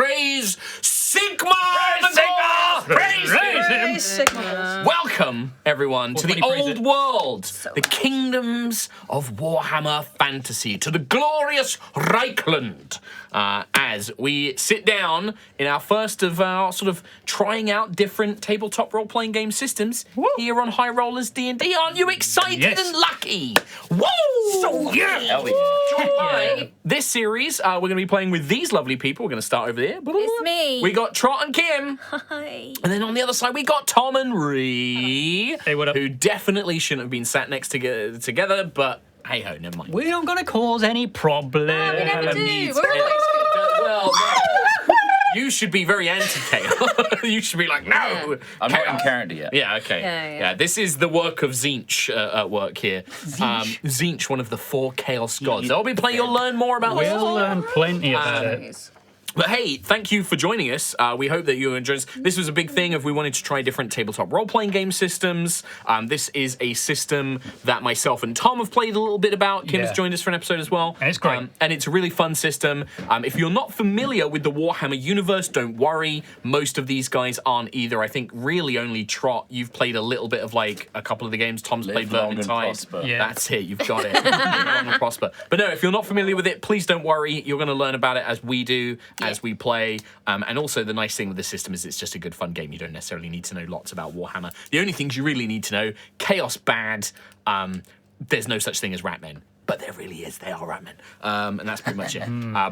praise Sigmar! Praise Sigmar! Welcome, everyone, to the old world, the kingdoms of Warhammer fantasy, to the glorious Reichland, as we sit down in our first of our sort of trying out different tabletop role-playing game systems here on High Rollers D&D. Aren't you excited and lucky? Woo! So yeah! Hell yeah. This series, we're going to be playing with these lovely people. We're going to start over there. It's me. We got Trot and Kim. Hi. And then on the other side, we got Tom and Ree. Hey, what up? Who definitely shouldn't have been sat next together, but hey ho, never mind. We're not going to cause any problems. No, we never do. Well, you should be very anti-chaos. You should be like, no. I'm not in character yet. Yeah, okay. Yeah. This is the work of Tzeentch at work here. Tzeentch, one of the 4 chaos gods. They'll be playing. You'll learn more about this. We'll learn plenty about it. But hey, thank you for joining us. We hope that you enjoy this. This was a big thing if we wanted to try different tabletop role-playing game systems. This is a system that myself and Tom have played a little bit about. Kim has joined us for an episode as well. And it's great. And it's a really fun system. If you're not familiar with the Warhammer universe, don't worry. Most of these guys aren't either. I think really only Trot. You've played a little bit of like a couple of the games. Tom's played Vermintide. Yeah. That's it. You've got it. Live long and prosper. But no, if you're not familiar with it, please don't worry. You're going to learn about it as we do. As we play. And also the nice thing with the system is it's just a good fun game. You don't necessarily need to know lots about Warhammer. The only things you really need to know, chaos bad, there's no such thing as ratmen. But there really is. They are ratmen. And that's pretty much it.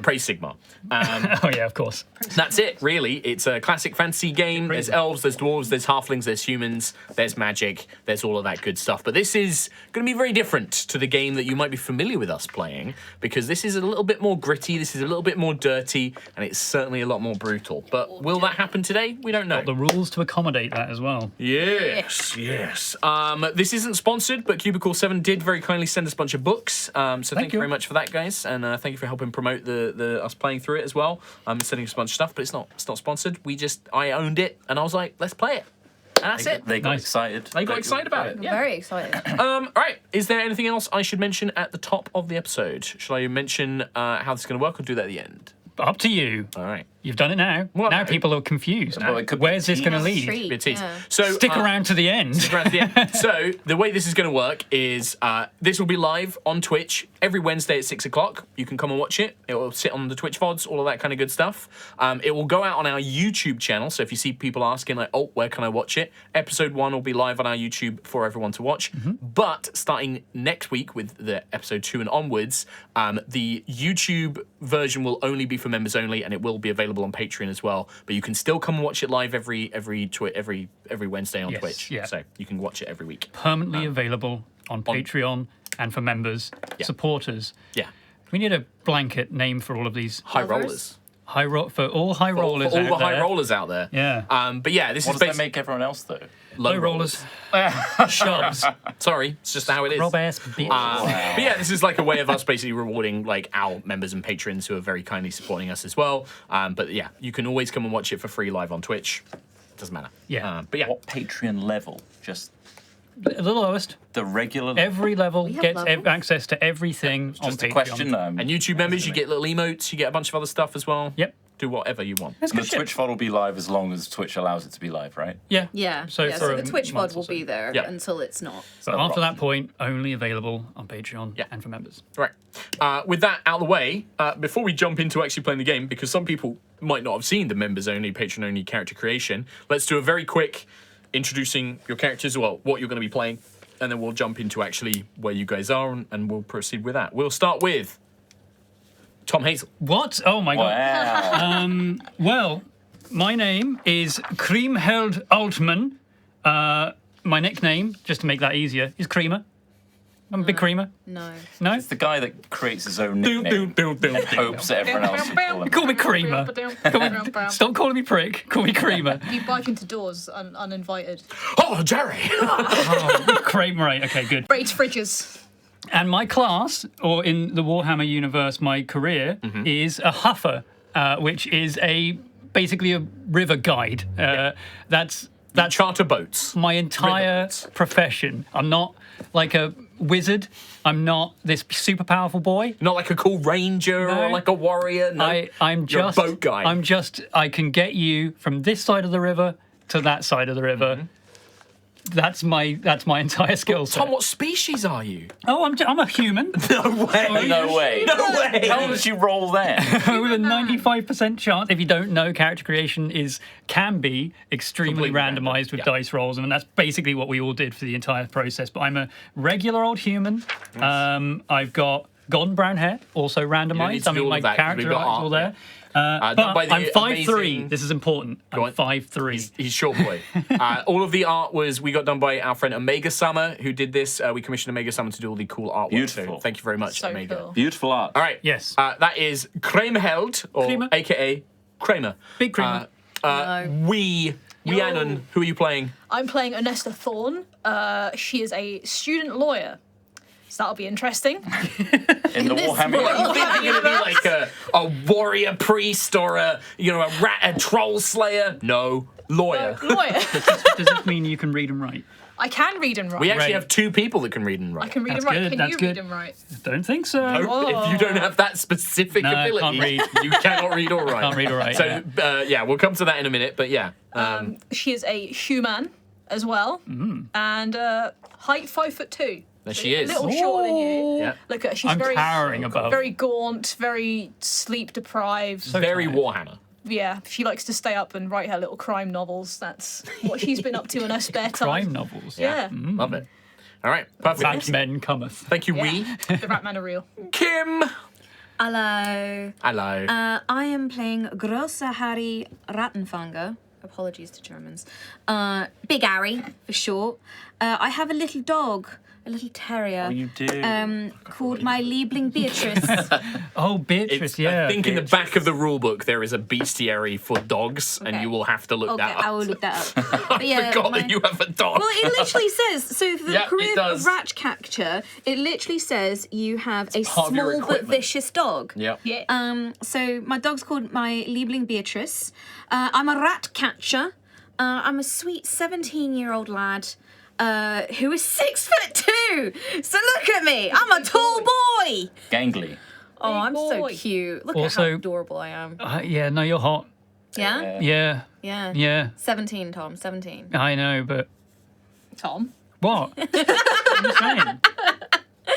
Praise Sigmar. Oh, yeah, of course. That's it, really. It's a classic fantasy game. There's elves, there's dwarves, there's halflings, there's humans, there's magic, there's all of that good stuff. But this is going to be very different to the game that you might be familiar with us playing, because this is a little bit more gritty, this is a little bit more dirty, and it's certainly a lot more brutal. But will that happen today? We don't know. Got the rules to accommodate that as well. Yes. This isn't sponsored, but Cubicle 7 did very kindly send us a bunch of books. So thank you very much for that, guys, and thank you for helping promote the us playing through it as well. Sending us a bunch of stuff, but it's not sponsored. I owned it, and I was like, let's play it. And that's it. They got excited. They got excited about it. Yeah. Very excited. All right. Is there anything else I should mention at the top of the episode? Should I mention how this is going to work, or do that at the end? Up to you. All right. You've done it now. Well, now people are confused. Well, it could be Where's this going to lead? Treat, Be a tease. yeah. So Stick around to the end. So the way this is going to work is this will be live on Twitch every Wednesday at 6 o'clock. You can come and watch it. It will sit on the Twitch VODs, all of that kind of good stuff. It will go out on our YouTube channel. So if you see people asking like, oh, where can I watch it? Episode 1 will be live on our YouTube for everyone to watch. But starting next week with the episode 2 and onwards, the YouTube version will only be for members only, and it will be available on Patreon as well. But you can still come and watch it live every Wednesday on Twitch. yeah. So you can watch it every week. Permanently available on Patreon and for members, supporters. Yeah. We need a blanket name for all of these. High Rollers. rollers. For all high rollers For all out the high there. rollers out there. Yeah. But yeah, this What is does that basically make everyone else, though? low rollers. Shoves. Sorry, it's just how it is. Rob ass bitch. But yeah, this is like a way of us basically rewarding like our members and patrons who are very kindly supporting us as well. But yeah, you can always come and watch it for free live on Twitch. Doesn't matter. Yeah. But yeah. What Patreon level? Just The lowest. the regular Every level have gets levels? access to everything on Just a Patreon. question. And YouTube members, you get little emotes, you get a bunch of other stuff as well. Yep. Do whatever you want. That's The good shit. Twitch VOD will be live as long as Twitch allows it to be live, right? Yeah. Yeah. So So for the a Twitch month VOD or will so. be there Yeah. until it's not. But after that point, only available on Patreon and for members. Right. With that out of the way, before we jump into actually playing the game, because some people might not have seen the members-only, patron-only character creation, let's do a very quick introducing your characters, well, what you're going to be playing, and then we'll jump into actually where you guys are, and we'll proceed with that. We'll start with Tom Hazel. What? Oh my god. Wow. Well, my name is Kriemheld Altman. My nickname, just to make that easier, is Creamer. I'm a big creamer. No. No? It's the guy that creates his own nickname. Hopes that everyone else will call him. Call me Creamer. Stop calling me Prick. Call me Creamer. You barge into doors uninvited. Oh, Jerry! Creamer, right. Okay, good. Break fridges. And my class, or in the Warhammer universe, my career, is a huffer, which is basically a river guide. That's charter boats. my entire profession. I'm not like a wizard. I'm not this super powerful boy. Not like a cool ranger or No. like a warrior. No, I'm you're just a boat guy. I can get you from this side of the river to that side of the river. Mm-hmm. That's my entire skill set. Tom, what species are you? Oh, I'm a human No way. No way. No way. How did you roll there? with a 95% chance. If you don't know, character creation can be extremely Completely randomized random, with yeah. dice rolls, and that's basically what we all did for the entire process. But I'm a regular old human. I've got golden brown hair, also need randomized. to I do mean, all my of that 'cause character we've got is all art, there. Done But by the I'm 5'3". amazing- This is important. Go I'm on. 5'3". He's short boy. All of the art we got done by our friend Omega Summer, who did this. We commissioned Omega Summer to do all the cool artwork. Beautiful. So thank you very much, So Omega. cool. Beautiful art. All right. Yes. That is Kramerheld, or Kramer. AKA Kramer. Big Kramer. Rhiannon, who are you playing? I'm playing Onesta Thorne. She is a student lawyer. So that'll be interesting. In the this Warhammer. world. You think you're gonna be like a warrior priest or a troll slayer? No, lawyer. Lawyer. Does this mean you can read and write? I can read and write. We actually Right. have two people that can read and write. I can read That's and write. good, Can that's you good. read and write? Don't think so. If you don't have that specific No, I ability, can't read. you cannot read or write. Can't read or write, So we'll come to that in a minute. But yeah, She is a human as well, and height 5'2". there she is. A little shorter than you. Yeah. Look at her. She's I'm very, towering above. very gaunt, very sleep deprived. Very tired. Warhammer. Yeah, she likes to stay up and write her little crime novels. That's what she's been up to in her spare time. Crime novels. Yeah, Love it. All right, perfect. Fat men cometh. Thank you, yeah. Wee. The Ratman are real. Kim. Hello. Hello. I am playing Großer Harry Rattenfänger. Apologies to Germans. Big Harry, for short. I have a little dog, a little terrier. Oh, you do. Called my Liebling Beatrice. Oh, Beatrice, It's- yeah. I think in the back of the rule book there is a bestiary for dogs, and Okay. you will have to look Okay, that up. I will look that up. But yeah, I forgot my- that you have a dog. Well, it literally says, so for the Yeah, it career does. of Ratcatcher, it literally says you have a part of your small but equipment. vicious dog. Yeah. Yeah. So my dog's called my Liebling Beatrice. I'm a rat catcher. I'm a sweet 17-year-old lad who is 6'2". So look at me. I'm a tall boy. Gangly. Oh, I'm so boy. cute. Look at Also- how adorable I am. Yeah, no, you're hot. Yeah? Yeah, Yeah. yeah. 17, Tom. 17. I know, but Tom. what? I'm just saying.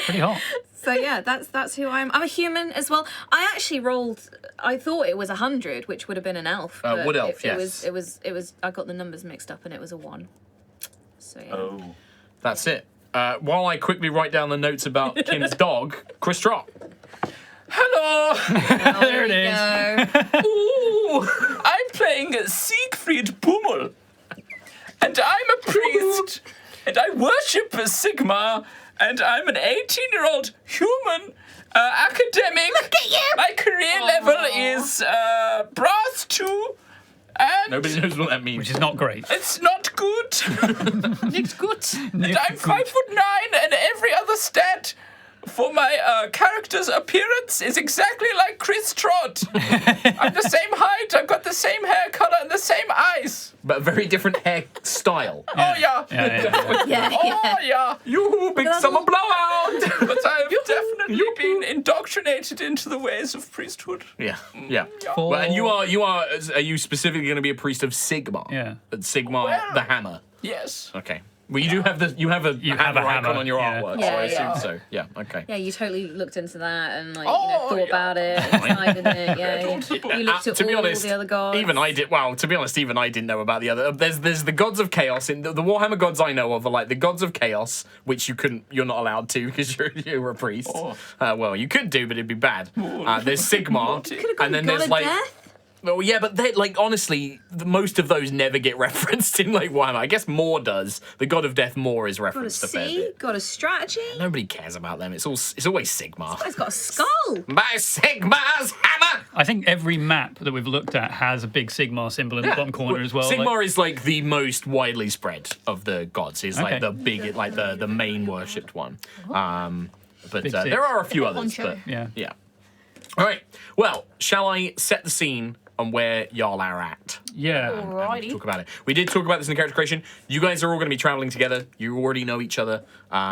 Pretty hot. So yeah, that's who I am. I'm a human as well. I actually rolled. I thought it was 100, which would have been an elf. but wood elf, It yes. was. I got the numbers mixed up, and it was a 1. So yeah. Oh. That's it. While I quickly write down the notes about Kim's dog, Chris Trott. Hello. There it is. Ooh, I'm playing Siegfried Pummel. And I'm a priest. And I worship Sigmar. And I'm an 18-year-old human academic. Look at you! My career level is brass 2. And Nobody knows what that means. Which is not great. it's not good. Nick's good. And I'm 5'9", and every other stat for my character's appearance is exactly like Chris Trott. I'm the same height, I've got the same hair color and the same eyes. But a very different hair style. Oh yeah. Yeah. Yeah. Oh yeah. You big summer blowout. But I've definitely been indoctrinated into the ways of priesthood. Yeah, yeah. For- Well, and are you specifically going to be a priest of Sigmar? Yeah. Sigmar Well- the hammer. Yes. Okay. Well, you have a hammer icon hammer, on your yeah. artwork, Yeah, so I yeah. assume so. Yeah. Okay. Yeah, you totally looked into that and Oh, thought yeah. about it, decided it. Yeah, you looked at To be all honest, the other gods. even I did. Well, to be honest, even I didn't know about the other. There's the gods of chaos. In the Warhammer gods I know of are like the gods of chaos, which you're not allowed to because you're a priest. Oh. Well, you could do, but it'd be bad. There's Sigmar, and then God there's of like. Death? Well, yeah, but they like honestly, most of those never get referenced in like Warhammer. I guess Moore does. The God of Death Moore is Got a referenced a fair C, bit. got a strategy. Nobody cares about them. It's always Sigmar. It's got a skull. By Sigmar's hammer. I think every map that we've looked at has a big Sigmar symbol in the bottom corner as well. Sigmar is like the most widely spread of the gods. He's like Okay. the big, like the main worshipped one. But Big six. there are a few others. Poncho. But Yeah. yeah. All right. Well, shall I set the scene on where y'all are at? Yeah. Alrighty. Talk about it. We did talk about this in the character creation. You guys are all going to be traveling together. You already know each other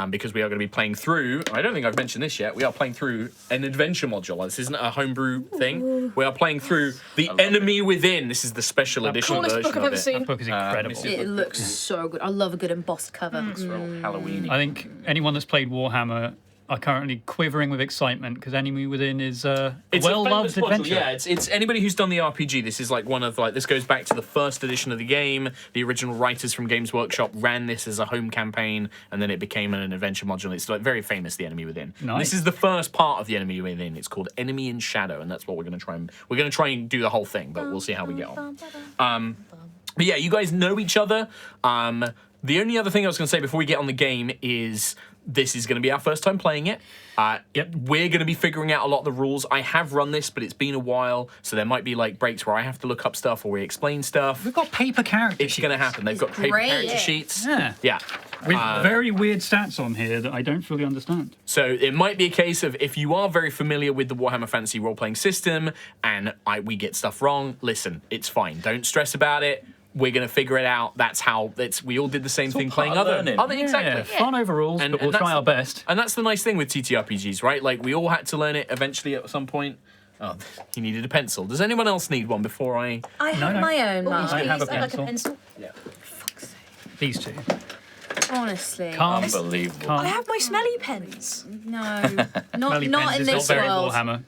because we are going to be playing through. I don't think I've mentioned this yet. We are playing through an adventure module. This isn't a homebrew thing. We are playing through The Enemy Within. This is the special edition Coolest version book I've of ever it. seen. That book is incredible. It looks so good. I love a good embossed cover. It's real Halloween-y. I think anyone that's played Warhammer are currently quivering with excitement because Enemy Within is a It's a well-loved famous module. adventure. Yeah, it's anybody who's done the RPG. This is like one of this goes back to the first edition of the game. The original writers from Games Workshop ran this as a home campaign, and then it became an adventure module. It's like very famous, The Enemy Within. Nice. This is the first part of The Enemy Within. It's called Enemy in Shadow, and that's what we're going to try and do the whole thing, but we'll see how we get on. But yeah, you guys know each other. The only other thing I was going to say before we get on the game is this is going to be our first time playing it. We're going to be figuring out a lot of the rules. I have run this, but it's been a while, so there might be like breaks where I have to look up stuff or we explain stuff. We've got paper character It's going to happen. They've got paper great. character sheets. Yeah. Yeah. with very weird stats on here that I don't fully understand. So it might be a case of if you are very familiar with the Warhammer Fantasy role-playing system and we get stuff wrong, listen, it's fine. Don't stress about it. We're going to figure it out. That's how we all did the same thing playing part of other learning. exactly. Fun overalls, but we'll that's try our best. And that's the nice thing with TTRPGs, right? Like we all had to learn it eventually at some point. Oh, he needed a pencil. Does anyone else need one before I? I have no. my own, Mark. I have a Like a pencil. pencil. Yeah. These two. Honestly. Calm. Unbelievable. I have my smelly pens. No, not Smelly in pens is this not very world. Warhammer.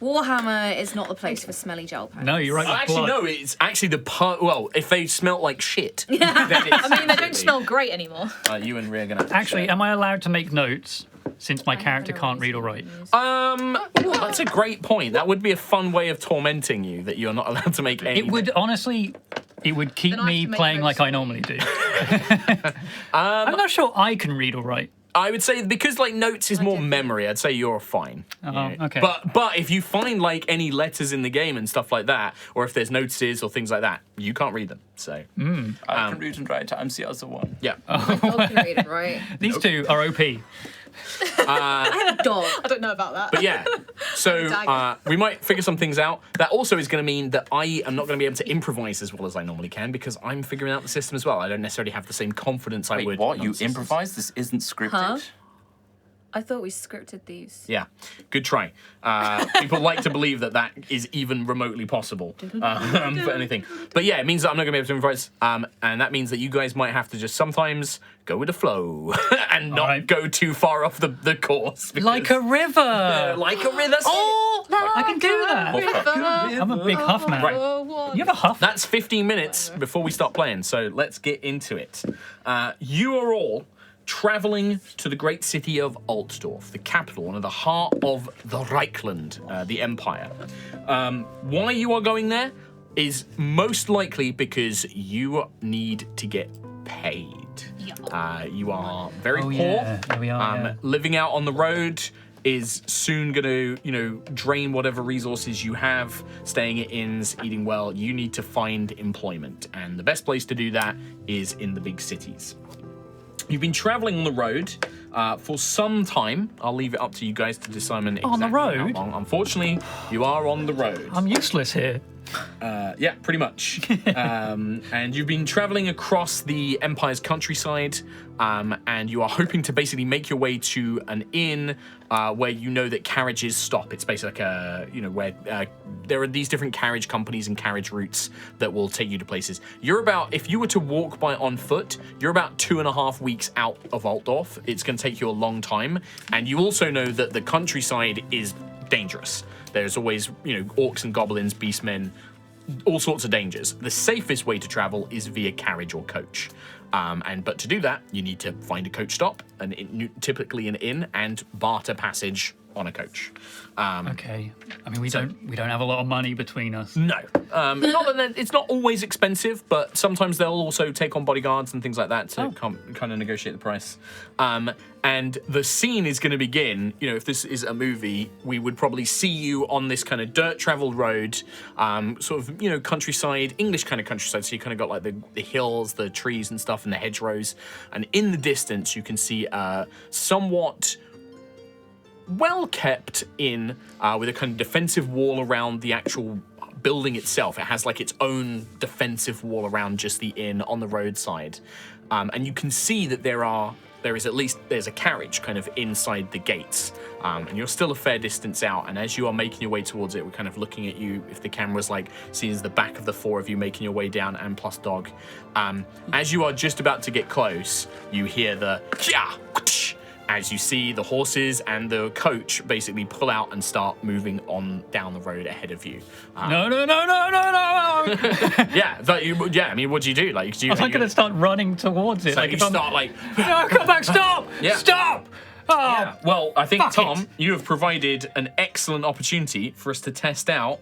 Warhammer is not the place for smelly gel pens. No, you're right. With Actually, blood. no. It's actually the part. Well, if they smelt like shit, then it's I mean, they don't smell great anymore. You and Rhea are gonna. Have to Actually, share. am I allowed to make notes since my character can't read or write? That's a great point. That would be a fun way of tormenting you that you're not allowed to make any. It would honestly, it would keep Then I have me to make playing notes. like I normally do. I'm not sure I can read or write. I would say because like notes is more memory. I'd say you're fine. Okay. But if you find like any letters in the game and stuff like that, or if there's notices or things like that, you can't read them. So I can read and write. I'm the other one. yeah. My dog can read it, right? These two are OP. I have a dog. I don't know about that. But yeah, so we might figure some things out. That also is going to mean that I am not going to be able to improvise as well as I normally can because I'm figuring out the system as well. I don't necessarily have the same confidence I Wait, would. what? on You systems. improvise? This isn't scripted. Huh? I thought we scripted these. Yeah, good try. People like to believe that is even remotely possible for anything. But yeah, it means that I'm not going to be able to improvise. And that means that you guys might have to just sometimes go with the flow and not right. go too far off the course. because- Like a river. Like a river. Oh, I can do that. I'm a big huff man. Right. You have a huff? That's 15 minutes before we start playing, so let's get into it. You are all traveling to the great city of Altdorf, the capital, one of the heart of the Reichland, the Empire. Why you are going there is most likely because you need to get paid. You are very poor. Yeah. There we are. Yeah. Living out on the road is soon going to, drain whatever resources you have. Staying at inns, eating well, you need to find employment. And the best place to do that is in the big cities. You've been traveling on the road for some time. I'll leave it up to you guys to decide On the exactly how road? long. Unfortunately, you are on the road. I'm useless here. Yeah, pretty much. And you've been traveling across the Empire's countryside, and you are hoping to basically make your way to an inn where you know that carriages stop. It's basically like where there are these different carriage companies and carriage routes that will take you to places. If you were to walk by on foot, you're about 2.5 weeks out of Altdorf. It's going to take you a long time. And you also know that the countryside is dangerous. There's always, orcs and goblins, beastmen, all sorts of dangers. The safest way to travel is via carriage or coach. But to do that, you need to find a coach stop, typically an inn, and barter passage on a coach. Okay. I mean, we don't have a lot of money between us. No, not that it's not always expensive, but sometimes they'll also take on bodyguards and things like that to kind of negotiate the price. And the scene is going to begin. If this is a movie, we would probably see you on this kind of dirt-traveled road, sort of countryside, English kind of countryside. So you kind of got like the hills, the trees and stuff, and the hedgerows. And in the distance, you can see somewhat well kept inn with a kind of defensive wall around the actual building itself. It has like its own defensive wall around just the inn on the roadside, and you can see that there's a carriage kind of inside the gates, and you're still a fair distance out. And as you are making your way towards it, we're kind of looking at you. If the camera's like sees the back of the four of you making your way down, and plus dog, as you are just about to get close, you hear the as you see the horses and the coach basically pull out and start moving on down the road ahead of you. No. Yeah, I mean, what do you do? Like, do you? I'm not going to start running towards it. So you start like. No, come back! Stop! Yeah. Stop! Oh, Yeah. Well, I think, Fuck Tom, it. you have provided an excellent opportunity for us to test out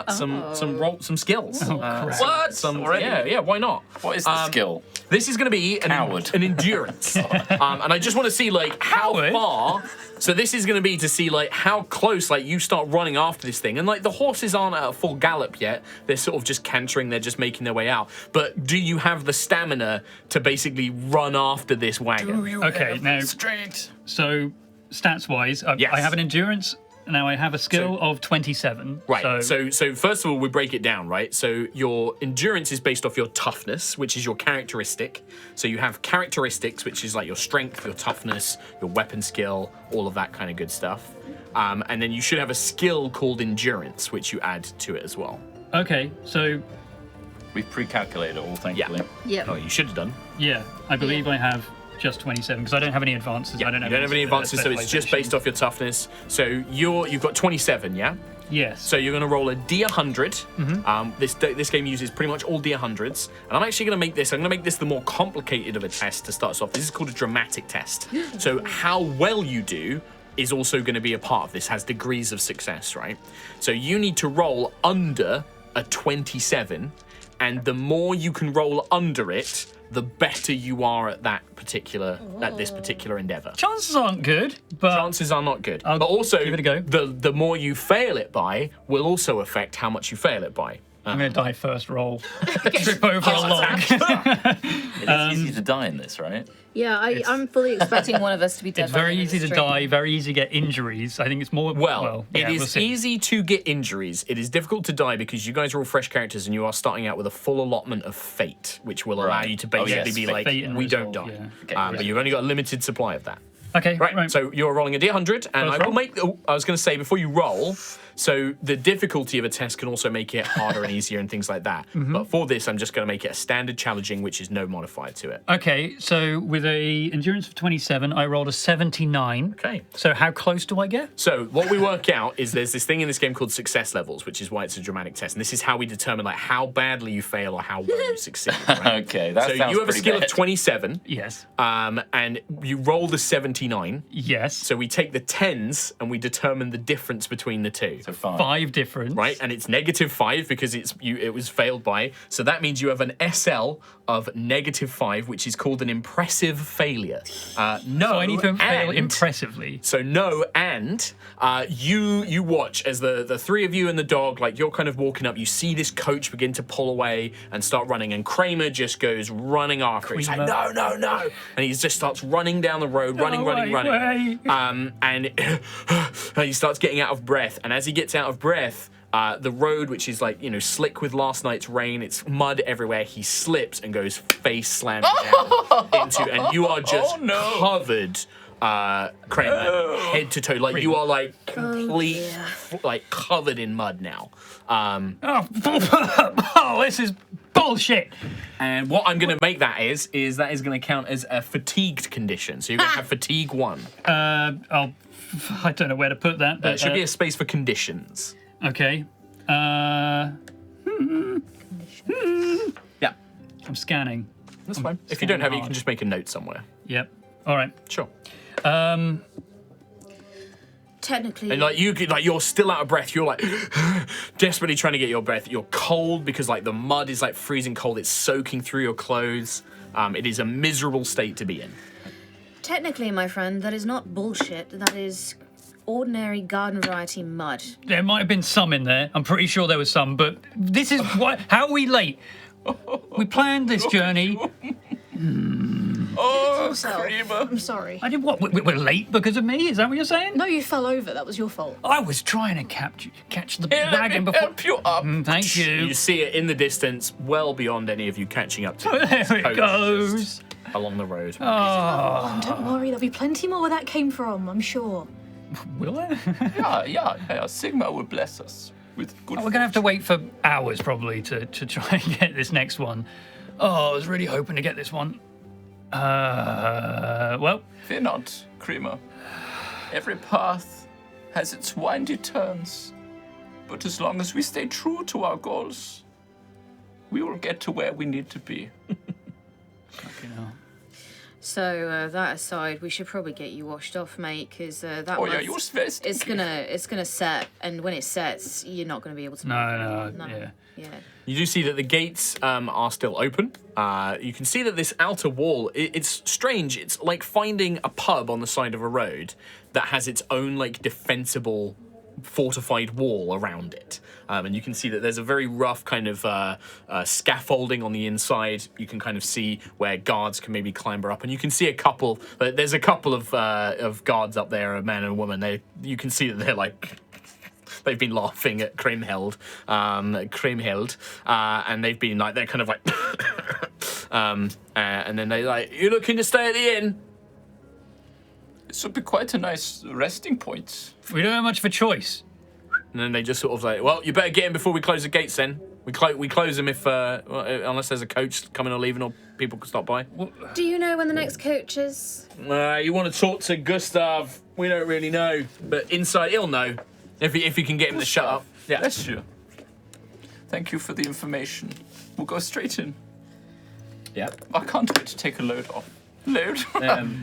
some skills. What? Already? Yeah, why not? What is the skill? This is going to be an endurance. And I just want to see, like, how Coward? far... So this is going to be to see, like, how close, like, you start running after this thing. And, like, the horses aren't at a full gallop yet. They're sort of just cantering. They're just making their way out. But do you have the stamina to basically run after this wagon? okay. Now, Straight. so stats-wise, Yes. I have an endurance. Now I have a skill of 27. Right. So first of all, we break it down, right? So your endurance is based off your toughness, which is your characteristic. So you have characteristics, which is like your strength, your toughness, your weapon skill, all of that kind of good stuff. And then you should have a skill called endurance, which you add to it as well. Okay, so We've pre-calculated it all, thankfully. Yep. Oh, you should have done. yeah, I believe I have just 27 because I don't have any advances. Yeah, I don't you don't have any advances, so it's just based off your toughness. So you've got 27, yeah? Yes. So you're going to roll a D100. This game uses pretty much all D100s, and I'm actually going to make this. I'm going to make this the more complicated of a test to start us off. This is called a dramatic test. So how well you do is also going to be a part of this. Has degrees of success, right? So you need to roll under a 27, and the more you can roll under it, the better you are at this particular endeavor. Chances aren't good, but Chances are not good. I'll But also, give it a go. the more you fail it by will also affect how much you fail it by. I'm going to die first roll. Trip over a log. It is easy to die in this, right? Yeah, I'm fully expecting one of us to be dead. It's by the very end of easy the to stream. die, very easy to get injuries. I think it's more... Well, yeah, it we'll is see. easy to get injuries. It is difficult to die because you guys are all fresh characters and you are starting out with a full allotment of fate, which will allow you to basically yes, be fate. like, Fate and we don't resolve, die. yeah. Okay, But you've only got a limited supply of that. Okay, Right, so you're rolling a D100, and First I will roll. make... Oh, I was going to say, before you roll, so the difficulty of a test can also make it harder and easier and things like that. But for this, I'm just going to make it a standard challenging, which is no modifier to it. Okay, so with a endurance of 27, I rolled a 79. Okay. So how close do I get? So what we work out is there's this thing in this game called success levels, which is why it's a dramatic test. And this is how we determine like how badly you fail or how well you succeed. Right? Okay, that So sounds you have a pretty skill bad. of 27, Yes. and you roll the 79. Yes. So we take the 10s and we determine the difference between the two. So fine. 5 difference. Right, and it's -5 because it was failed by. So that means you have an SL of -5, which is called an impressive failure. No, So I need to fail and- impressively. So no, and you watch as the three of you and the dog, like you're kind of walking up. You see this coach begin to pull away and start running, and Kramer just goes running after. He's like, Kramer. no, and he just starts running down the road, running. And he starts getting out of breath, and as he gets out of breath, the road, which is like, slick with last night's rain, it's mud everywhere. He slips and goes face slamming down into, and you are just covered, Kramer, head to toe. Like you are like complete, like covered in mud now. Oh, this is bullshit. And what I'm going to make that is that is going to count as a fatigued condition. So you're going to have fatigue 1. I don't know where to put that. But, There should be a space for conditions. Okay. Yeah, I'm scanning. that's fine. If you don't have it, you can just make a note somewhere. Yep. All right. Sure. Technically, And you're still out of breath. You're like desperately trying to get your breath. You're cold because like the mud is like freezing cold. It's soaking through your clothes. It is a miserable state to be in. technically, my friend, that is not bullshit. That is ordinary garden variety mud. There might have been some in there. I'm pretty sure there was some, but this is how are we late? We planned this journey. Oh, Himself. Creamer. I'm sorry. I did what? We're late because of me? Is that what you're saying? No, you fell over. That was your fault. I was trying to catch the Here, let wagon me before. help you up. Thank you. You see it in the distance, well beyond any of you catching up to Oh, it. there it Coach goes. just along the road. Oh, Don't worry, there'll be plenty more where that came from, I'm sure. will it? Yeah. Sigmar will bless us with good. We're gonna have to wait for hours probably to try and get this next one. Oh, I was really hoping to get this one. Well, Fear not, Creamer. Every path has its windy turns, but as long as we stay true to our goals, we will get to where we need to be. fucking hell. So that aside, we should probably get you washed off, mate, because that Oh yeah, must- you're very it's stinky. gonna set, and when it sets, you're not gonna be able to. No, move. yeah. Yeah. You do see that the gates are still open. You can see that this outer wall, it's strange. It's like finding a pub on the side of a road that has its own like defensible fortified wall around it. And you can see that there's a very rough kind of scaffolding on the inside. You can kind of see where guards can maybe clamber up, and you can see there's a couple of guards up there, a man and a woman. You can see that they're like. They've been laughing at Kriemhild, and they've been like, they're kind of like, and then they're like, "You looking to stay at the inn?" This would be quite a nice resting point. We don't have much of a choice. And then they just sort of like, "Well, you better get in before we close the gates. Then we close them unless there's a coach coming or leaving or people can stop by." Do you know when the next coach is? You want to talk to Gustav? We don't really know, but inside he'll know if you can get him to shut up. Yeah. Bless you. Thank you for the information. We'll go straight in. Yeah. I can't wait to take a load off. Load?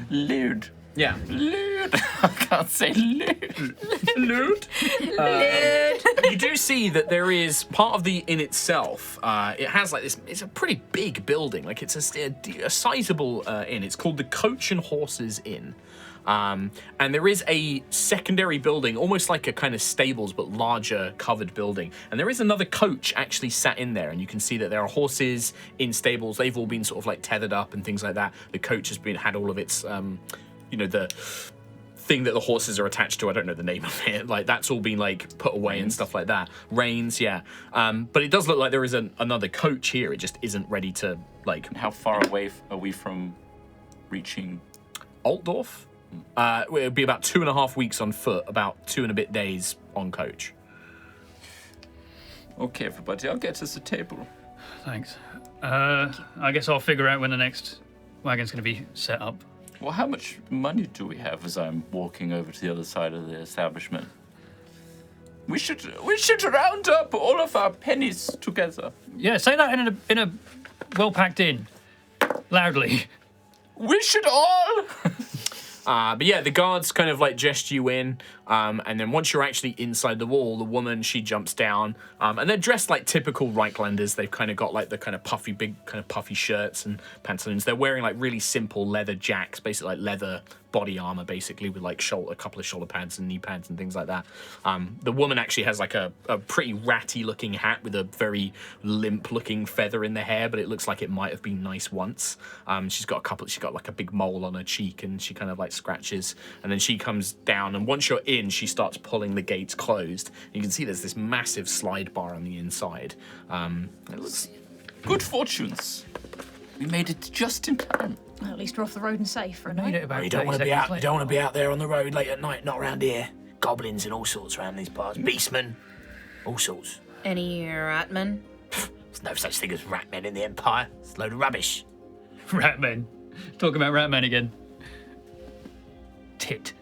Load. Yeah. Load. I can't say load. Loot. You do see that there is part of the inn itself. It has like this. It's a pretty big building. Like it's a sizable inn. It's called the Coach and Horses Inn. And there is a secondary building, almost like a kind of stables, but larger covered building. And there is another coach actually sat in there, and you can see that there are horses in stables. They've all been sort of like tethered up and things like that. The coach has had all of its, the thing that the horses are attached to. I don't know the name of it. Like that's all been like put away and stuff like that. Reins, yeah. But it does look like there is another coach here. It just isn't ready to like. How far away are we from reaching Altdorf? It would be about 2.5 weeks on foot, about 2 and a bit days on coach. Okay, everybody, I'll get us a table. Thanks. I guess I'll figure out when the next wagon's going to be set up. Well, how much money do we have as I'm walking over to the other side of the establishment? We should round up all of our pennies together. Yeah, say that in a well-packed inn. Loudly. We should all. But yeah, the guards kind of like gesture you in, and then once you're actually inside the wall, the woman, she jumps down, and they're dressed like typical Reichlanders. They've kind of got like the kind of puffy shirts and pantaloons. They're wearing like really simple leather jacks, basically like leather body armor, basically with like a couple of shoulder pads and knee pads and things like that. The woman actually has like a pretty ratty looking hat with a very limp looking feather in the hair, but it looks like it might have been nice once. She's got like a big mole on her cheek, and she kind of like scratches, and then she comes down, and once you're in, she starts pulling the gates closed. You can see there's this massive slide bar on the inside. It looks Good fortunes. We made it just in time. Well, at least we're off the road and safe for a Made night. it about You don't 30 want to be seconds out. You later. don't want to be out there on the road late at night. Not around here. Goblins and all sorts around these parts. Beastmen, all sorts. Any ratmen? There's no such thing as ratmen in the Empire. It's a load of rubbish. Ratmen. Talking about Ratman again. Tit.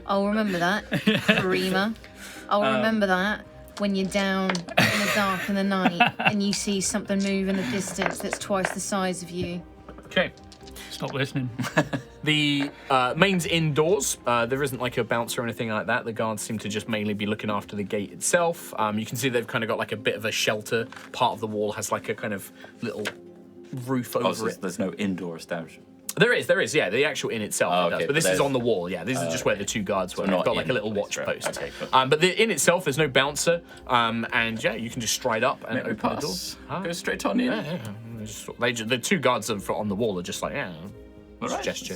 I'll remember that. Rima. I'll remember that when you're down in the dark in the night and you see something move in the distance that's twice the size of you. okay. Stop listening. The main's indoors. There isn't like a bouncer or anything like that. The guards seem to just mainly be looking after the gate itself. You can see they've kind of got like a bit of a shelter. Part of the wall has like a kind of little roof over So it. there's no indoor establishment. There is, yeah. The actual inn itself, Oh, it does. okay, But this but is there's- on the wall, yeah. This is just where the two guards were. They've not got like in a little the watch place, right. post. Okay, cool. But the inn itself, there's no bouncer. And yeah, you can just stride up and Let me open the door. pass. Go straight on in. The two guards on the wall are just like, yeah, All right, gesture.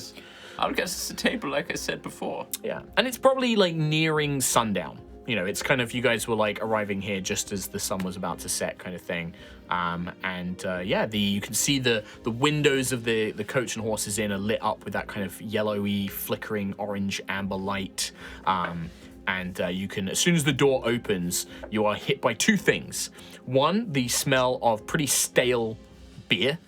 I'll get us a table, like I said before. Yeah, and it's probably like nearing sundown. You know, it's kind of, you guys were like arriving here just as the sun was about to set, kind of thing. You can see the windows of the coach and horses inn are lit up with that kind of yellowy, flickering orange amber light. You can, as soon as the door opens, you are hit by two things. One, the smell of pretty stale beer.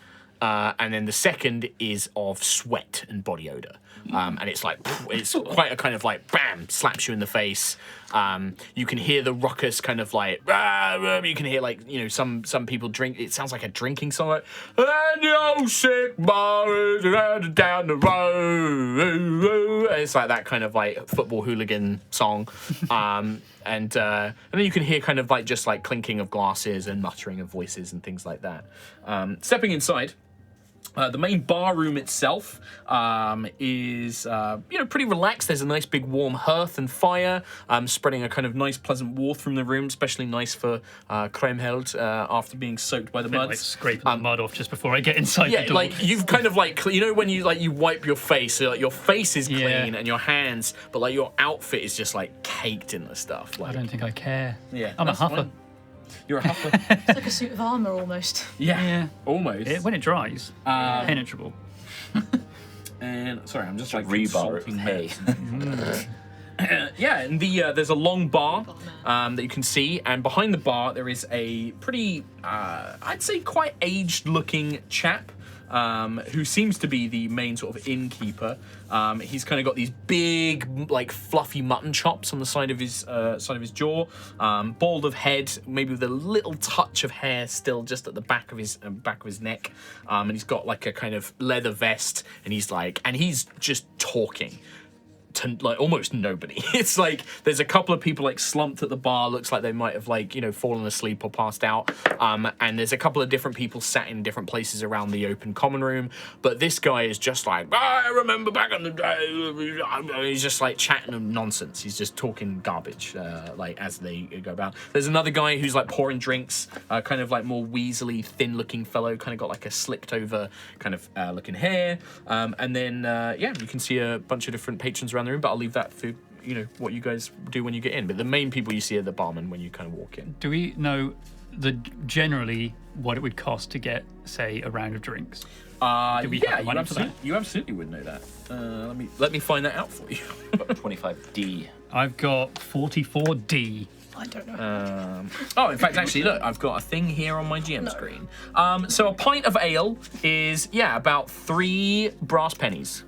And then the second is of sweat and body odor. And it's like, it's quite a kind of like, bam, slaps you in the face. You can hear the ruckus kind of like, you can hear like, you know, some people drink, it sounds like a drinking song, like, and the old Sigmar is down the road. It's like that kind of like football hooligan song. And then you can hear kind of like just like clinking of glasses and muttering of voices and things like that. Stepping inside, the main bar room itself is, pretty relaxed. There's a nice big warm hearth and fire, spreading a kind of nice pleasant warmth from the room, especially nice for Kriemhild after being soaked by the mud. Like scraping the mud off just before I get inside the door. Like you've kind of like, you know, when you wipe your face, so like your face is clean and your hands, but like your outfit is just like caked in the stuff. Like, I don't think I care. Yeah, I'm a that's huffer. fine. You're a huffer. It's like a suit of armour almost. Yeah, almost. When it dries, penetrable. And sorry, I'm just like rebar consulting hay. and there's a long bar that you can see, and behind the bar there is a pretty, I'd say, quite aged-looking chap. Who seems to be the main sort of innkeeper. He's kind of got these big, like fluffy mutton chops on the side of his jaw, bald of head, maybe with a little touch of hair still just at the back of his neck, and he's got like a kind of leather vest, and he's just talking to like almost nobody. It's like there's a couple of people like slumped at the bar, looks like they might have like, you know, fallen asleep or passed out, and there's a couple of different people sat in different places around the open common room, but this guy is just like, I remember back in the day. He's just like chatting nonsense. He's just talking garbage, like as they go about. There's another guy who's like pouring drinks, kind of like more weaselly, thin looking fellow, kind of got like a slicked over kind of looking hair, and then you can see a bunch of different patrons around the room, but I'll leave that for, you know, what you guys do when you get in. But the main people you see are the barman when you kind of walk in. Do we know generally what it would cost to get, say, a round of drinks? Do we have the money for that? You absolutely would know that. Let me find that out for you. 25D. I've got 44D. I don't know. In fact, actually, look, I've got a thing here on my GM screen. So a pint of ale is, about 3 brass pennies.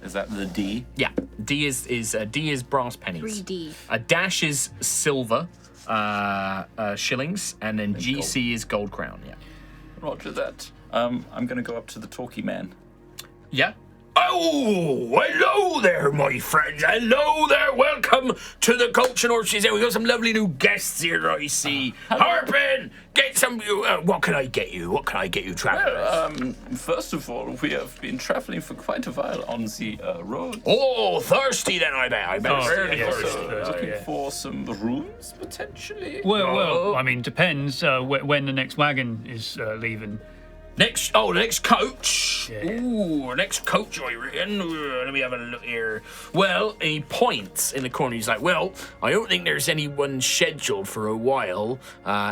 Is that the D? Yeah, D is brass pennies. 3D. A dash is silver shillings, and then GC is gold crown. Yeah. Roger that. I'm going to go up to the talkie man. Yeah. Oh, hello there, my friends. Hello there. Welcome to the Coach and Horses. We got some lovely new guests here, I see. Harpin, get some. What can I get you? What can I get you, travelers? First of all, we have been traveling for quite a while on the road. Oh, thirsty then, I bet. Very thirsty. Looking for some rooms, potentially. Well, I mean, depends when the next wagon is leaving. Next coach. Yeah. Ooh, next coach, I reckon. Let me have a look here. Well, he points in the corner. He's like, well, I don't think there's anyone scheduled for a while,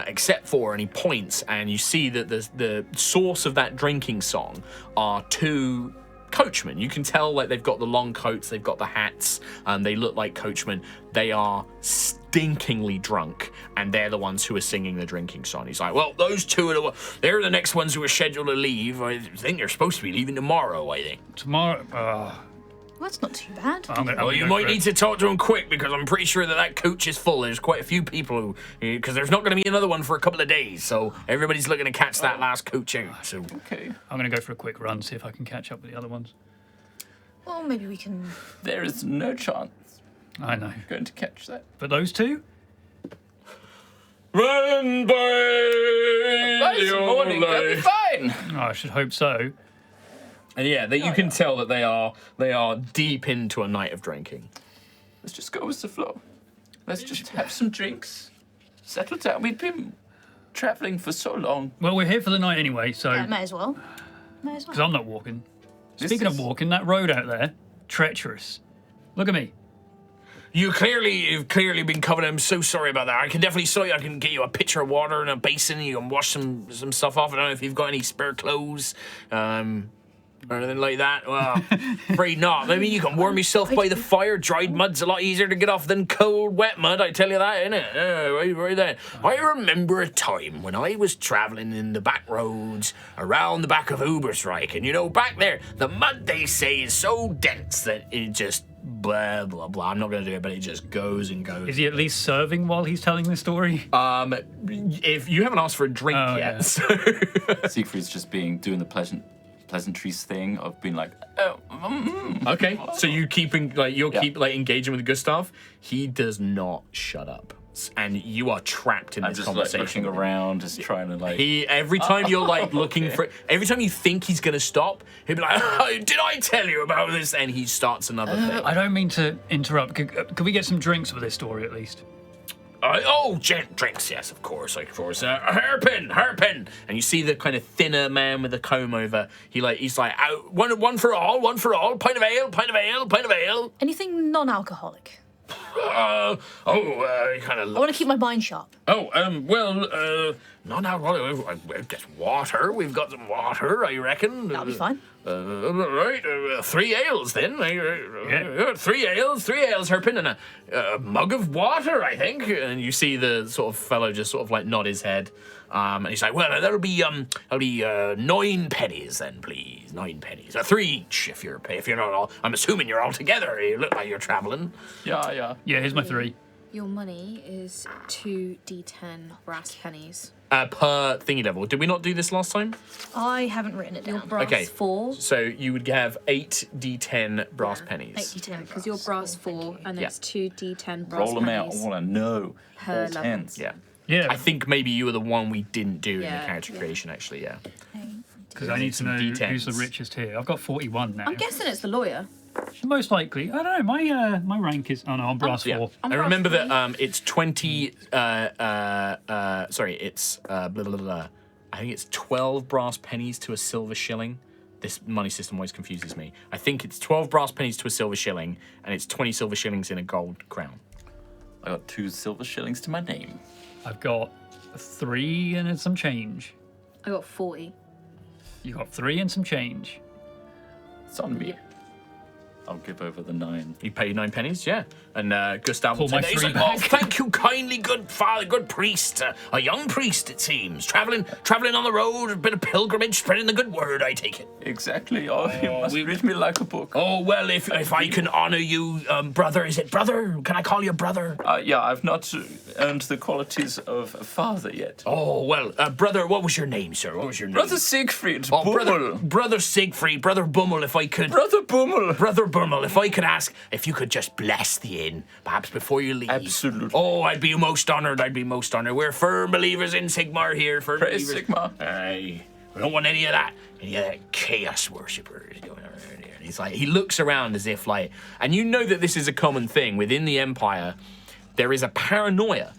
except for, and he points, and you see that the source of that drinking song are 2 coachmen. You can tell like they've got the long coats, they've got the hats, and they look like coachmen. They are stinkingly drunk, and they're the ones who are singing the drinking song. He's like, well, those 2 are they're the next ones who are scheduled to leave. I think they're supposed to be leaving tomorrow, I think. Tomorrow? Well, that's not too bad. Well, you might need to talk to them quick, because I'm pretty sure that coach is full. There's quite a few people who, because there's not going to be another one for a couple of days, so everybody's looking to catch that last coach out. So Okay. I'm going to go for a quick run, see if I can catch up with the other ones. Well, maybe we can. There is no chance I know. I'm going to catch that. But those 2? run by This morning, they'll be fine. Oh, I should hope so. And you can tell that they are deep into a night of drinking. Let's just go with the flow. Let's just have some drinks. Settle down. We've been traveling for so long. Well, we're here for the night anyway, so May as well. May as because well. I'm not walking. This Speaking of is- walking, that road out there, treacherous. Look at me. You've clearly been covered. I'm so sorry about that. I can definitely show you. I can get you a pitcher of water and a basin. You can wash some stuff off. I don't know if you've got any spare clothes, or anything like that. Well, afraid not. Maybe you can warm yourself by the fire. Dried mud's a lot easier to get off than cold, wet mud. I tell you that, innit? Right there. I remember a time when I was traveling in the back roads around the back of Ubersreich, and you know, back there, the mud they say is so dense that it just blah blah blah. I'm not gonna do it, but it just goes and goes. Is he at least serving while he's telling this story? If you haven't asked for a drink Oh, yet, yeah. so Siegfried's just doing the pleasantries thing of being like, okay. So you keep Yeah. keep engaging with Gustav. He does not shut up, and you are trapped in I'm this just like conversation. looking around, just trying to like. He every time you're like looking for, every time you think he's gonna stop, he'll be like, oh, "Did I tell you about this?" And he starts another thing. I don't mean to interrupt. Could we get some drinks for this story at least? Drinks, yes, of course. Hairpin, and you see the kind of thinner man with the comb over. He's like, one for all, pint of ale. Anything non-alcoholic. Kind of. I want to keep my mind sharp. Not just water. We've got some water, I reckon. That'll be fine. Right, 3 ales then. 3 ales, Herpin, and a mug of water, I think. And you see the sort of fellow just sort of like nod his head. And he's like, well, that'll be 9 pennies then, please. 9 pennies. 3 each if you're not all. I'm assuming you're all together. You look like you're traveling. Yeah. Yeah, here's my 3. Your money is 2d10 brass pennies. Per thingy level. Did we not do this last time? I haven't written it down. Brass Okay. 4. So you would have 8d10 brass pennies. 8d10. Because you're brass 4, and Yeah. it's 2d10 brass Roll them out. I pennies. want to know. Per All level. tens. Yeah. Yeah, I think maybe you were the one we didn't do in the Yeah. character creation, actually, yeah. because I need to know who's the richest here. I've got 41 now. I'm guessing it's the lawyer. Most likely. I don't know. My rank is. Oh no, I'm brass 4. I remember that it's 20. It's blah, blah, blah. I think it's 12 brass pennies to a silver shilling. This money system always confuses me. I think it's 12 brass pennies to a silver shilling, and it's 20 silver shillings in a gold crown. I got 2 silver shillings to my name. I've got 3 and some change. I got 40. You got 3 and some change. It's on me. I'll give over the 9. You pay 9 pennies, yeah. And Gustav Pull will my take that. He's 3 like, back. Oh, thank you kindly, good father, good priest. A young priest, it seems. Traveling on the road, a bit of pilgrimage, spreading the good word, I take it. Exactly. Oh, you must read me like a book. Oh, well, if I can honor you, brother, is it brother? Can I call you brother? Yeah, I've not earned the qualities of a father yet. Oh, well, brother, what was your name, sir? What was your name? Brother Siegfried, Oh, Bummel. brother Siegfried, brother Bummel, if I could. Brother Bummel. Brother Bummel, if I could ask if you could just bless the inn, perhaps before you leave. Absolutely. Oh, I'd be most honoured. We're firm believers in Sigmar here. Firm Praise believers. Sigmar. Aye. We don't want any of that chaos worshippers going around here. And he's like, he looks around as if like, and you know that this is a common thing within the Empire. There is a paranoia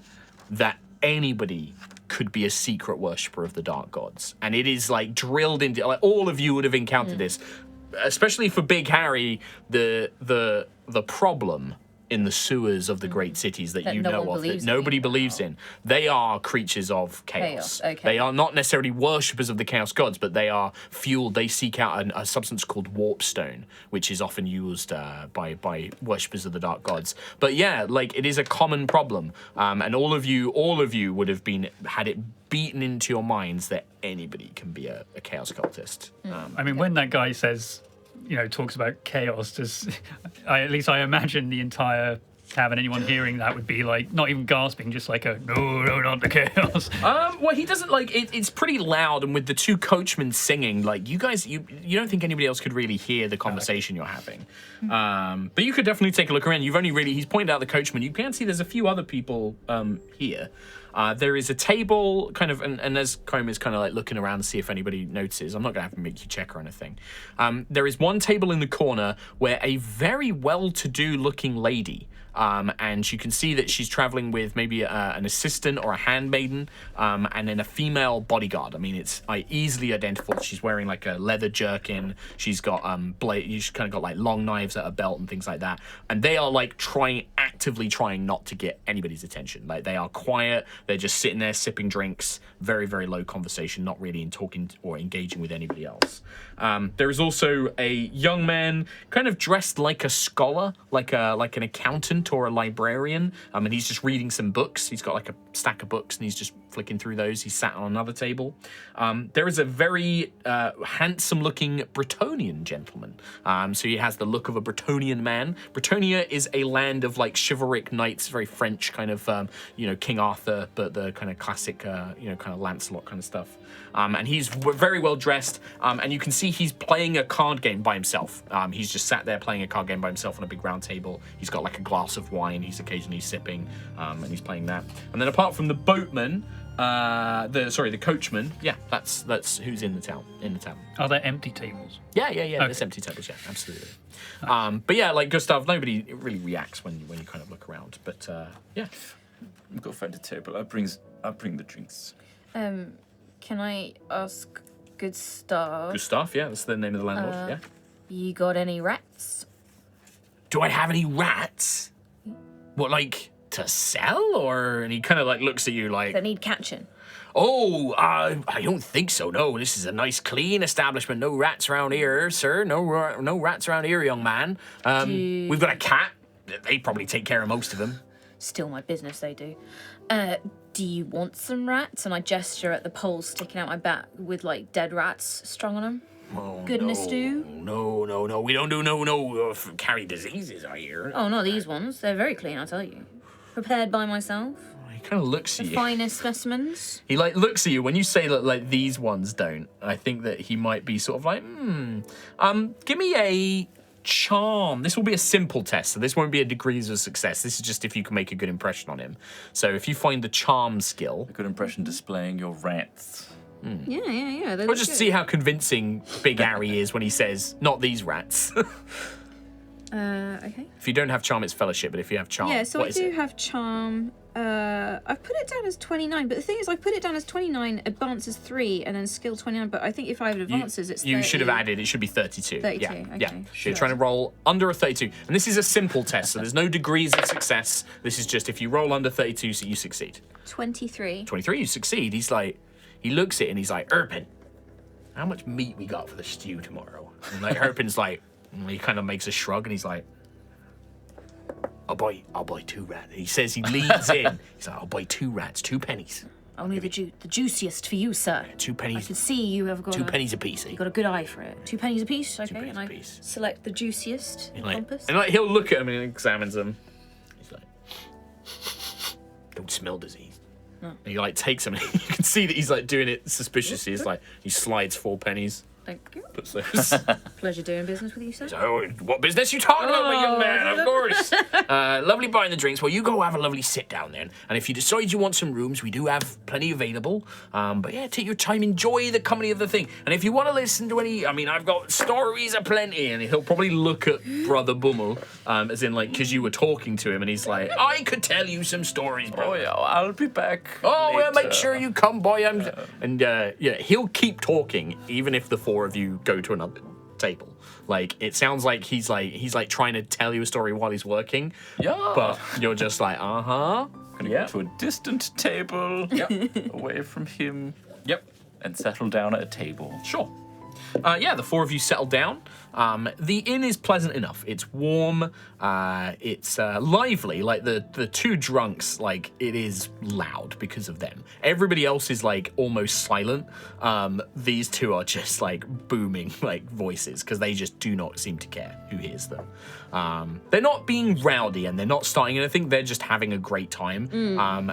that anybody could be a secret worshipper of the dark gods, and it is like drilled into. Like all of you would have encountered this, especially for Big Harry. The problem in the sewers of the great cities that you no know one of that believes in nobody you. believes in. They are creatures of chaos. Okay. They are not necessarily worshippers of the chaos gods, but they are fueled. They seek out a substance called warpstone, which is often used by worshippers of the dark gods. But yeah, like it is a common problem, and all of you would have had it beaten into your minds that anybody can be a chaos cultist. I mean, when that guy says, talks about chaos, at least I imagine the entire tavern, anyone hearing that would be like, not even gasping, just like no, not the chaos. Well, he doesn't like it. It's pretty loud, and with the 2 coachmen singing, like you guys, you don't think anybody else could really hear the conversation you're having. But you could definitely take a look around. He's pointed out the coachman. You can see there's a few other people here. There is a table, kind of, and as Combe is kind of like looking around to see if anybody notices, I'm not going to have to make you check or anything. There is one table in the corner where a very well-to-do looking lady and you can see that she's traveling with maybe an assistant or a handmaiden, and then a female bodyguard. I mean, it's easily identifiable. She's wearing like a leather jerkin. She's got she's kind of got like long knives at her belt and things like that. And they are like actively trying not to get anybody's attention. Like they are quiet. They're just sitting there sipping drinks. Very, very low conversation. Not really in talking or engaging with anybody else. There is also a young man, kind of dressed like a scholar, like an accountant or a librarian. And he's just reading some books. He's got like a stack of books and he's just flicking through those. He's sat on another table. There is a very handsome-looking Bretonnian gentleman. So he has the look of a Bretonnian man. Bretonia is a land of like chivalric knights, very French kind of, King Arthur, but the kind of classic, kind of Lancelot kind of stuff. And he's very well dressed, and you can see he's playing a card game by himself. He's just sat there playing a card game by himself on a big round table. He's got like a glass of wine he's occasionally sipping, and he's playing that. And then apart from the boatman, the coachman, yeah, that's who's in the town. Are there empty tables? Yeah. Okay. There's empty tables, yeah, absolutely. But yeah, like Gustav, nobody really reacts when you kind of look around. But yeah, Go find a table. I'll bring the drinks. Can I ask Gustav? Gustav, yeah, that's the name of the landlord. Yeah. You got any rats? Do I have any rats? What, like to sell, or? And he kind of like looks at you like, That need catching. oh, I don't think so. No, this is a nice, clean establishment. No rats around here, sir. No rats around here, young man. We've got a cat. They probably take care of most of them. Still my business, they do. Do you want some rats? And I gesture at the poles sticking out my back with like dead rats strung on them. Oh, Goodness no, do. No. We don't do carry diseases, I hear. Oh, not these ones. They're very clean, I'll tell you. Prepared by myself. He kind of looks at The you. finest specimens. He like looks at you when you say that like these ones don't. I think that he might be sort of like, give me a charm. This will be a simple test, so this won't be a degrees of success. This is just if you can make a good impression on him. So if you find the charm skill, A good impression displaying your rats. Yeah. we'll just see how convincing Big Harry is when he says, "Not these rats." Okay. If you don't have charm, it's fellowship. But if you have charm, Yeah, so what I is do it? have charm. I've put it down as 29, but the thing is, I put it down as 29, advances 3, and then skill 29. But I think if I have advances, it's 30. You should have added. It should be 32. 32, Yeah, okay. yeah. Sure. You're trying to roll under a 32, and this is a simple test, so there's no degrees of success. This is just if you roll under 32, so you succeed. 23. 23, you succeed. He's like, he looks at it and he's like, Erpin, how much meat we got for the stew tomorrow? And like Erpin's like, he kind of makes a shrug and he's like, I'll buy 2 rats. He says, he leans in. He's like, I'll buy 2 rats, 2 pennies. Only the juiciest for you, sir. 2 I pennies. can see you have got 2 pennies apiece. You got a good eye for it. 2 pennies apiece, okay? pennies And I apiece. select the juiciest And like, compass. and like he'll look at him and examines them. He's like, don't smell disease. No. And he like takes them. And you can see that he's like doing it suspiciously. It's like he slides 4 pennies. Thank you. Puts those. Pleasure doing business with you, sir. Oh, what business you talking about, my young man? Of course. Lovely buying the drinks. Well, you go have a lovely sit down then. And if you decide you want some rooms, we do have plenty available. But yeah, take your time, enjoy the company of the thing. And if you want to listen to any, I mean, I've got stories aplenty. And he'll probably look at Brother Bummel, as in like, because you were talking to him, and he's like, I could tell you some stories, bro. Oh yeah, I'll be back. Oh, well, make later. sure you come by. Yeah, he'll keep talking, even if the 4 of you go to another table. Like, it sounds like he's trying to tell you a story while he's working. Yeah. But you're just like, Gonna Yeah. go to a distant table. Yep. Away from him. Yep. And settle down at a table. Sure. Yeah, the 4 of you settle down. The inn is pleasant enough. It's warm. It's lively. Like the 2 drunks, like it is loud because of them. Everybody else is like almost silent. These 2 are just like booming like voices because they just do not seem to care who hears them. They're not being rowdy and they're not starting anything. They're just having a great time.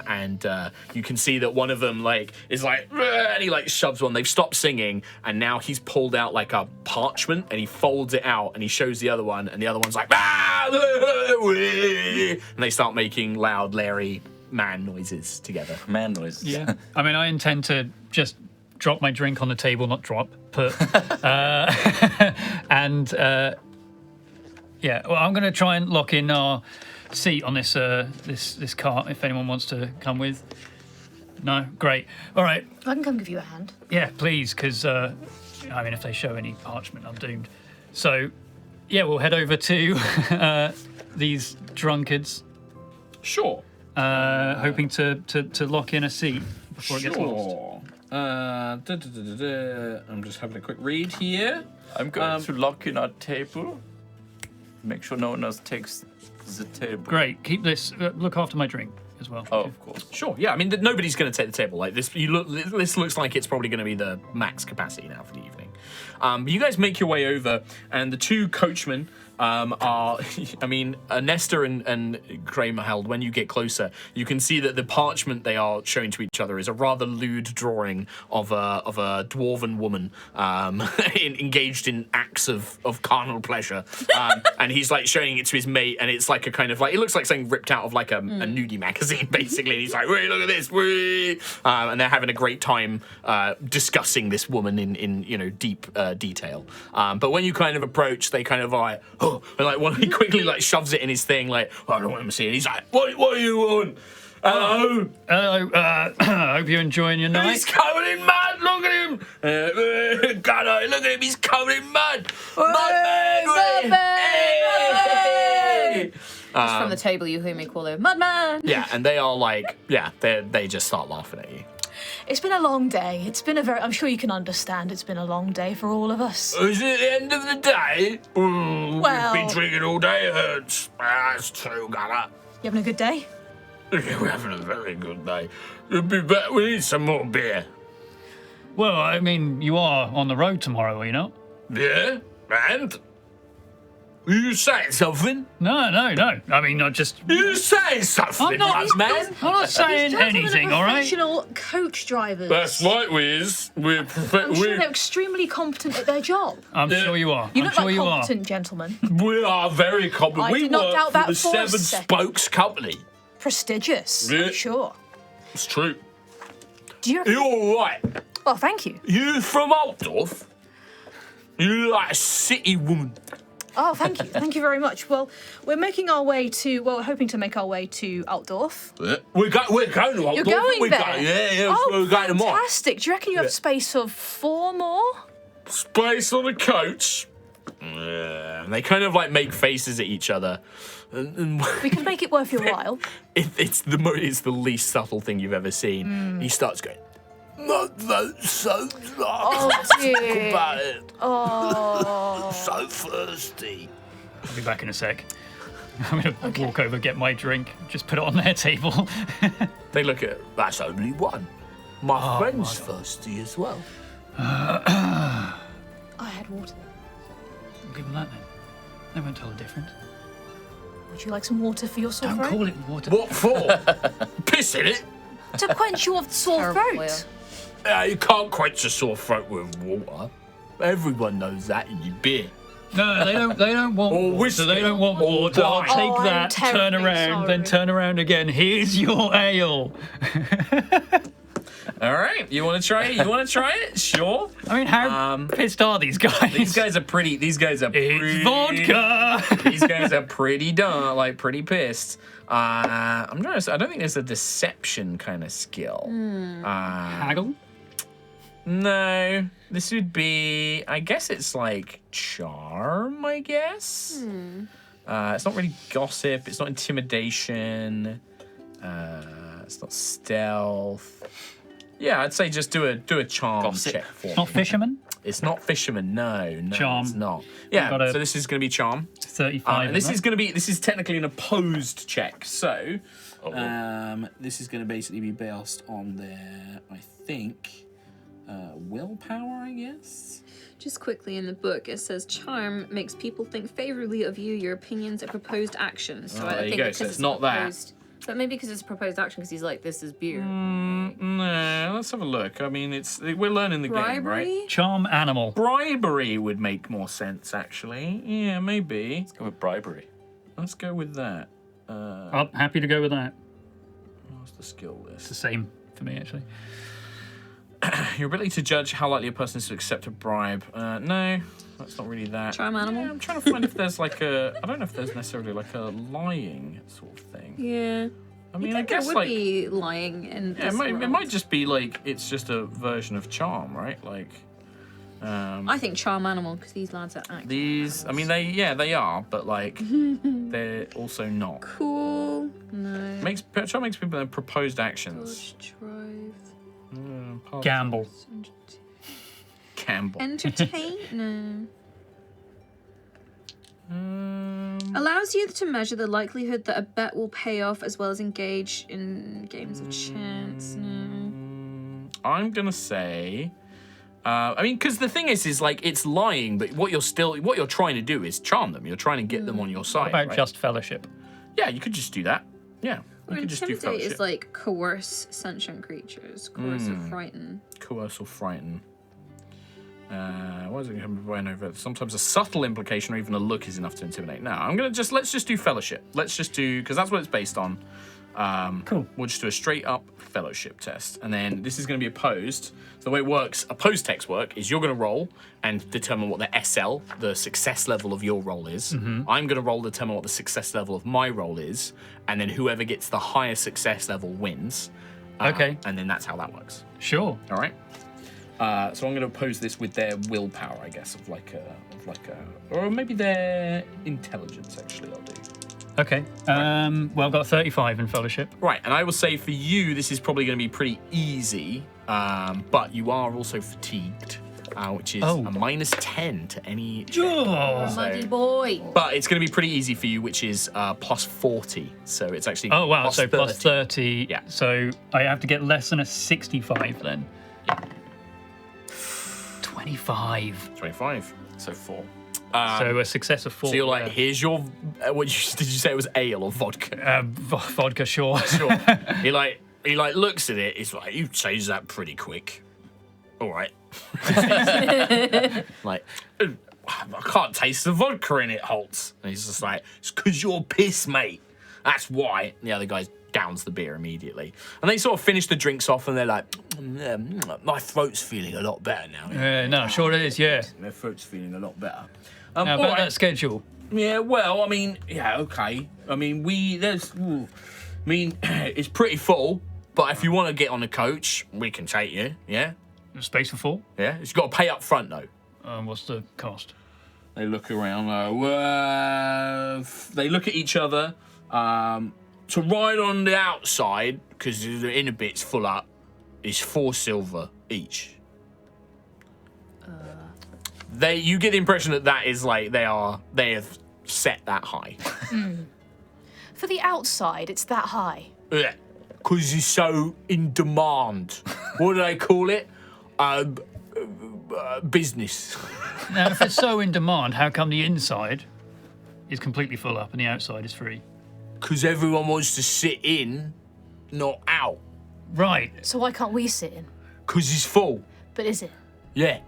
And you can see that one of them like is like, and he like shoves one. They've stopped singing and now he's pulled out like a parchment and he folds it out and he shows the other one and the other one's like, and they start making loud, Larry man noises together. Man noises. Yeah. I mean, I intend to just drop my drink on the table, not drop, put. And yeah, well, I'm going to try and lock in our seat on this this cart if anyone wants to come with. No, great. All right. I can come give you a hand. Yeah, please, because I mean, if they show any parchment, I'm doomed. So, yeah, we'll head over to these drunkards, Sure. hoping to lock in a seat before it gets lost. Sure. I'm just having a quick read here. I'm going to lock in our table. Make sure no one else takes the table. Great. Keep this. Look after my drink as well. Oh, of course. Sure. Yeah. I mean, nobody's going to take the table like this. This looks like it's probably going to be the max capacity now for the evening. But you guys make your way over, and the two coachmen are, I mean, Nesta and Kramerheld, when you get closer, you can see that the parchment they are showing to each other is a rather lewd drawing of a dwarven woman engaged in acts of carnal pleasure. And he's like showing it to his mate, and it's like a kind of like, it looks like something ripped out of like a nudie magazine, basically. And he's like, wait, look at this, wait. And they're having a great time discussing this woman in deep detail. But when you kind of approach, they kind of like, oh, and like he quickly like shoves it in his thing, like, oh, I don't want him to see it. He's like, what do you want? Hello? Hello. I hope you're enjoying your night. He's covered in mud. Look at him. God, look at him. He's covered in mud. Mudman. Hey! Just from the table, you hear me call him Mudman. Yeah, and they are like, they just start laughing at you. It's been a long day. It's been I'm sure you can understand it's been a long day for all of us. Is it the end of the day? Well- We've been drinking all day. It hurts. That's true, Gunnar. You having a good day? We're having a very good day. It'd be better. We need some more beer. Well, I mean, you are on the road tomorrow, are you not? Yeah? And? You saying something? No. I mean, not just. You saying something, I'm not, man? I'm not saying anything, all right? Professional coach drivers. That's right, Wiz. We're I'm sure they're extremely competent at their job. I'm sure you are. You I'm look sure like you are. competent gentlemen. we are very competent. I We did not work doubt for that the for a Seven second. Spokes Company. Prestigious. Yeah. I'm sure. It's true. Do you? You're all right. Oh, thank you. You from Altdorf? You like a city woman. Oh, thank you. Thank you very much. Well, we're making our way to. Well, we're hoping to make our way to Altdorf. Yeah. We're going to Altdorf. You're going we're there. Yeah. Oh, we're going tomorrow. fantastic! Do you reckon you have space of 4 more? Space on the coach. Yeah. And they kind of like make faces at each other. And We can make it worth your while. it's the least subtle thing you've ever seen. He starts going, not so Oh, dear. about it. Oh. So thirsty. I'll be back in a sec. I'm going to walk over, get my drink, just put it on their table. They look at it. That's only one. My friend's thirsty as well. I had water. I'll give them that then. They won't tell the difference. Would you like some water for your sore Don't throat? call it water. What for? Piss in it? To quench your sore Terrible, throat. You can't quench a sore throat with water. Everyone knows that in your beer. No, they don't want Or water. whiskey. They don't want Or water. I'll wine. take Oh, I'm that, turn terribly around, then sorry. turn around again. Here's your ale. All right, you want to try it? Sure. I mean, how pissed are these guys? These guys are pretty. It's vodka. These guys are pretty dumb, like pretty pissed. I'm trying to. I don't think there's a deception kind of skill. Haggle? No, this would be. I guess it's like charm. I guess. It's not really gossip. It's not intimidation. It's not stealth. Yeah, I'd say just do a charm Gossip. check for Not me. fisherman? It's not fisherman. No, Charm. it's not. got Yeah, a- so this is going to be charm. 35. And this isn't is it? going to be. This is technically an opposed check. So, this is going to basically be based on their, I think, willpower. I guess. Just quickly in the book, it says charm makes people think favorably of you, your opinions, and proposed actions. So there I you think go, because so it's not that. proposed, but maybe because it's a proposed action, because he's like, this is beer. No, let's have a look. I mean, we're learning the game, right? Bribery? Charm animal. Bribery would make more sense, actually. Yeah, maybe. Let's go with bribery. Let's go with that. I'm happy to go with that. What's the skill It's list? the same for me, actually. Your ability to judge how likely a person is to accept a bribe. No. That's not really that. Charm animal? Yeah, I'm trying to find if there's like a. I don't know if there's necessarily like a lying sort of thing. Yeah. I mean, I I think there guess would like. be lying in Yeah, this it world. might just be like it's just a version of charm, right? Like. I think charm animal because these lads are actually These, I mean, they are, but like they're also not. cool. No. Charm makes people proposed actions. Dodge, drive, Gamble. Campbell. entertain. No. Allows you to measure the likelihood that a bet will pay off as well as engage in games of chance. No. I'm gonna say. I mean, because the thing is like it's lying, but what you're trying to do is charm them. You're trying to get them on your side. What about right? just fellowship? Yeah, you could just do that. Yeah, you could just do Intimidate fellowship. is like coerce sentient creatures, coerce or frighten. Coerce or frighten. What is it going to be over? Sometimes a subtle implication or even a look is enough to intimidate. No, let's just do fellowship. Let's just do, because that's what it's based on. Cool. We'll just do a straight up fellowship test. And then this is going to be opposed. So the way it works, opposed text work, is you're going to roll and determine what the SL, the success level of your roll is. I'm going to roll, determine what the success level of my roll is. And then whoever gets the highest success level wins. Okay. And then that's how that works. Sure. All right. So I'm going to oppose this with their willpower, I guess, or maybe their intelligence. Actually, I'll do. Okay. Well, I've got 35 in fellowship. Right, and I will say for you, this is probably going to be pretty easy, but you are also fatigued, which is a minus 10 to any check. Oh. Muddy boy. But it's going to be pretty easy for you, which is plus 40. So it's actually Oh, wow. plus So 30. plus 30. Yeah. So I have to get less than a 65 then. 25. 25. So 4. So a success of 4. So you're like, here's your. Did you say it was ale or vodka? Vodka, sure. Sure. he looks at it. He's like, you changed that pretty quick. All right. Like, I can't taste the vodka in it, Holtz. And he's just like, it's because you're pissed, mate. That's why. And the other guy downs the beer immediately. And they sort of finish the drinks off and they're like, my throat's feeling a lot better now. No, sure it is, yeah. My throat's feeling a lot better. Now, all about right. that schedule. Yeah, well, I mean, yeah, okay. I mean, it's pretty full, but if you want to get on the coach, we can take you, yeah? Space for 4. Yeah, you've got to pay up front, though. What's the cost? They look around, they look at each other. To ride on the outside, because the inner bit's full up, is 4 silver each. You get the impression that is like they have set that high. For the outside, it's that high. Yeah, because he's so in demand. What do they call it? Business. Now, if it's so in demand, how come the inside is completely full up and the outside is free? Because everyone wants to sit in, not out. Right. So why can't we sit in? Because he's full. But is it? Yeah.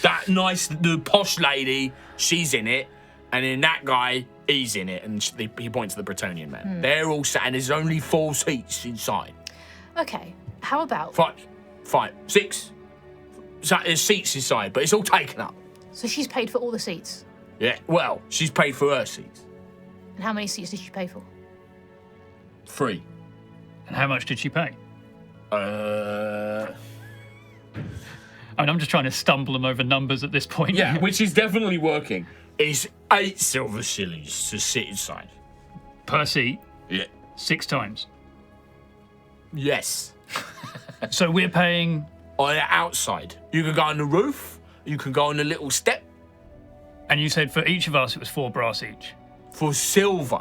The posh lady, she's in it, and then that guy, he's in it, and he points to the Bretonian man. They're all sat, and there's only 4 seats inside. Okay, how about... 5, 6. So there's seats inside, but it's all taken up. So she's paid for all the seats? Yeah, well, she's paid for her seats. And how many seats did she pay for? 3. And how much did she pay? Uh, I mean, I'm just trying to stumble them over numbers at this point. Yeah, which is definitely working. It's 8 silver shillings to sit inside. Per seat, Yeah. 6 times. Yes. So we're paying... On the outside. You can go on the roof. You can go on the little step And you said for each of us it was 4 brass each. for silver.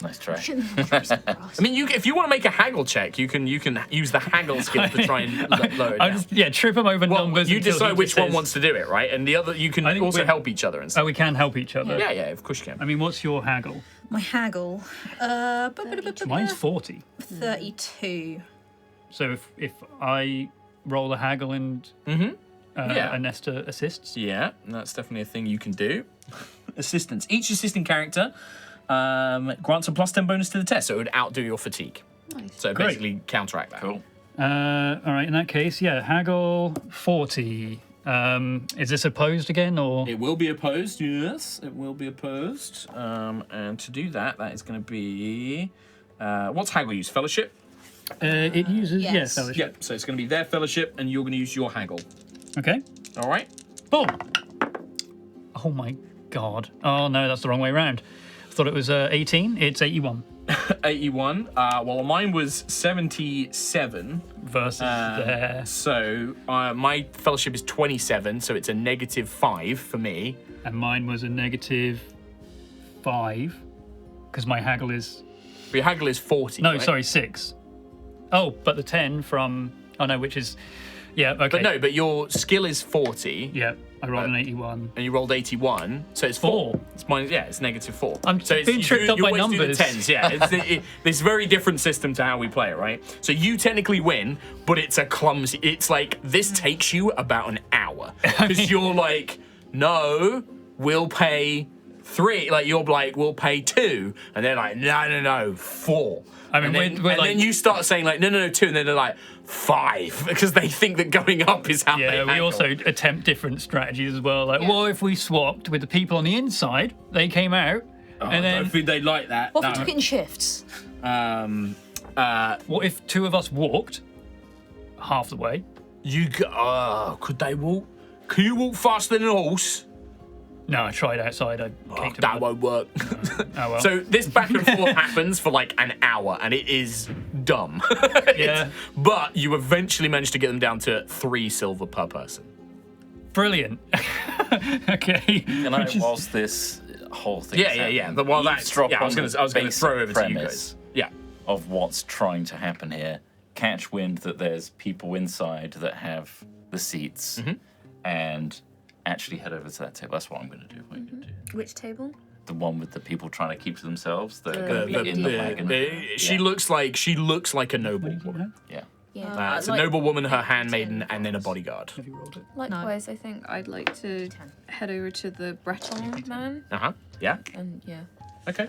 Nice try. I mean, if you want to make a haggle check, you can use the haggle skill to try and lower it I down. just, trip them over Well, numbers. you until decide he which just one says- wants to do it, right? And the other, you can I think also we- help each other and stuff. Oh, we can help each other. Yeah, of course you can. I mean, what's your haggle? My haggle. Mine's 40. 32. So if I roll a haggle and Yeah. Anesta assists, Yeah, that's definitely a thing you can do. Assistance. Each assisting character grants a plus 10 bonus to the test, so it would outdo your fatigue. Nice. So basically counteract that. Cool. all right. In that case, yeah, haggle 40. Is this opposed again, or? It will be opposed, yes. It will be opposed. And to do that, that is going to be... what's Haggle use? Fellowship? It uses, Yes. fellowship. Yep, so it's going to be their fellowship, and you're going to use your Haggle. Okay. All right? Boom. Oh my god. Oh no, that's the wrong way around. I thought it was 18. It's 81 81. Well, mine was 77. versus there. So my fellowship is 27, so it's a -5 for me. And mine was a -5 because my haggle is. But your Haggle is 40. No, right? sorry, 6. Oh, but the 10 from. Oh no, which is. Yeah, okay. But no, but your skill is 40. Yeah, I rolled an 81. And you rolled 81, so it's 4. It's minus, yeah, it's -4. I'm so it's, being tricked up you by always do the numbers. tens, yeah. It's a very different system to how we play it, right? So you technically win, but it's a clumsy. It's like this takes you about an hour because you're like, no, we'll pay 3. Like you're like, we'll pay 2, and they're like, no, 4. I mean, and then you start saying like, no, 2, and then they're like 5 because they think that going up is how they Yeah, we haggle. also attempt different strategies as well. Like, well, if we swapped with the people on the inside, they came out, Oh, and I then don't think they like that. What if we no. took it in shifts? what if 2 of us walked half the way? Could they walk? Can you walk faster than a horse? No, I tried outside. I kicked That him. won't work. Oh well. So this back and forth happens for like an hour, and it is dumb. Yeah. But you eventually manage to get them down to 3 silver per person. Brilliant. Okay. Can I, whilst this whole thing Yeah. Well, that's eavesdrop yeah. I was on going the to throw over basic to you premise guys. Yeah. of what's trying to happen here. Catch wind that there's people inside that have the seats, and actually head over to that table. That's what I'm going to do. What I'm gonna do. Which table? The one with the people trying to keep to themselves. That are going to be in the wagon. She looks like a noble woman. Yeah. Yeah. It's a noble woman, her handmaiden, and then a bodyguard. Have you rolled it? Likewise, I think I'd like to head over to the Breton man, Yeah. and yeah, Okay.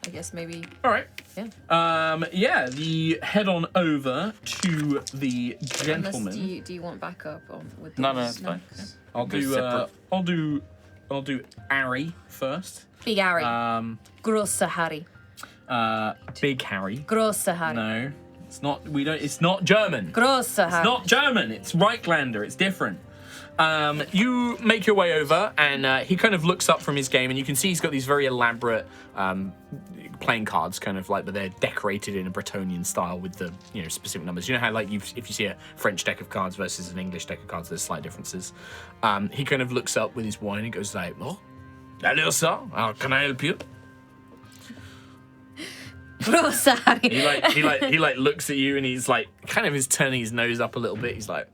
I guess maybe All right. yeah. The head on over to the Unless gentleman. do you want backup with No, these? it's fine. Yeah. I'll Go do. separate. I'll do Harry first. Big Harry. Grosse Harry. Big Harry. Grosse Harry. No, it's not. We don't. It's not German. Grosse Harry. It's not German. It's Reichländer. It's different. You make your way over, and he kind of looks up from his game, and you can see he's got these very elaborate playing cards, kind of like, but they're decorated in a Bretonian style with the specific numbers. You know how like if you see a French deck of cards versus an English deck of cards, there's slight differences. He kind of looks up with his wine and goes like, "Oh, hello, sir. How can I help you?" Grosse Harry. He looks at you, and he's like kind of is turning his nose up a little bit. He's like.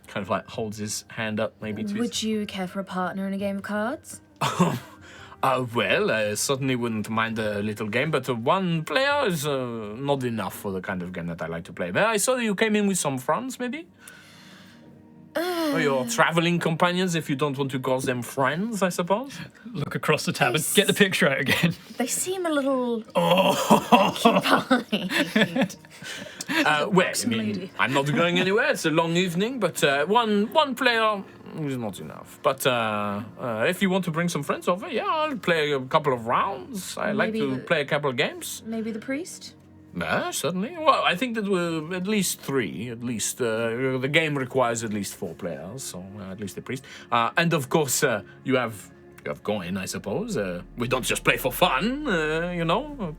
Kind of like holds his hand up, maybe to Would you care for a partner in a game of cards? well, I certainly wouldn't mind a little game, but one player is not enough for the kind of game that I like to play. But I saw that you came in with some friends, maybe? Or your traveling companions, if you don't want to call them friends, I suppose? Look across the tavern. Get the picture out again. They seem a little occupied. Well, I mean, I'm not going anywhere. It's a long evening, but one player is not enough. But if you want to bring some friends over, yeah, I'll play a couple of rounds. I like Maybe to play a couple of games. Maybe the priest? Certainly. Well, I think that we're at least 3. At least the game requires at least 4 players, so at least the priest. And of course, you have coin, I suppose. We don't just play for fun,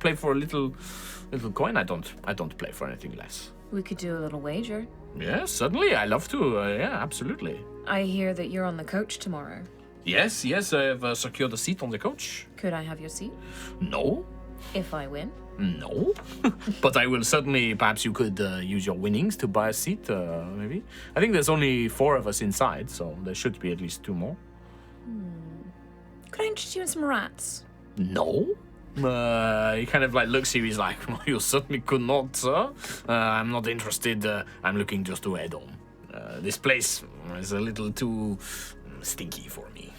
play for a little coin. I don't play for anything less. We could do a little wager. Yes, certainly. I love to. Yeah, absolutely. I hear that you're on the coach tomorrow. Yes. I have secured a seat on the coach. Could I have your seat? No. If I win? No. But I will certainly. Perhaps you could use your winnings to buy a seat. Maybe. I think there's only 4 of us inside, so there should be at least 2 more. Could I interest you in some rats? No. He kind of like looks at you. He's like, well, "You certainly could not, sir. I'm not interested. I'm looking just to head home. This place is a little too stinky for me."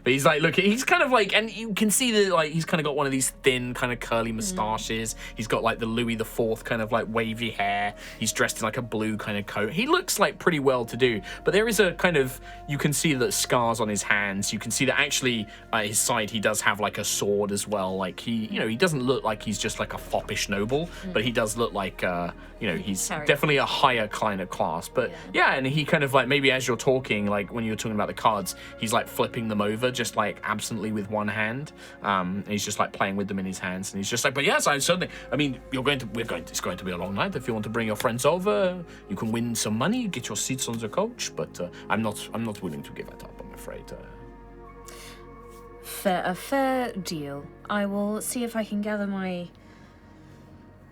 But he's like, look, he's kind of like, and you can see that like he's kind of got one of these thin kind of curly moustaches. He's got like the Louis IV kind of like wavy hair. He's dressed in like a blue kind of coat. He looks like pretty well to do, but there is a kind of, you can see that scars on his hands. You can see that actually at his side he does have like a sword as well. Like he, you know, he doesn't look like he's just like a foppish noble, but he does look like, you know, he's definitely a higher kind of class. But yeah, and he kind of like, maybe as you're talking, like when you're talking about the cards, he's like flipping them over just like absently with one hand. And he's just like playing with them in his hands, and he's just like, but yes, I certainly, I mean, it's going to be a long night. If you want to bring your friends over, you can win some money, get your seats on the coach, but I'm not willing to give that up, I'm afraid. A fair deal. I will see if I can gather my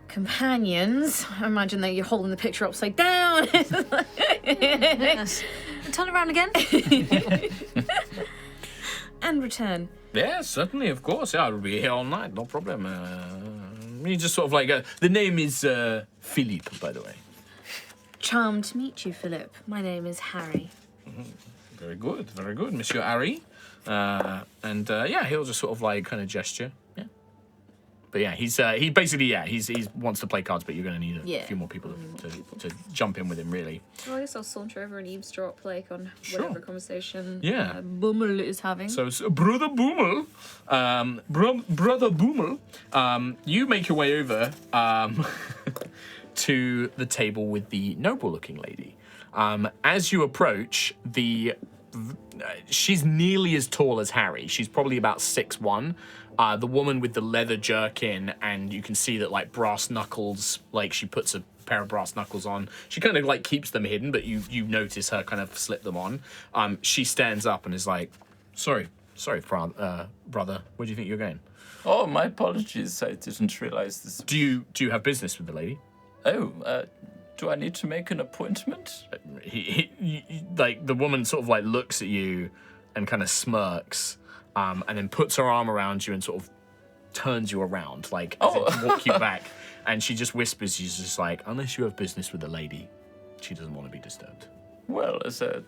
companions. I imagine that you're holding the picture upside down. Yes. Turn around again. And return. Yeah, certainly, of course. Yeah, I'll be here all night, no problem. He just sort of like, the name is Philippe, by the way. Charmed to meet you, Philip. My name is Harry. Very good, Monsieur Harry. And yeah, he'll just sort of like kind of gesture. Yeah. But yeah, he basically, yeah, he wants to play cards, but you're going to need a few more people to jump in with him, really. Well, I guess I'll saunter over and eavesdrop, like, on Sure. whatever conversation Bummel is having. So, Brother Bummel, Brother Bummel, you make your way over to the table with the noble-looking lady. As you approach, she's nearly as tall as Harry. She's probably about 6'1". The woman with the leather jerkin, and you can see that like brass knuckles, like she puts a pair of brass knuckles on. She kind of like keeps them hidden, but you notice her kind of slip them on. She stands up and is like, sorry, brother, where do you think you're going? Oh, my apologies. I didn't realize this. Do you have business with the lady? Oh, do I need to make an appointment? Like the woman sort of like looks at you and kind of smirks, and then puts her arm around you and sort of turns you around, like as if to walk you back. And she just whispers, she's just like, unless you have business with the lady, she doesn't want to be disturbed. Well, is there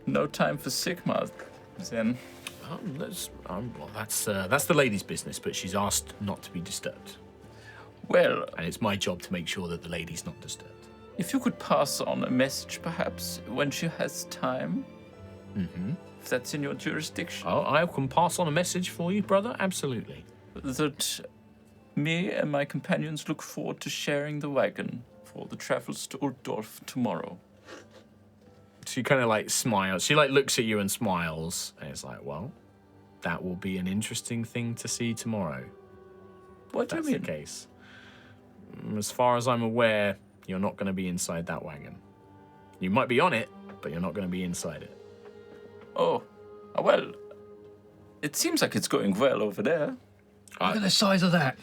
no time for Sigmar then? Well, that's the lady's business, but she's asked not to be disturbed. Well, And it's my job to make sure that the lady's not disturbed. if you could pass on a message, perhaps, when she has time. Mm-hmm. If that's in your jurisdiction. Oh, I can pass on a message for you, brother? Absolutely. That me and my companions look forward to sharing the wagon for the travels to Uldorf tomorrow. She kind of like smiles. She like looks at you and smiles, and it's like, well, that will be an interesting thing to see tomorrow. What do you That's mean? the case. As far as I'm aware, you're not going to be inside that wagon. You might be on it, but you're not going to be inside it. Oh, well, it seems like it's going well over there. Look at the size of that.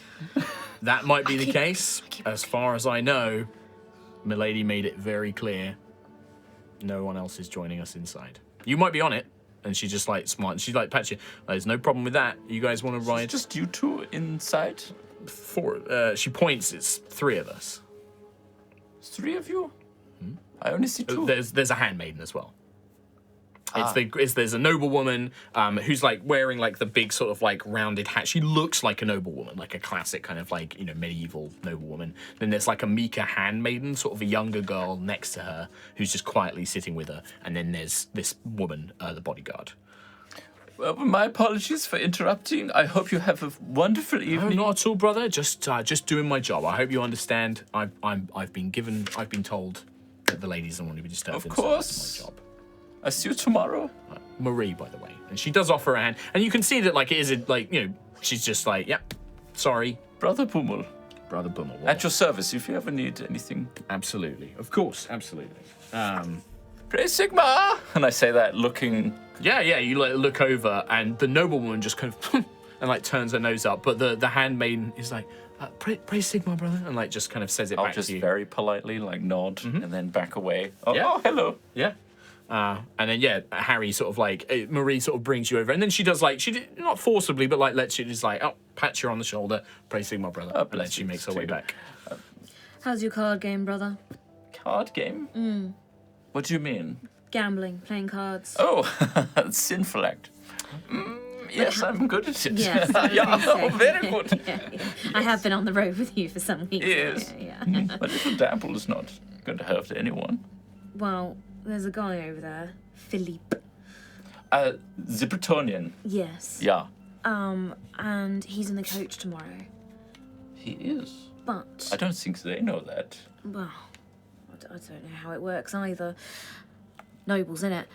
That might be the case. As far as I know, Milady made it very clear no one else is joining us inside. You might be on it, and she just like smiles. She like pats you. There's no problem with that. You guys want to ride? It's just you two inside? She points. It's 3 of us. 3 of you? I only see 2. There's a handmaiden as well. There's a noblewoman who's like wearing like the big sort of like rounded hat. She looks like a noblewoman, like a classic kind of like, you know, medieval noblewoman. Then there's like a meeker handmaiden, sort of a younger girl next to her who's just quietly sitting with her. And then there's this woman, the bodyguard. Well, my apologies for interrupting. I hope you have a wonderful No, evening. not at all, brother. Just doing my job. I hope you understand. I've been told that the ladies don't want to be disturbed. Of inside. course. That's my job. I see you tomorrow. Marie, by the way, and she does offer a hand, and you can see that like it is like, you know, she's just like, yeah, sorry, Brother Bummel. brother Bummel. At your service if you ever need anything. Absolutely, of course, absolutely. Praise Sigmar! And I say that looking... Yeah, you like look over, and the noblewoman just kind of and like turns her nose up, but the handmaiden is like, praise Sigmar, brother, and like just kind of says it I'll back just to you. very politely like nod and then back away. Oh, Yeah. oh hello. Yeah. And then Harry sort of like Marie sort of brings you over, and then she does like not forcibly, but like lets you just like pat you on the shoulder, praise Sigmar, brother, and then bless she you, makes her way too. back. How's your card game, brother? Card game? What do you mean? Gambling, playing cards. Oh, sinful act. Yes, I'm good at it. Yes, I was Yeah, gonna say. oh, very good. Yeah. I have been on the road with you for some weeks. Yes. Yeah. A little dabble is not going to hurt anyone. Well, there's a guy over there, Philippe. The Bretonian. Yes. Yeah, And he's in the coach tomorrow. he is. But I don't think they know that. well, I don't know how it works either. Nobles, innit?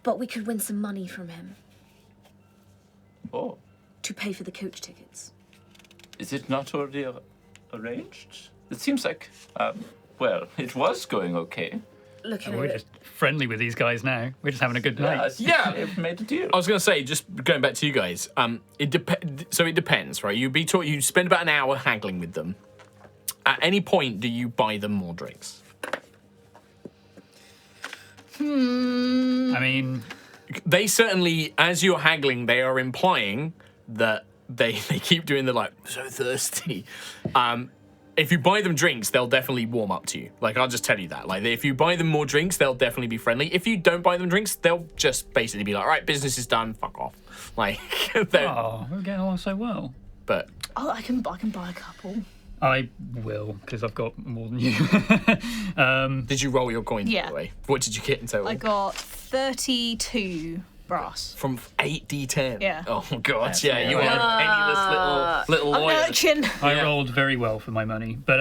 But we could win some money from him Oh, to pay for the coach tickets. is it not already arranged? It seems like, well, it was going okay. Look at We're it. just friendly with these guys now. We're just having a good night. Yeah. They've made a deal. I was going to say, just going back to you guys, it depends, right? You spend about an hour haggling with them. At any point, do you buy them more drinks? I mean, They certainly, as you're haggling, they are implying that they keep doing the like, so thirsty. If you buy them drinks, they'll definitely warm up to you. Like, I'll just tell you that. Like, if you buy them more drinks, they'll definitely be friendly. If you don't buy them drinks, they'll just basically be like, all right, business is done, fuck off. Like, oh, we're getting along so well. but Oh, I can buy a couple. I will, because I've got more than you. did you roll your coins, by Yeah. the way? What did you get in total? I got 32 brass. From 8d10. Yeah. Oh god, That's yeah, you right. are a penniless little I'm lawyer. urchin. I rolled very well for my money. But,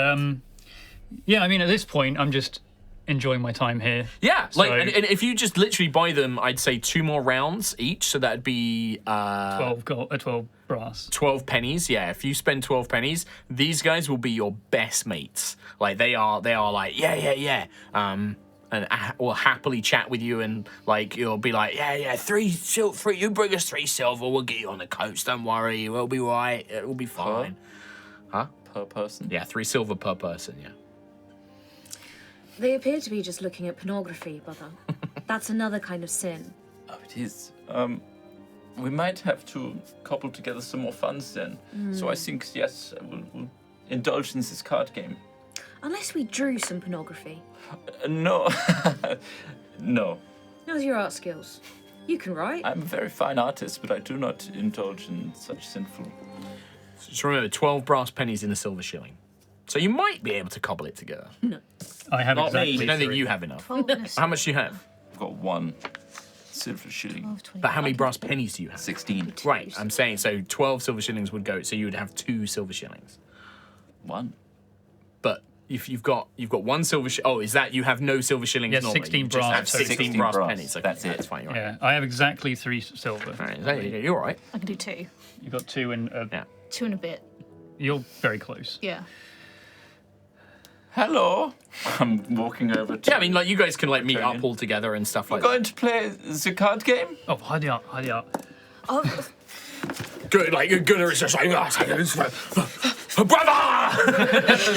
yeah, I mean, at this point, I'm just enjoying my time here. Yeah, like, So- and if you just literally buy them, I'd say 2 more rounds each, so that'd be 12 brass. 12 pennies. Yeah, if you spend 12 pennies, these guys will be your best mates. Like they are like yeah. And will happily chat with you, and like you'll be like yeah, 3 silver. You bring us 3 silver, we'll get you on the coach. Don't worry, we'll be right. It will be fine. Per person. Yeah, 3 silver per person. Yeah. They appear to be just looking at pornography, brother. That's another kind of sin. Oh, it is. We might have to cobble together some more funds then. So I think, yes, we'll indulge in this card game. Unless we drew some pornography. No. No. How's your art skills? You can write. I'm a very fine artist, but I do not indulge in such sinful... Just remember, 12 brass pennies in a silver shilling. So you might be able to cobble it together. I have Not exactly me. I don't think 3. you have enough. 12 and a How much do you have? I've got 1 silver shilling. 12, 20. But how many brass pennies do you have? 16. Right, I'm saying so 12 silver shillings would go, so you would have 2 silver shillings. 1. But if you've got 1 silver is that you have no silver shillings Yeah, normally? 16 You just brass, have so 16 16 brass brass. pennies. Okay, That's it. That's fine, you're right. Yeah, I have exactly 3 silver. All right, there you go, you're all right. I can do 2. You've got 2 and Yeah. 2 and a bit. you're very close. Yeah. Hello. I'm walking over to... Yeah, I mean, like, you guys can, like, meet Turn up in. all together and stuff like Going to play the card game? Oh, hide up. that. Good, like, Gunnar is just like, brother!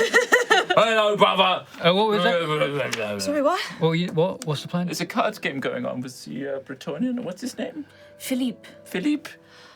Hello, brother! What was that? Sorry, what? What's the plan? There's a card game going on with the Bretonian. What's his name? Philippe, Philippe.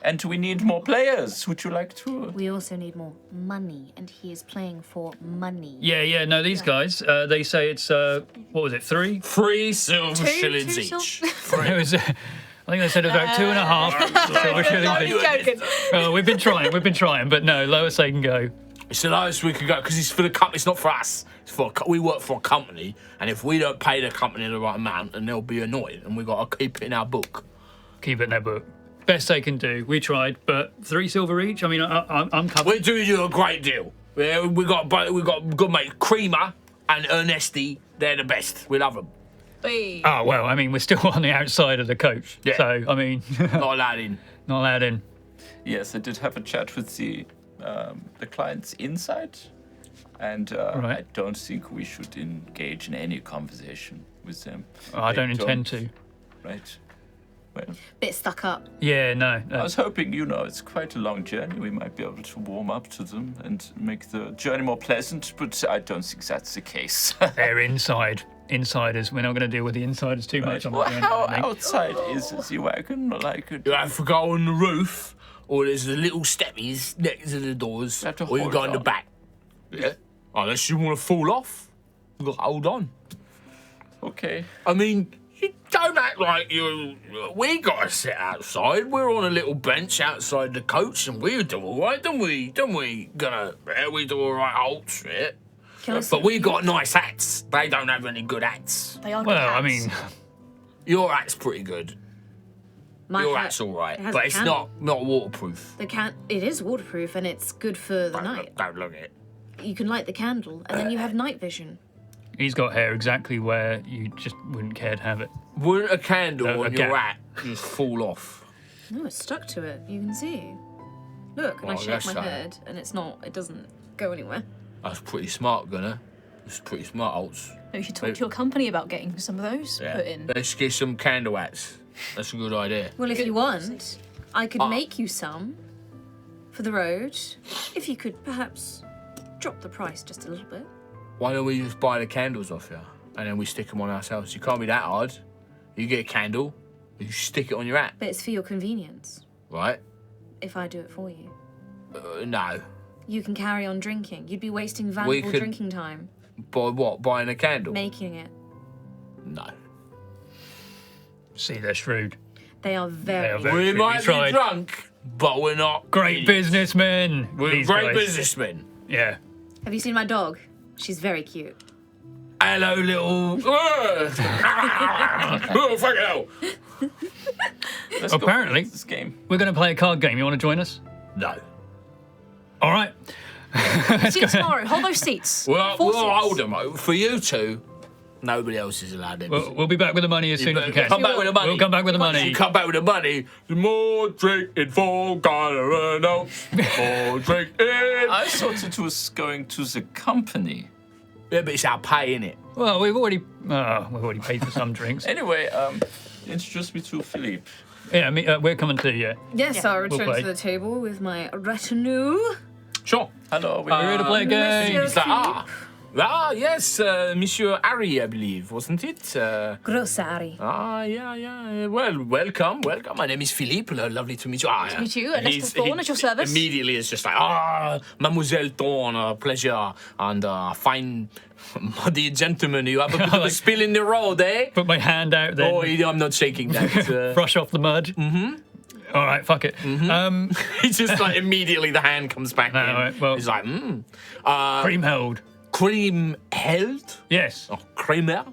And we need more players. Would you like to? we also need more money, and he is playing for money. Yeah, no, these guys, they say it's, what was it, 3? 3 silver shillings two each. It was, I think they said about 2.5 silver shillings each. Joking. Oh, we've been trying, but no, lowest they can go. It's the lowest we could go because it's for the company. It's not for us. It's for we work for a company, and if we don't pay the company the right amount, then they'll be annoyed, and we got to keep it in our book. Keep it in their book. Best they can do. We tried, but 3 silver each. I mean, I'm covered. We're doing you a great deal. Yeah, we got good mate Creamer and Ernesti. They're the best. We love them. Hey. Oh, well, I mean, we're still on the outside of the coach. Yeah. So, I mean, Not allowed in. not allowed in. Yes, I did have a chat with the clients inside, and Right. I don't think we should engage in any conversation with them. I They don't intend to. Right. Well, Bit stuck up. Yeah, no. I was hoping, it's quite a long journey. We might be able to warm up to them and make the journey more pleasant, but I don't think that's the case. They're insiders. We're not going to deal with the insiders too much. I'm Well, not doing how anything. outside is the wagon? Like, You have to go on the roof, or there's the little steppies next to the doors, have to or you hold go in the on. back. Yeah. Unless you want to fall off, you got to hold on. Okay. I mean, you don't act like you. We gotta sit outside. We're on a little bench outside the coach, and we do all right, don't we? Don't we? We do all right, Holtz, yeah. Can I But we got nice hats. They don't have any good hats. They are good Well, I hats. mean, Your hat's pretty good. My Your hat- hat's all right, it has but a it's candle. not waterproof. It is waterproof and it's good for the night. Don't look at it. You can light the candle and then you have night vision. he's got hair exactly where you just wouldn't care to have it. Wouldn't a candle No, a on your gap. hat just fall off? No, it's stuck to it. You can see. Look, and Well, I shake that's my right. head and it doesn't go anywhere. That's pretty smart, Gunnar. It's pretty smart, Holtz. You should talk to your company about getting some of those put in. Let's get some candle hats. That's a good idea. Well, if you want, I could Ah. make you some for the road. If you could perhaps drop the price just a little bit. Why don't we just buy the candles off you and then we stick them on ourselves? You can't be that hard. You get a candle, you stick it on your hat, But it's for your convenience right? if I do it for you. No. You can carry on drinking. You'd be wasting valuable could- drinking time By what? Buying a candle? making it. No. See, they're shrewd. They are very. They are very We true. might We be tried. drunk, but we're not. Great idiots. businessmen. We're these great guys. businessmen. Yeah. Have you seen my dog? She's very cute. Hello, little. Oh, fuck hell. Let's go Apparently. play this game. We're going to play a card game. You want to join us? No. All right. Seats tomorrow. Hold those seats. Well, Four we'll seats. hold them. For you two, nobody else is allowed in. We'll be back with the money as soon as we can. Come back with the money. We'll come back with the money. You come back with the money. The more drinking for gotta run out. More drinking. I thought it was going to the company. Yeah, but it's our pay, innit? Well, we've already paid for some drinks. Anyway, introduce me to Philippe. Yeah, we're coming to you. Yes, I'll return play. to the table with my retinue. Sure. Hello, We're here to play a game. Monsieur It's like, yes, Monsieur Harry, I believe, wasn't it? Grossari. Yeah. Well, welcome. My name is Philippe. Lovely to meet you. to meet you. Ernesto Thorne at your service. Immediately, it's just like, Mademoiselle Thorne, a pleasure. And fine, muddy gentleman. You have a bit of a spill in the road, eh? Put my hand out there. Oh, I'm not shaking that. Brush off the mud. Mm-hmm. All right, fuck it. It's just like immediately the hand comes back No, in. right, well- It's like, Cream held. cream held? Yes, Oh, creamer?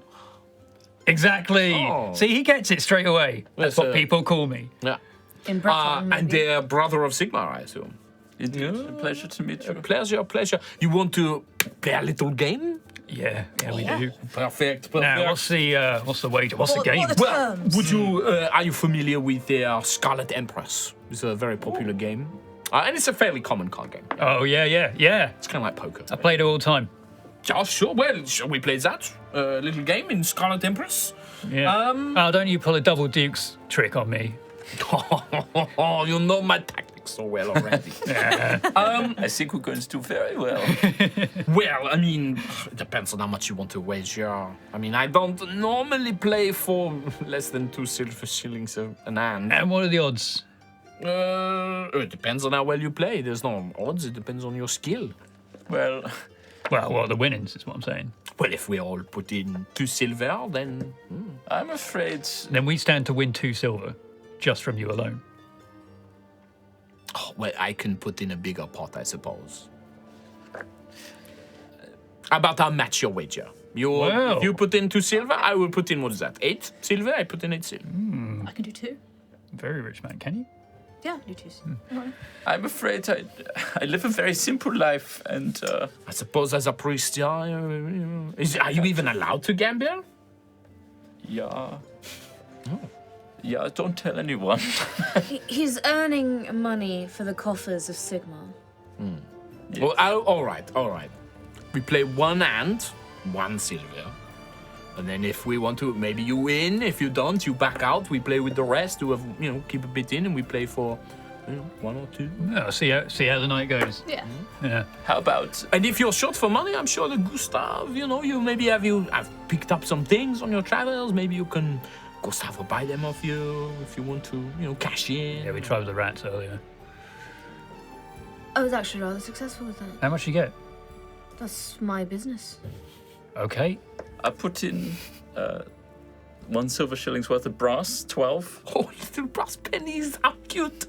exactly. Oh. See, he gets it straight away. That's That's what a- people call me. Yeah. In Breton. And maybe. they're brother of Sigmar, I assume. It's a pleasure to meet you. Pleasure. You want to play a little game? Yeah, we do. Perfect. Now, what's the wager? What's the What game? are the Well, terms? would you? Are you familiar with the Scarlet Empress? It's a very popular game, and it's a fairly common card game. Oh yeah. It's kind of like poker. I played it all the time. Yeah, sure. Well, shall we play that little game in Scarlet Empress? Yeah. Oh, don't you pull a double dukes trick on me? Oh, you know my tactics so well already. I think we're going to do very well. Well, I mean, it depends on how much you want to wager. I mean, I don't normally play for less than 2 silver shillings an hand. And what are the odds? It depends on how well you play. There's no odds. It depends on your skill. Well, Well, what are the winnings? Is what I'm saying. Well, if we all put in 2 silver, then I'm afraid Then we stand to win 2 silver, just from you alone. well, I can put in a bigger pot, I suppose. How about I match your wager? Wow. If you put in 2 silver, I will put in, what is that, 8 silver? I put in 8 silver. I can do two. Very rich man, can you? Yeah, do twos. I'm afraid I live a very simple life, and I suppose as a priest, yeah. Are you even allowed to gamble? yeah. Yeah, don't tell anyone. He's earning money for the coffers of Sigmar. Well, all right. We play 1 hand, 1 silver. And then if we want to, maybe you win. If you don't, you back out. We play with the rest who have, keep a bit in, and we play for, 1 or 2. No, see how the night goes. Yeah. Yeah. How about And if you're short for money, I'm sure that Gustav, you maybe have picked up some things on your travels. Maybe you can, Gustav will buy them off you if you want to, cash in. Yeah, we tried with the rats earlier. I was actually rather successful with that. How much you get? That's my business. Okay. I put in 1 silver shilling's worth of brass, 12. Oh, little brass pennies, how cute.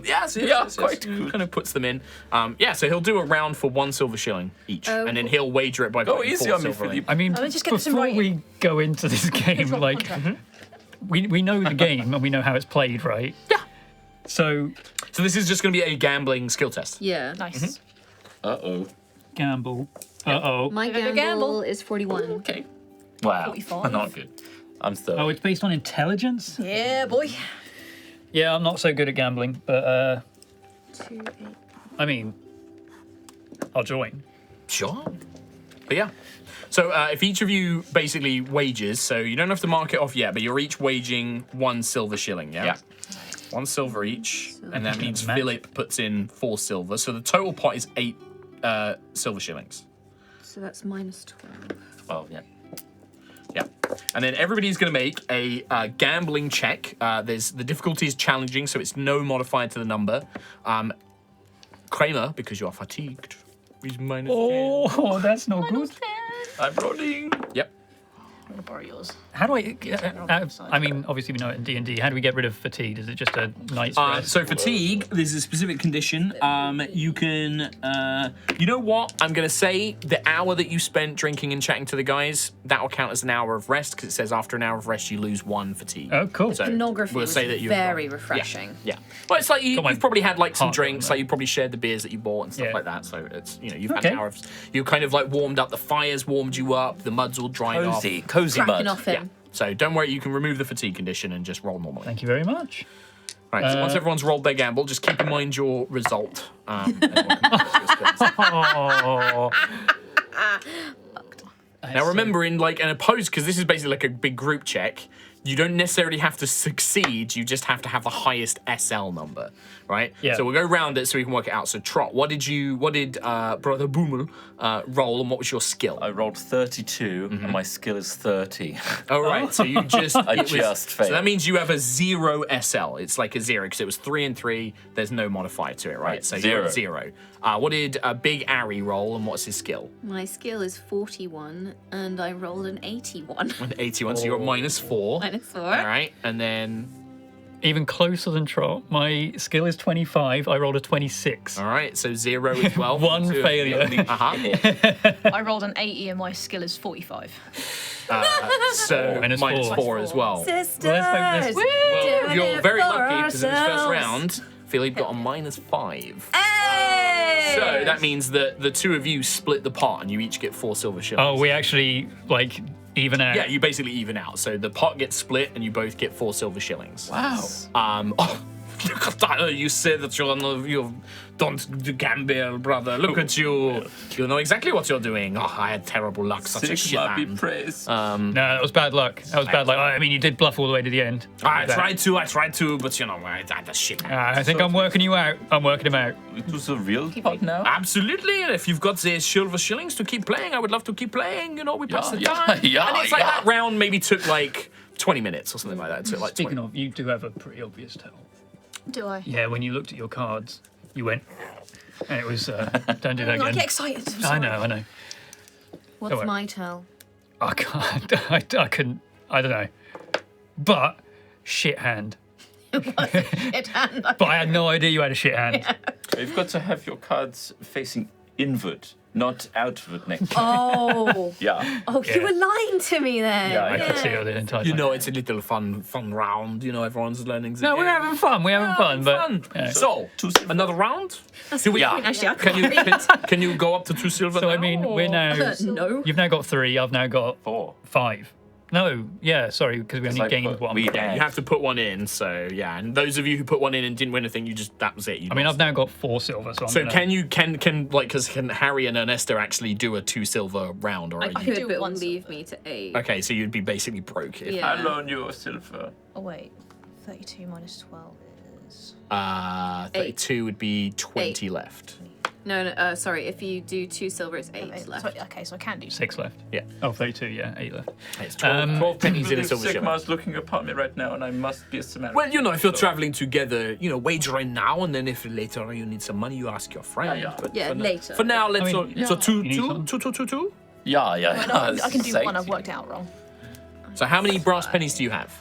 Yes, quite good. Kind of puts them in. So he'll do a round for 1 silver shilling each, and then he'll wager it by Go putting easy 4 on me, silver in. Philippe. I mean, just get this in before writing. we go into this game, like, we know the game and we know how it's played, right? Yeah. So, So this is just going to be a gambling skill test. Yeah. Nice. Uh-oh. gamble. Uh-oh. My Bit of a gamble gamble. is 41. Okay. Wow. 45. Not good. I'm 30. Oh, it's based on intelligence? Yeah, boy. Yeah, I'm not so good at gambling, but, 2, 8. I mean, I'll join. Sure. But yeah. So if each of you basically wagers, so you don't have to mark it off yet, but you're each waging 1 silver shilling, yeah? Yeah. 1 silver each, and that means Magic. Philip puts in 4 silver. So the total pot is 8 silver shillings. So that's minus 12. 12, yeah. Yeah. And then everybody's going to make a gambling check. The difficulty is challenging, so it's no modifier to the number. Kramer, because you are fatigued, is minus 10. Oh, that's not good. I'm rolling. Yep. I'm gonna borrow yours. How do I mean, obviously we know it in D&D. How do we get rid of fatigue? Is it just a night's rest? So fatigue, there's a specific condition. You can, you know what? I'm gonna say the hour that you spent drinking and chatting to the guys, that will count as an hour of rest because it says after an hour of rest you lose 1 fatigue. Oh, cool. So Pornography we'll was say that you very refreshing. Yeah. Well, it's like Got my you've probably had like some heart drinks, going like you probably shared the beers that you bought and stuff Yeah. like that. So it's you've had Okay. an hour of you kind of like warmed up. The fire's warmed you up. The mud's all dried off. Cozy Cracking mud. off him. Yeah. So don't worry, you can remove the fatigue condition and just roll normally. Thank you very much. Right, so once everyone's rolled their gamble, just keep in mind your result. And everyone can mark your skills. Oh. Now remember, in like an opposed, because this is basically like a big group check, you don't necessarily have to succeed, you just have to have the highest SL number, right? Yeah. So we'll go round it so we can work it out. So Trot, what did Brother Boomel roll, and what was your skill? I rolled 32, and my skill is 30. All right, so you just just failed. So that means you have a 0 SL. It's like a 0 because it was 3 and 3. There's no modifier to it, right? Right, So you're at 0. 0. What did Big Ari roll, and what's his skill? My skill is 41, and I rolled an 81. An 81, so you're at -4. Minus 4. All right, and then Even closer than Trot. My skill is 25. I rolled a 26. all right, so 0 as well. One failure. I rolled an 80 and my skill is 45. So Minus four. -4 as well. Sisters! Well, let's hope this- doing You're it very for lucky because in this first ourselves. round, Philippe got a -5. Hey! So that means that the two of you split the pot and you each get 4 silver shillings. Oh, we actually, like, even out. Yeah, you basically even out. So the pot gets split and you both get 4 silver shillings. Wow. You said that you don't gamble, brother. Look at you. You know exactly what you're doing. Oh, I had terrible luck. Such a shit Sigmar be hand. praised. No, that was bad luck. That was bad luck. I mean, you did bluff all the way to the end. I tried to, but you know, I had a shit hand. I think I'm working you out. I'm working him out. It was a real pot now? Absolutely, and if you've got the silver shillings to keep playing, I would love to keep playing. You know, we pass the yeah, time. yeah, and it's like yeah. that round maybe took like 20 minutes or something like that. It took like 20. Speaking of, you do have a pretty obvious tell. Do I? Yeah, when you looked at your cards, you went, and it was, don't do that I again. get excited. I'm I sorry. know. What's worry. my tell? I can't, I couldn't, I don't know. But, shit hand. It hand. But I had no idea you had a shit hand. You've got to have your cards facing inward, not outward next. Oh. Yeah. Oh, you Yeah. were lying to me then. Yeah, I could see it the entire time. You know, it's a little fun round. You know, everyone's learning. No, we're having fun. We're having fun, but yeah. So, another round? Do we, Actually, I can you can you go up to 2 silver? So I now, mean, or- we're now. No. You've now got 3. I've now got 4. 5. No, yeah, sorry, because we only I gained put- one. we Yeah, add. you have to put one in. So yeah, and those of you who put one in and didn't win anything, that was it. You I mean, lost. I've now got 4 silver, so I'm So gonna... can you can Harry and Ernesto actually do a 2 silver round, or are I you? could, do but it will one leave silver. me to 8. Okay, so you'd be basically broke. If, Yeah. I loan you a silver. Oh, wait. 32 minus 12 is. 32 would be 20 left. No, sorry. If you do 2 silver, it's 8 So, left. okay, so I can do 6 left. Yeah. Oh, 32, yeah, 8 left. It's 12 pennies in a silver shilling. Sigmar's looking upon me right now, and I must be a Samaritan. Well, you know, if you're traveling together, you know, wager in now, and then if later you need some money, you ask your friend. Yeah. But Yeah, for later. For now, let's. I mean, so two, You need two, some? two, two, two, two. Yeah. I can do Thank one I've you. worked out wrong. So how many brass pennies do you have?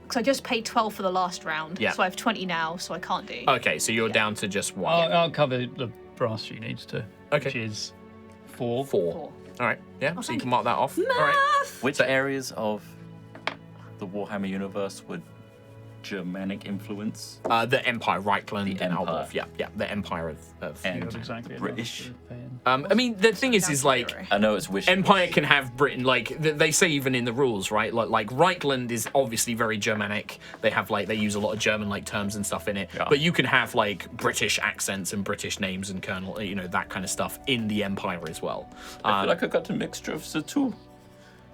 Because I just paid 12 for the last round, Yeah. so I have 20 now, so I can't do. Okay, so you're down to just one. I'll cover the brass she needs to, Okay. which is 4. Four. All right, yeah, so you thank can mark that off. All right. Which areas of the Warhammer universe would Germanic influence The Empire, Reichland, The and Empire. Alborf. Yeah, the Empire of and Exactly. British? I mean, the thing is like, I know it's wish. Empire can have Britain, like they say even in the rules, right? Like Reichland is obviously very Germanic. They have like they use a lot of German like terms and stuff in it. Yeah. But you can have like British accents and British names and colonel, you know, that kind of stuff in the Empire as well. I feel like I got a mixture of the two.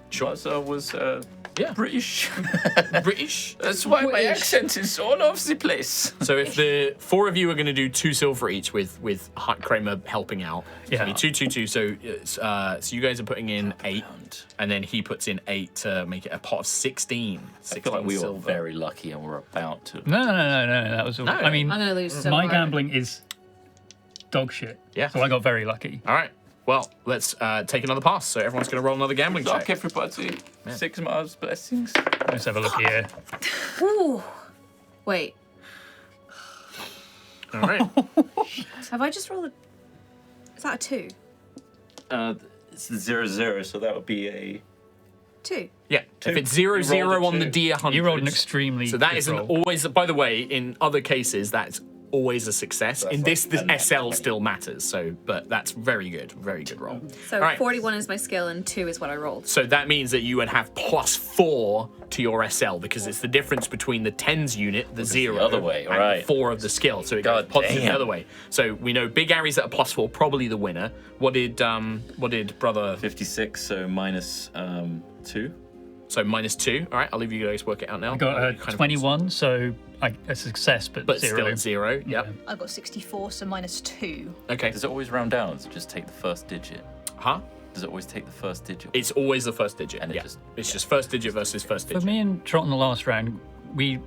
Sure. I was Yeah. British. British. That's why my accent is all over the place. So if the 4 of you are going to do 2 silver each with Kramer helping out, Yeah. so 2. So so you guys are putting in 8, and then he puts in 8 to make it a pot of 16. I 16 feel like we were silver. very lucky and we're about to. No. That was all. No. I mean, I'm gonna lose so my hard. gambling is dog shit. Yeah. So I got very lucky. All right. Well, let's take another pass. So everyone's going to roll another gambling Luck, check. everybody. Sigmar's blessings. Let's have a look here. Ooh. Wait, All right. have I just rolled a... Is that a 2? It's 0-0, so that would be a. 2. Yeah. If it's You rolled 0-0 a on the 2. D100. You rolled an extremely. So that good is an roll. always. By the way, in other cases, that's always a success. In this, the like a SL 20. still matters. So, but that's very good roll. So All right. 41 is my skill and 2 is what I rolled. So that means that you would have +4 to your SL because it's the difference between the tens unit, the 0, other way, and right. the 4 of the skill. So it goes God positive the damn. other way. So we know Big Aries at a +4, probably the winner. What did brother? 56, so minus 2. So -2. All right, I'll leave you guys work it out now. I got a Kind of- 21, so a success, but but 0. still at 0. Yep. I got 64, so minus 2. Okay. Does it always round down? Does it just take the first digit? Huh? Does it always take the first digit? It's always the first digit. And it yeah. just- It's just first digit versus first For digit. me and Trot in the last round, we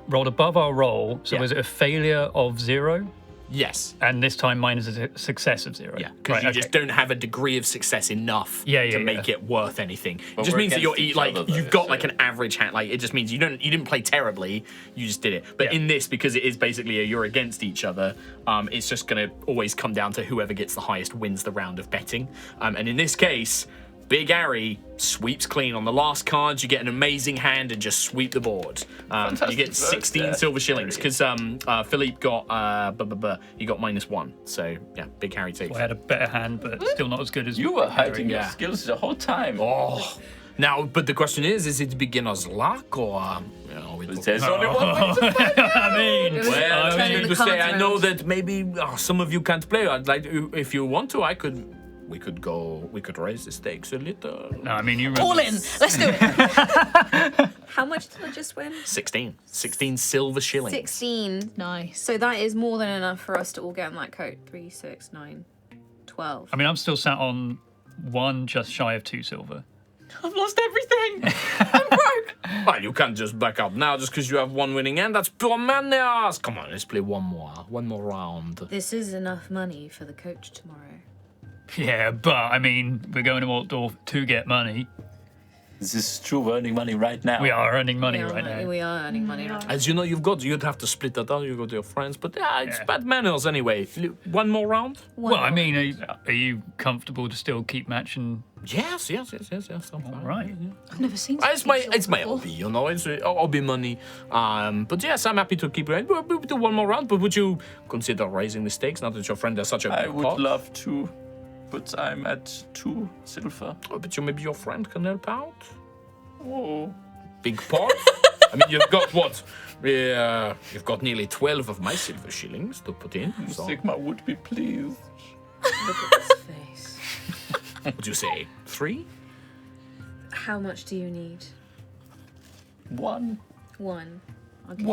rolled above our roll. So Yeah. was it a failure of 0? Yes. And this time mine is a success of 0. Yeah, because Right, you okay. just don't have a degree of success enough Yeah, to yeah, make yeah. it worth anything. But It just we're means that you're against each like other, you've though, got like so- an average hand. Like it just means you didn't play terribly. You just did it. But Yeah. in this, because it is basically you're against each other, it's just gonna always come down to whoever gets the highest wins the round of betting. And in this case, Big Harry sweeps clean on the last card. You get an amazing hand and just sweep the board. You get Fantastic 16 work there, silver shillings Harry. because Philippe got he got -1. So yeah, Big Harry takes. I had a better hand, but still not as good as You were hiding your Yeah. skills the whole time. Oh, now, but the question is it beginner's luck or you know? There's only one way to I mean, Well, I Turning mean the to say, cards I know around. that maybe some of you can't play. I'd like, if you want to, we could raise the stakes a little. no, I mean you remember. All in. Let's do it. How much did I just win? 16 silver shillings. 16. Nice. So that is more than enough for us to all get on that coat. 3, 6, 9, 12. I mean, I'm still sat on 1 just shy of 2 silver. I've lost everything. Well, you can't just back up now just because you have 1 winning hand. That's pure madness. Come on, let's play one more round. This is enough money for the coach tomorrow. Yeah, but I mean, we're going to Altdorf to get money. This is true, we're earning money right now. We are earning money We right are, now. we are earning money right now. As you know, you'd have to split that out. You go to your friends, but yeah, it's Yeah. bad manners anyway. One more round. Well, I mean, are you comfortable to still keep matching? Yes. I'm fine. All right. I've never seen It's my before. hobby, you know. It's hobby money. But yes, I'm happy to keep it. We'll do one more round. But would you consider raising the stakes now that your friend has such a I big would pot? love to, but I'm at 2 silver. Oh, but maybe your friend can help out. Oh. Big pot. I mean, you've got what? You've got nearly 12 of my silver shillings to put in. So. Sigmar would be pleased. Look at his face. Would you say 3? How much do you need? 1 I'll give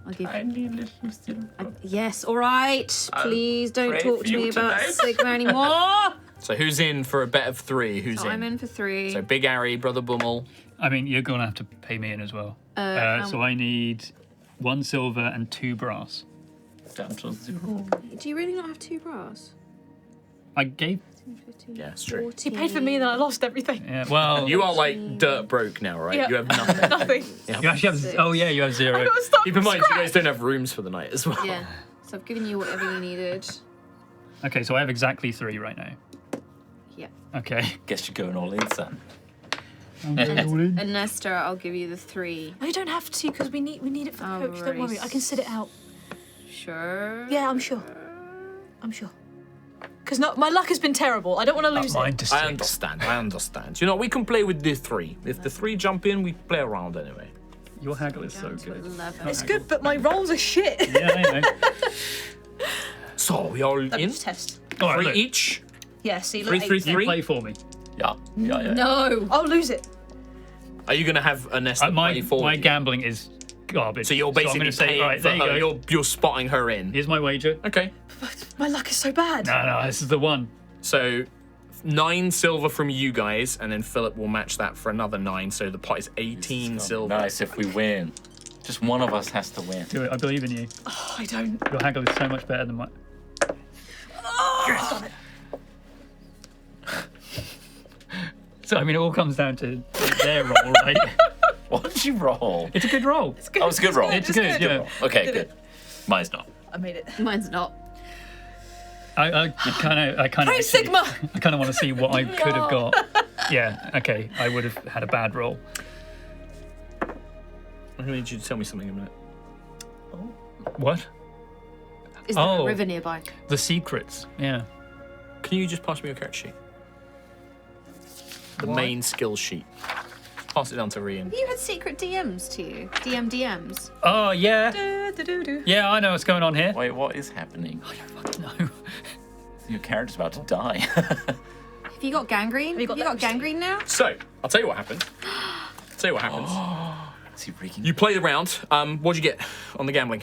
I'll give tiny little silver. Yes, all right. Please don't pray talk for to you me about tonight. Sigma anymore. So who's in for a bet of 3? Who's So I'm in for 3. So Big Harry, Brother Bummel. I mean, you're going to have to pay me in as well. So I need 1 silver and 2 brass. Down to 0. Do you really not have 2 brass? I gave Yeah, it's true. He paid for me and then I lost everything. Yeah, well, You are like dirt broke now, right? Yeah. You have nothing. Nothing. you actually have. Oh yeah, you have 0. I got stuck Keep in from mind, you scratch. guys don't have rooms for the night as well. Yeah. So I've given you whatever you needed. Okay, so I have exactly 3 right now. Yeah. Okay. Guess you're going all in, son. And Nestor, I'll give you the 3. No, you don't have to because we need it for the coach. Don't worry, I can sit it out. Sure. Yeah, I'm sure. Because my luck has been terrible. I don't want to lose Mine it. to 6. I understand. You know, we can play with the 3. If the 3 jump in, we play around anyway. Your haggle is so Down to good. 11. It's good, but my rolls are shit. Yeah, I know. So, we all Let me in? just test. All right, 3 look, each? Yeah, see, look, 3, 3, 8. you 3? play for me. Yeah. No. I'll lose it. Are you going to have a Nesta play for My you? gambling is garbage. So you're I'm basically gonna say, paying right, for there you her. go. You're spotting her in. Here's my wager. Okay. My luck is so bad. No, this is the one. So 9 silver from you guys, and then Philip will match that for another 9. So the pot is 18 silver. Nice if we win. Just one of us has to win. Do it. I believe in you. Oh, I don't. Your haggle is so much better than mine. Oh, So I mean, it all comes down to their roll, right? What did you roll? It's a good roll. it's good. Oh, it's a good roll. It's good. Yeah. Okay, Did good. it. Mine's not. I made it. Mine's not. I kind of. Praise Sigmar! I kind of want to see what I could have got. Yeah. Okay. I would have had a bad roll. I'm going to need you to tell me something in a minute. What? Is there Oh. a river nearby? The secrets. Yeah. Can you just pass me your character sheet? The main skill sheet. Pass it down to Rian. You had secret DMs too. DMs. Oh yeah. Do-do-do-do. Yeah. I know what's going on here. Wait, what is happening? No. Your character's about to die. Have you got gangrene? you got Have you got leprosy? gangrene now? So, I'll tell you what happened. Is he wreaking? You play the round. What'd you get on the gambling?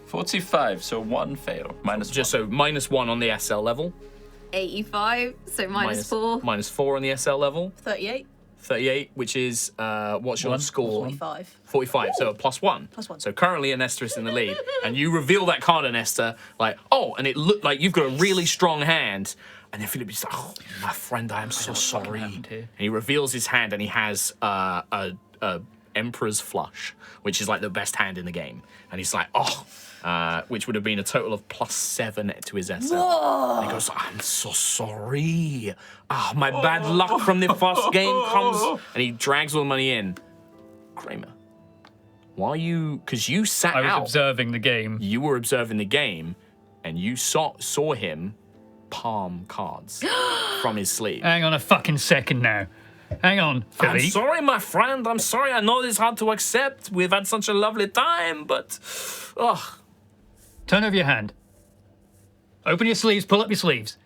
45, so 1 fail. Minus Just so -1 on the SL level. 85, so minus 4. -4 on the SL level. 38. 38, which is what's your One. score? 45. 45, so a +1. +1. So currently Anesta is in the lead. And you reveal that card, Anesta, like, oh, and it looked like you've got a really strong hand. And then Philip is like, oh, my friend, I am so sorry. happened And here? he reveals his hand and he has a Emperor's Flush, which is like the best hand in the game. And he's like, oh, which would have been a total of +7 to his SL. And he goes, I'm so sorry. Ah, my bad luck from the first game comes. And he drags all the money in. Kramer, why you? Because you sat I was out. observing the game. You were observing the game, and you saw him palm cards from his sleeve. Hang on a fucking second now. Hang on, I'm Philly. sorry, my friend. I'm sorry. I know this is hard to accept. We've had such a lovely time, but ugh, Turn over your hand. Open your sleeves. Pull up your sleeves.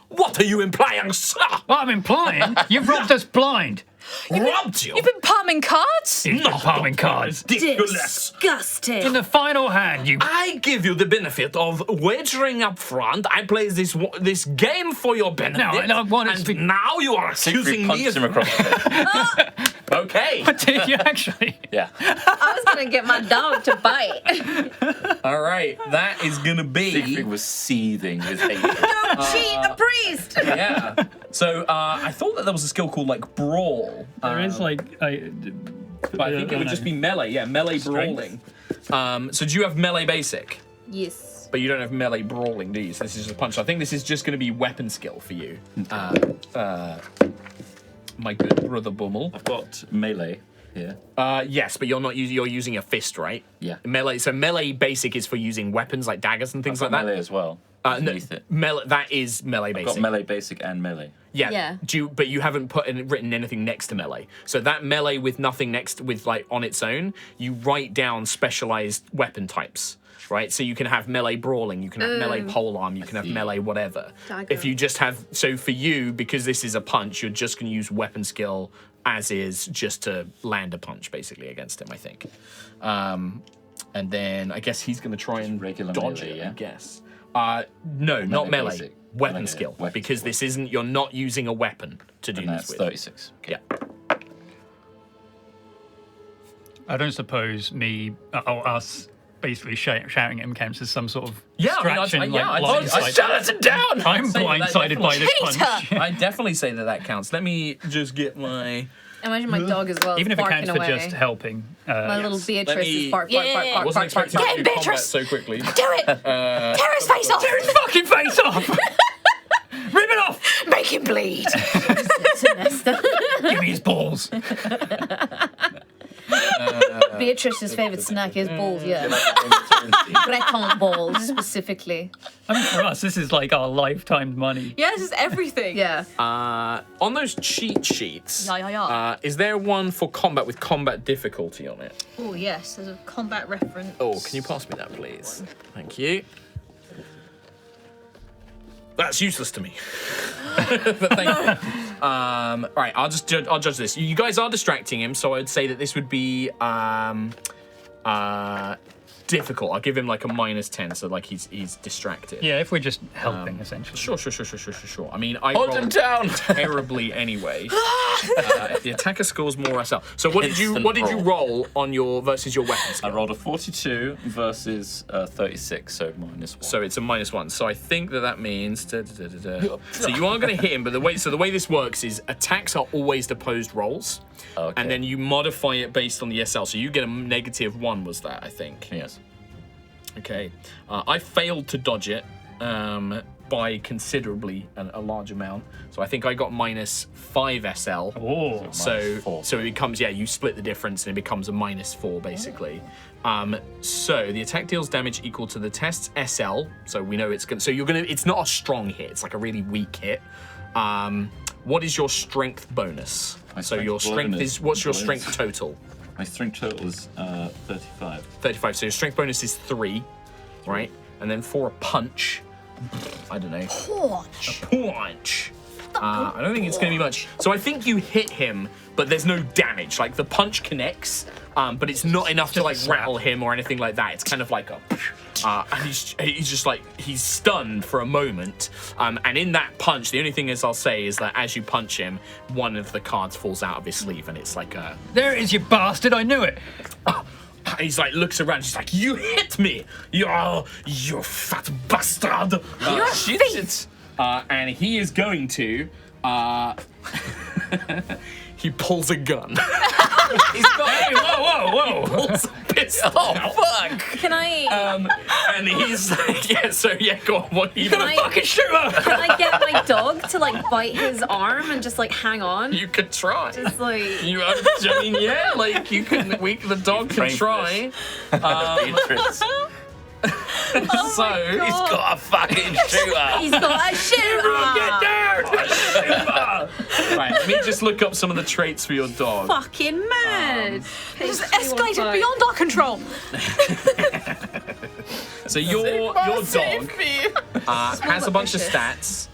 what are you implying, sir? What I'm implying, you've robbed us blind. Robbed you? You've been palming cards? You've been palming cards. Ridiculous. Disgusting. In the final hand, you. I give you the benefit of wagering up front. I play this game for your benefit. No, I want it to be- and now you are accusing me punches of... him across the head. Okay. Did you actually? Yeah. I was gonna get my dog to bite. All right. That is going to Siegfried be... was seething with hatred. Cheat a priest. Yeah. So I thought that there was a skill called, like, Brawl. There is like. But I think it would just be melee. Yeah, melee Strength. brawling. So do you have melee basic? Yes. But you don't have melee brawling, do you? So this is just a punch. I think this is just going to be weapon skill for you. My good brother Bummel. I've got melee here. Yes, but you're using a fist, right? Yeah. Melee. So melee basic is for using weapons like daggers and things I've got like that. melee as well. No, Underneath it. that is melee I've basic. got melee basic and melee. Yeah. Yeah. But you haven't written anything next to melee. So that melee with nothing next with like on its own, you write down specialized weapon types. Right, so you can have melee brawling, you can have melee polearm, you can have melee whatever. Dagger. If you just have, so for you, because this is a punch, you're just going to use weapon skill as is, just to land a punch basically against him, I think. And then I guess he's going to try and regular dodge melee, it. yeah? I guess. No, not melee. basic. Weapon Melee, skill, weapon because skill. this isn't. You're not using a weapon to do And this that's with. 36. Okay. Yeah. I don't suppose me or us basically shouting at him counts as some sort of Yeah, I mean, distraction. I Shut it down! I'm say that blindsided by this punch. I definitely say that counts. Let me just get my. Imagine my dog as well. Even if it barking counts for away. just helping. My little Beatrice Let me- is bark. I wasn't expecting Get to him, do combat Beatrice! so quickly. Do it! Tear his face off! Tear his fucking face off! Rip it off! Make him bleed! Give me his balls. Beatrice's favourite snack is balls, yeah. Breton balls, specifically. I mean, for us, this is like our lifetime money. Yeah, this is everything. Yeah. On those cheat sheets, Yeah. is there one for combat with combat difficulty on it? Oh, yes, there's a combat reference. Oh, can you pass me that, please? Thank you. That's useless to me. But thank you. All right, I'll judge this. You guys are distracting him, so I'd say that this would be difficult. I'll give him like a -10, so like he's distracted. Yeah, if we're just helping, essentially. Sure. I mean, I Hold him rolled down! terribly anyway. If the attacker scores more SL. So what did you roll on your versus your weapon I skill? rolled a 42 versus 36, so -1. So it's a -1. So I think that means. So you are going to hit him, but the way this works is attacks are always opposed rolls, Okay. and then you modify it based on the SL. So you get a -1. Was that I think? Yes. Okay. I failed to dodge it by considerably a large amount. So I think I got -5 SL. Oh. -4. So it becomes, you split the difference and it becomes a -4 basically. So the attack deals damage equal to the test's SL. So we know it's it's not a strong hit, it's like a really weak hit. What is your strength bonus? So your strength is, what's your strength total? My strength total is 35. 35, so your strength bonus is 3, right? And then for a punch, I don't know. Punch. I don't think it's going to be much. So I think you hit him, but there's no damage. Like the punch connects, but it's not enough to like rattle him or anything like that. It's kind of like a, and he's just like, he's stunned for a moment. And in that punch, the only thing I'll say is that as you punch him, one of the cards falls out of his sleeve, and it's like a. There it is, you bastard! I knew it. He's like looks around. He's like, "You hit me, you fat bastard!" You're a thief! And he is going to. He pulls a gun. He's got Hey, whoa! Pulls a pistol. Oh, fuck! Can I And he's like, go on. What are you Can gonna I- fucking shoot her? can I get my dog to like bite his arm and just like hang on? You could try. Just like I mean, yeah, like you can. The dog can Train for try. Beatrice. So He's got a fucking shooter! he's got a shooter. get down. Right, let me just look up some of the traits for your dog. Fucking mad. This has escalated beyond our control. So your dog has a bunch of stats.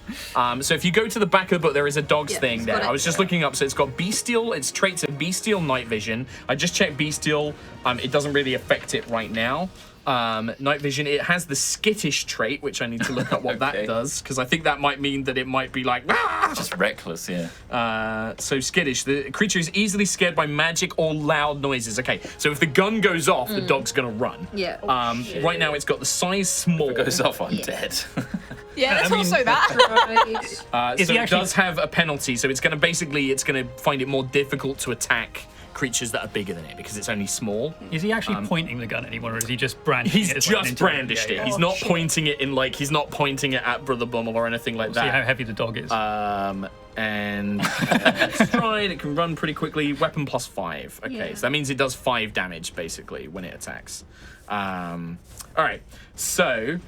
So if you go to the back of the book, there is a dogs thing it's there. got I it. was just looking up, so it's got bestial. Its traits are bestial, night vision. I just checked bestial. It doesn't really affect it right now. Night vision. It has the skittish trait, which I need to look up what that Okay. does, because I think that might mean that it might be like. "Ah!" Just reckless, yeah. So skittish. The creature is easily scared by magic or loud noises. Okay, so if the gun goes off, the dog's gonna run. Yeah. Right now, it's got the size small. If it goes off, I'm dead. Yeah, that's I mean, also that. Right. Is So he it actually- does have a penalty. So it's gonna find it more difficult to attack creatures that are bigger than it because it's only small. Is he actually pointing the gun at anyone, or is he just brandishing He's it? as, like, an just internal- brandished yeah, it. yeah. He's not pointing it in like he's not pointing it at Brother Bummel or anything like See how that. heavy the dog is. And stride, it can run pretty quickly. Weapon +5. Okay, Yeah. so that means it does 5 damage basically when it attacks. All right, so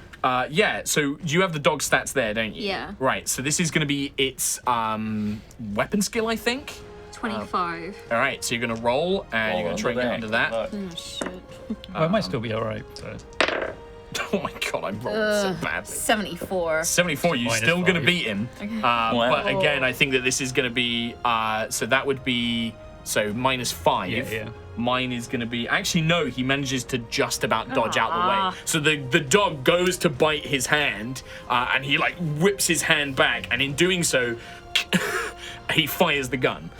so you have the dog stats there, don't you? Yeah. Right. So this is going to be its weapon skill, I think. 25. All right, so you're going to roll and you're going to try and get under that. Oh shit. Well, it might still be all right. So. Oh my god, I'm rolling so badly. 74. 74, you're Minus still going to 5. beat him. But again, I think that this is going to be, so that would be, so -5. Yeah. Mine is going to be, actually no, he manages to just about dodge out the way. So the dog goes to bite his hand, and he like whips his hand back, and in doing so, he fires the gun.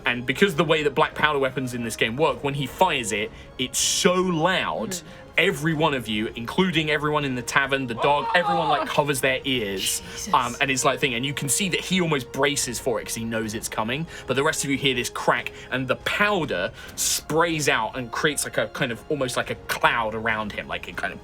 And because the way that black powder weapons in this game work, when he fires it, it's so loud every one of you, including everyone in the tavern, the dog, everyone like covers their ears, and is like thinking, and you can see that he almost braces for it because he knows it's coming. But the rest of you hear this crack, and the powder sprays out and creates like a kind of almost like a cloud around him, like it kind of.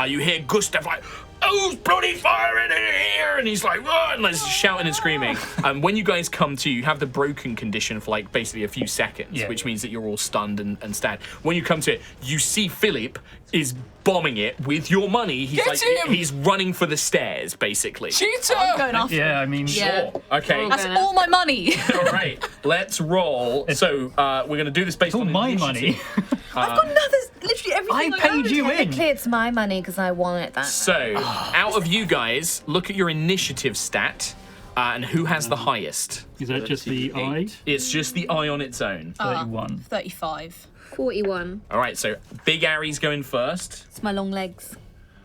You hear Gustav like, "Oh, bloody fire in here!" And he's like, "Run!" And he's shouting and screaming. When you guys come to, you have the broken condition for like basically a few seconds, which means that you're all stunned and sad. When you come to it, you see Philip is bombing it with your money. He's Get him! He's running for the stairs, basically. Cheater! I'm going after him. Yeah, I mean, Yeah. Okay. That's all my money. All right. Let's roll. So we're gonna do this based it's all on my initiative. money. I've got nothing. Literally everything. I paid you in. Technically, it's my money because I won it that. So, out of you guys, look at your initiative stat, and who has the highest? Is that just the eye? It's just the eye on its own. 31. 35. 41. All right, so Big Ari's going first. It's my long legs.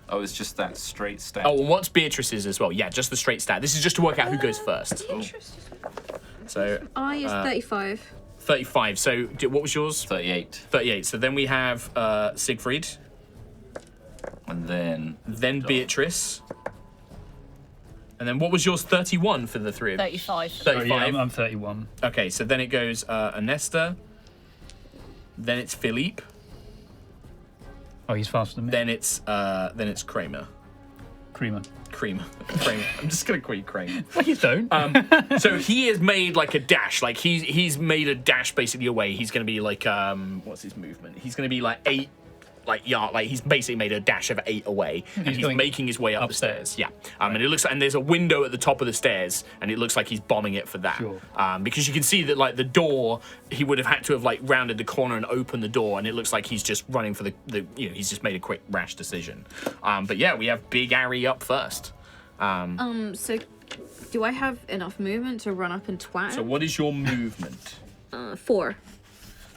Oh, it's just that straight stat. Oh, and what's Beatrice's as well? Yeah, just the straight stat. This is just to work out who goes first. So, I is 35. 35. So, what was yours? 38. 38. So then we have Siegfried, And then Beatrice. And then what was yours? 31 for the three of you? 35. 35. Yeah, I'm 31. Okay, so then it goes Anesta. Then it's Philippe. Oh, he's faster than me. Then it's Kramer. Creamer. Kramer. I'm just gonna call you Kramer. Please don't. So he has made like a dash. Like he's made a dash basically away. He's gonna be like what's his movement? He's gonna be like 8 yard. Like he's basically made a dash of 8 away, and he's going making his way up the stairs. Yeah. And it looks like, and there's a window at the top of the stairs, and it looks like he's bombing it for that. Sure. Because you can see that like the door, he would have had to have like rounded the corner and opened the door, and it looks like he's just running for the he's just made a quick rash decision. But yeah, we have Big Ari up first. So do I have enough movement to run up and twat? So what is your movement? 4.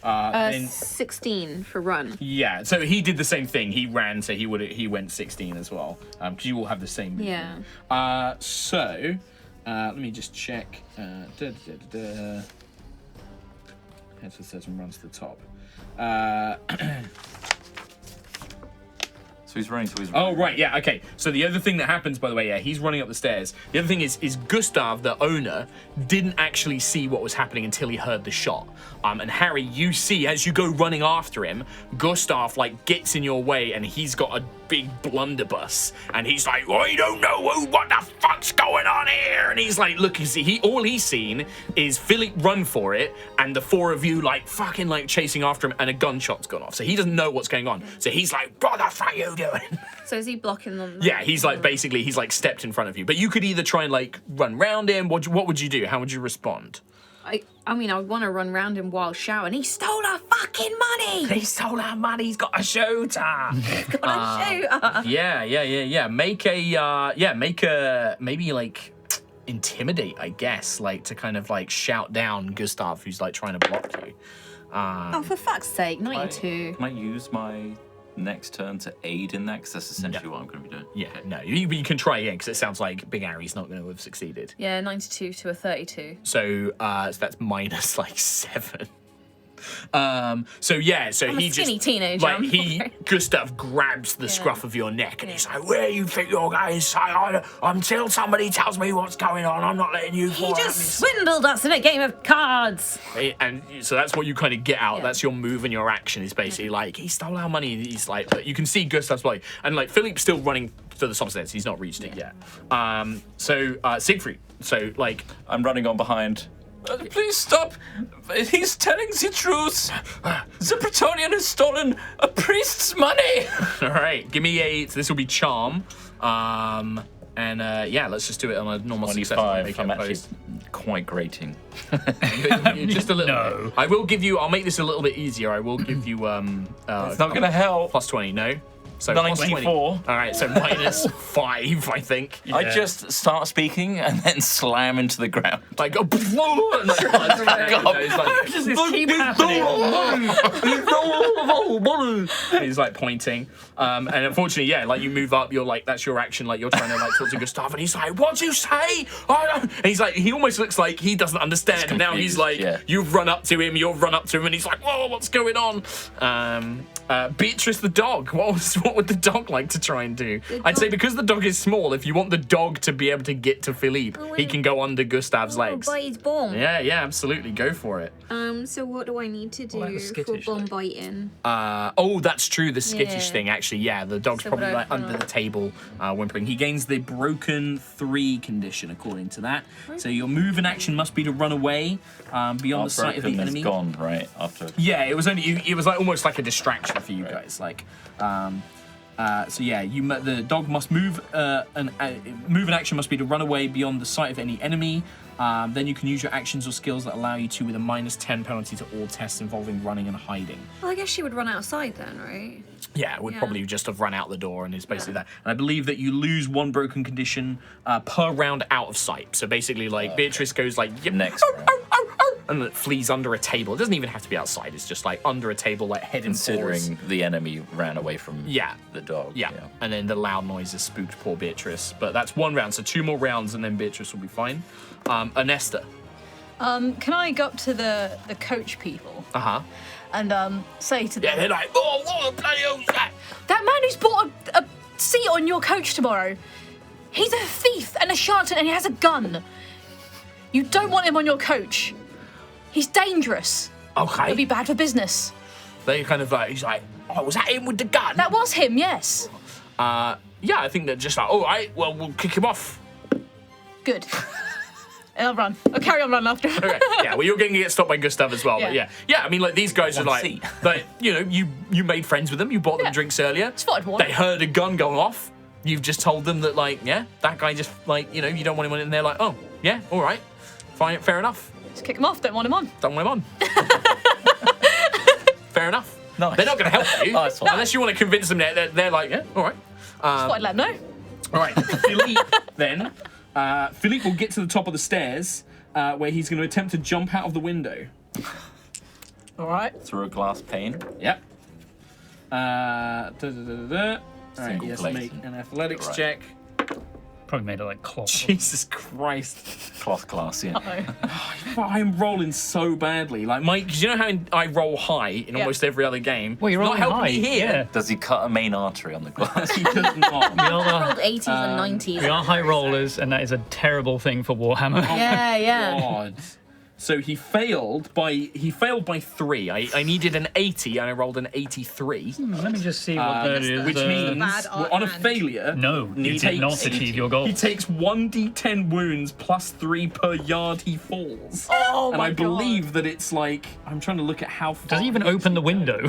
Then- 16 for run. Yeah, so he did the same thing. He ran, so he went 16 as well. Because you all have the same movement. Yeah. So let me just check. Heads to certain runs to the top. So he's running. Oh, right, yeah, okay. So the other thing that happens, by the way, he's running up the stairs. The other thing is Gustav, the owner, didn't actually see what was happening until he heard the shot. And Harry, you see, as you go running after him, Gustav, like, gets in your way, and he's got a big blunderbuss. And he's like, I don't know what the fuck's going on here. And he's like, look, all he's seen is Philip run for it, and the four of you, like, fucking, like, chasing after him, and a gunshot's gone off. So he doesn't know what's going on. So he's like, what the fuck are you doing? So is he blocking them? Yeah, he's like basically he's like stepped in front of you. But you could either try and like run round him. What would you do? How would you respond? I mean, I want to run round him while shouting, he stole our fucking money! He stole our money. He's got a shooter. Got a shooter! Yeah. Make a maybe like intimidate, I guess, like to kind of like shout down Gustav, who's like trying to block you. Oh, for fuck's sake, 92. Can I use my next turn to aid in that? Because that's essentially what I'm going to be doing. Yeah, no, you can try again because it sounds like Big Harry's not going to have succeeded. Yeah, 92 to a 32. So that's minus like 7. So he a skinny just teenager, like I'm Gustav grabs the scruff of your neck and he's like, where you think you're going? Until somebody tells me what's going on, I'm not letting you He just swindled us in a game of cards! And so that's what you kind of get out. Yeah. That's your move and your action is basically like, he stole our money. And he's like, but you can see Gustav's like, and like Philippe's still running to the top stairs. He's not reached it yet. So Siegfried. So like, I'm running on behind. Please stop! He's telling the truth! The Bretonian has stolen a priest's money! all right, give me so this will be charm. Let's just do it on a normal success. 25. I'm actually quite grating. Just a little No. bit. I'll make this a little bit easier. I will give you It's not going to help. plus 20, no? So plus 20. 94. All right, so minus 5, I think. I just start speaking and then slam into the ground. Like, and like, Does this keep happening? he's like pointing. And unfortunately, yeah, like you move up, you're like, that's your action, like you're trying to like talk to Gustav, and he's like, what'd you say? And he's like, he almost looks like he doesn't understand. And now he's like, you've run up to him, and he's like, whoa, what's going on? Beatrice the dog, what would the dog like to try and do? I'd say because the dog is small, if you want the dog to be able to get to Philippe, he can go under Gustav's legs. Bite his bum. Yeah, absolutely, go for it. So what do I need to do like the for skittish bum biting? That's true, the skittish thing, actually. Yeah, the dog's So probably would I like under the table whimpering. He gains the broken 3 condition according to that. So your move and action must be to run away beyond the sight of the enemy. Gone right after. Yeah, it was like almost like a distraction for you guys. Like, so yeah, the dog must move. Move and action must be to run away beyond the sight of any enemy. Then you can use your actions or skills that allow you to with a -10 penalty to all tests involving running and hiding. Well, I guess she would run outside then, right? Yeah, it would probably just have run out the door and is basically that. And I believe that you lose 1 broken condition per round out of sight. So basically, like, Beatrice goes like, yep, Next round. and it flees under a table. It doesn't even have to be outside. It's just like under a table, like heading forwards. Considering the enemy ran away from the dog. Yeah. And then the loud noises spooked poor Beatrice. But that's 1 round, so 2 more rounds and then Beatrice will be fine. Anesta. Can I go up to the coach people and say to them? Yeah, they're like, oh, what the bloody hell's that? That man who's bought a seat on your coach tomorrow, he's a thief and a charlatan and he has a gun. You don't want him on your coach. He's dangerous. Okay. It'll be bad for business. They kind of like, he's like, oh, was that him with the gun? That was him, yes. Yeah, I think they're just like, all right, well, we'll kick him off. Good. And I'll run. I'll carry on running after him. Okay. Yeah, well, you're going to get stopped by Gustav as well. But yeah, I mean, like these guys are like, you know, you made friends with them. You bought them drinks earlier. Spotted one. They heard a gun going off. You've just told them that, like, yeah, that guy just like, you know, you don't want him on it, and they're like, oh, yeah, all right, fine, fair enough. Just kick him off. Don't want him on. Don't want him on. Fair enough. Nice. They're not going to help you Nice one. unless you want to convince them that they're like, yeah, all right. Just thought I'd let him know. All right, Philippe then. Philippe will get to the top of the stairs where he's going to attempt to jump out of the window. All right. Through a glass pane. Yep. All right, Single yes, plate. make an athletics Right. check. Probably made of like cloth. Jesus Christ. Cloth glass, yeah. Uh-oh. I'm rolling so badly. Like, Mike, because you know how I roll high in almost every other game? Well, you're Not rolling helping high. me here. Yeah. Does he cut a main artery on the glass? He does not. We are, Rolled 80s and 90s. we are high rollers, and that is a terrible thing for Warhammer. Yeah. God. So he failed by 3. I needed an 80 and I rolled an 83. Let me just see what that is. Which means Bad art on a hand. failure, No, you did not achieve your goal. he takes 1d10 wounds plus 3 per yard he falls. Oh And my I God. believe that it's like, I'm trying to look at how far. Does he even open the window?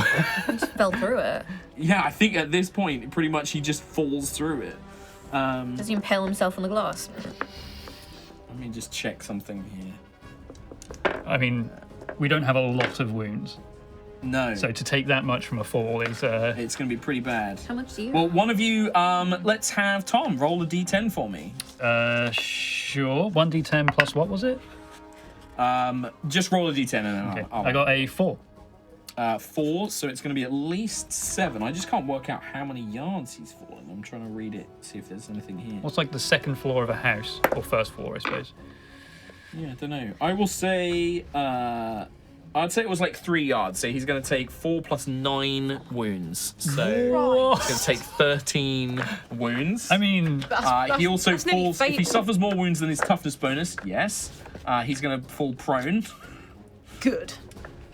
Fell through it. Yeah, I think at this point, pretty much he just falls through it. Does he impale himself on the glass? Let me just check something here. I mean, we don't have a lot of wounds, No, so to take that much from a fall is. it's going to be pretty bad. How much do you? Well, one of you, let's have Tom roll a d10 for me. Sure. 1d10 plus what was it? Just roll a d10 and then Okay. I'll I got a 4. 4, so it's going to be at least 7. I just can't work out how many yards he's fallen. I'm trying to read it, see if there's anything here. What's like the second floor of a house, or first floor, I suppose. Yeah, I don't know. I will say, I'd say it was like 3 yards. So he's going to take 4 plus 9 wounds. So he's going to take 13 wounds. I mean, He also that's nearly falls, if he fatal. suffers more wounds than his toughness bonus, yes, he's going to fall prone. Good.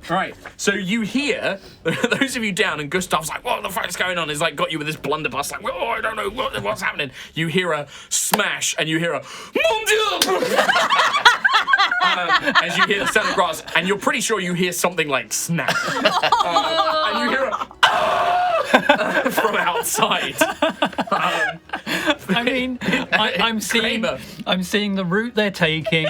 Right, so you hear, those of you down, and Gustav's like, what the fuck is going on? He's like, got you with this blunderbuss, like, oh, I don't know what's happening. You hear a smash, and you hear a, Mon Dieu! As you hear the sound of grass, and you're pretty sure you hear something like snap. And you hear a, from outside. I mean, I'm seeing the route they're taking.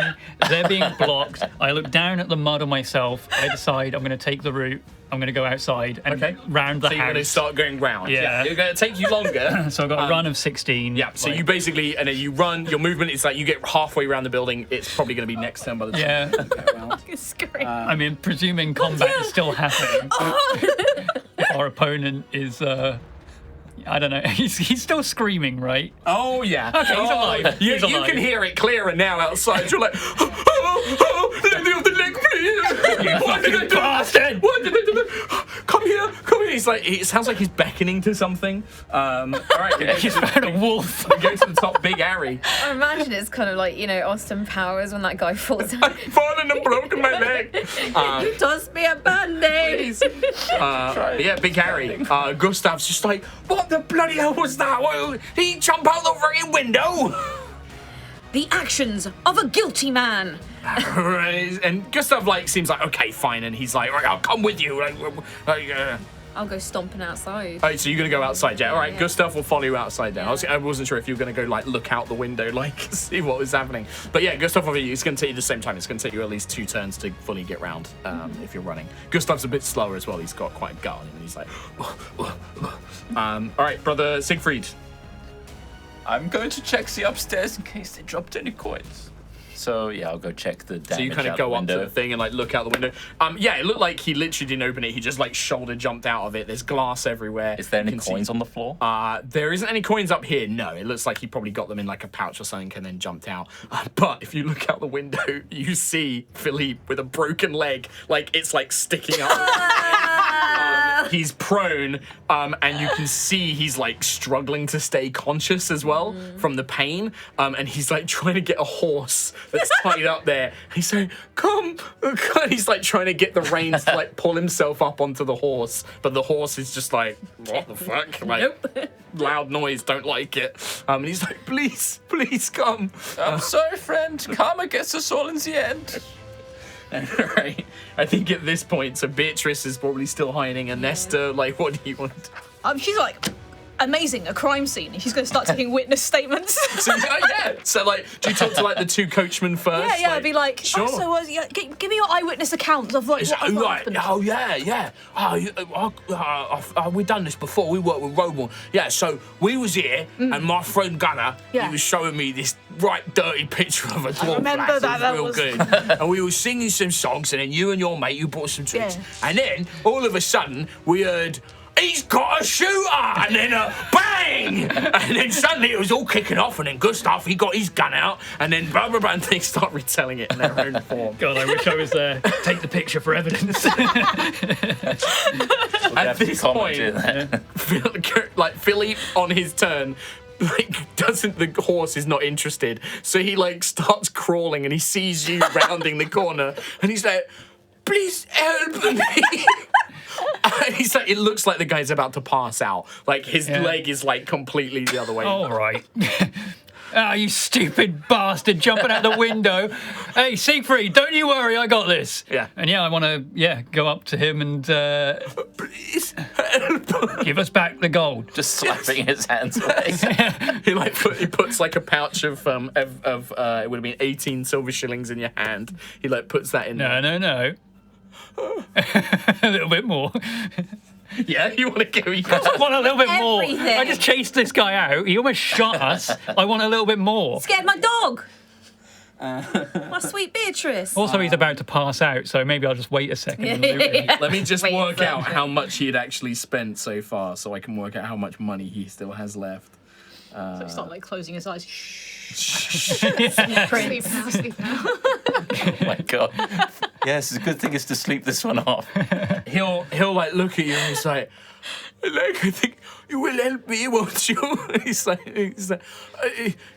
They're being blocked. I look down at the mud on myself. I decide I'm going to take the route. I'm going to go outside and round the So you're going to house. start going round. Yeah. You're going to take you longer. So I've got a run of 16. Yeah, so like- you basically, and then you run, your movement is like you get halfway around the building, it's probably going to be next turn by the time Yeah. you get around. It's great. I mean, presuming combat is still happening. If our opponent is I don't know. He's still screaming, right? Oh yeah. Okay, he's alive. You, He's you alive. can hear it clearer now outside. You're like, oh, let me off the leg, please. What did I do? Bastard! What did I do? Come here. He's like, it sounds like he's beckoning to something. All right, He's found a wolf. we go to the top. Big Harry. I imagine it's kind of like, Austin Powers when that guy falls down. I've fallen and broken my leg. Toss me a band-aid. Yeah, Big Harry. Gustav's just like, what the bloody hell was that? Well, he jumped out the freaking window. The actions of a guilty man. And Gustav seems like, okay, fine, and he's like, right, I'll come with you. I'll go stomping outside. Oh, so you're gonna go outside, yeah? All right, Yeah. Gustav will follow you outside now. I wasn't sure if you were gonna go look out the window, see what was happening. But yeah, Gustav, it's gonna take you the same time. It's gonna take you at least 2 turns to fully get round if you're running. Gustav's a bit slower as well. He's got quite a gut on him, and he's like, all right, brother Siegfried. I'm going to check the upstairs in case they dropped any coins. So yeah, I'll go check the damage. So you kind of go up to the thing and look out the window. Yeah, it looked like he literally didn't open it. He just shoulder jumped out of it. There's glass everywhere. Is there any You can coins see- on the floor? There isn't any coins up here. No, it looks like he probably got them in a pouch or something and then jumped out. But if you look out the window, you see Philippe with a broken leg. It's sticking up. He's prone, and you can see he's struggling to stay conscious as well from the pain. And he's trying to get a horse that's tied up there. He's saying, "Come!" He's trying to get the reins to pull himself up onto the horse, but the horse is just what the fuck? Nope. Loud noise, don't like it. And he's like, "Please, please come." I'm sorry, friend. Karma gets us all in the end. Right. I think at this point, so Beatrice is probably still hiding, and Nesta, what do you want? She's like, amazing, a crime scene. And she's going to start taking witness statements. So, yeah. So, do you talk to the 2 coachmen first? Yeah, I'd be like, sure. Give me your eyewitness accounts of what happened. Oh yeah. We done this before. We worked with Roleplay. Yeah, so we was here, and my friend Gunnar, Yeah. he was showing me this right dirty picture of a dwarf. remember lass. that, It that real was- good. And we were singing some songs, and then you and your mate, you brought some drinks, Yeah. and then all of a sudden we heard, "He's got a shooter!" And then bang! And then suddenly it was all kicking off, and then Gustav, he got his gun out, and then blah, blah, blah, and they start retelling it in their own form. God, I wish I was there. Take the picture for evidence. At this point, Philippe on his turn, the horse is not interested. So he starts crawling and he sees you rounding the corner and he's like, "Please help me." And he's it looks like the guy's about to pass out. His leg is completely the other way. All right. You stupid bastard jumping out the window. Hey, Siegfried, don't you worry, I got this. Yeah. And I want to, go up to him and "Please help." give us back the gold. Just slapping his hands away. He puts a pouch of it would have been 18 silver shillings in your hand. He puts that in. No. A little bit more. Yeah, you want to go? I want a little bit more. Everything. I just chased this guy out. He almost shot us. I want a little bit more. Scared my dog. My sweet Beatrice. Also, he's about to pass out, so maybe I'll just wait a second. And loot him. Let me just Wait a work out second. how much he had actually spent so far, so I can work out how much money he still has left. So he's not closing his eyes. Shh. Prince. Sleep now. Oh my god. Yes, the good thing is to sleep this one off. He'll look at you and he's like, I think you will help me, won't you?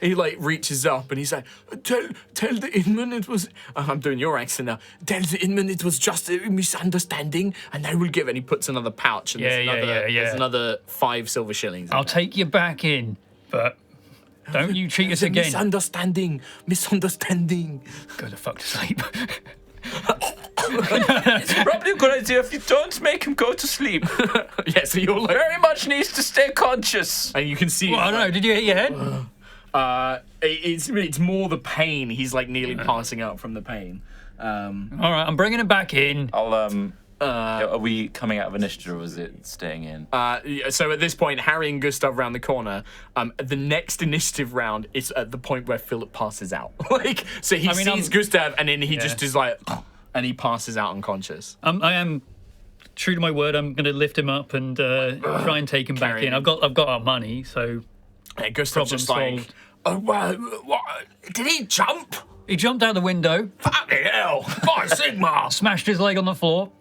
He reaches up and he's like, tell the inman it was. I'm doing your accent now. Tell the inman it was just a misunderstanding, and they will give. And he puts another pouch, and there's another 5 silver shillings. I'll take you back in, but don't you cheat us again. Misunderstanding. Go the fuck to sleep. It's probably a good idea if you don't make him go to sleep. Yeah, so you're Very much needs to stay conscious. and you can see. Well, I don't know. Did you hit your head? It's more the pain. He's nearly passing out from the pain. All right, I'm bringing him back in. Are we coming out of initiative or is it staying in? So at this point, Harry and Gustav round the corner. The next initiative round is at the point where Philip passes out. So he sees Gustav, and then he just is and he passes out unconscious. I am true to my word, I'm going to lift him up and try and take him back Carry in. him. I've got our money, so Yeah, Gustav's problem just like, solved. Oh, what? Did he jump? He jumped out the window, Fucking hell. By Sigmar. smashed his leg on the floor,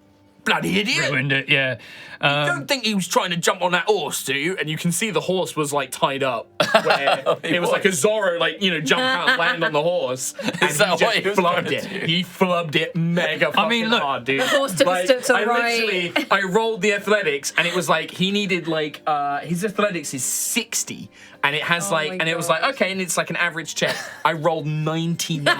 Bloody idiot. ruined it. Yeah. You don't think he was trying to jump on that horse, do you? and you can see the horse was like tied up, where it was like a Zorro, like jump out and land on the horse, and that what he was flubbed trying it. to do? He flubbed it mega fucking look, hard, dude. The horse took a step to the right. I rolled the athletics, and it was like he needed like his athletics is 60, and it has my and it was like God. okay, and it's like an average check. I rolled 99.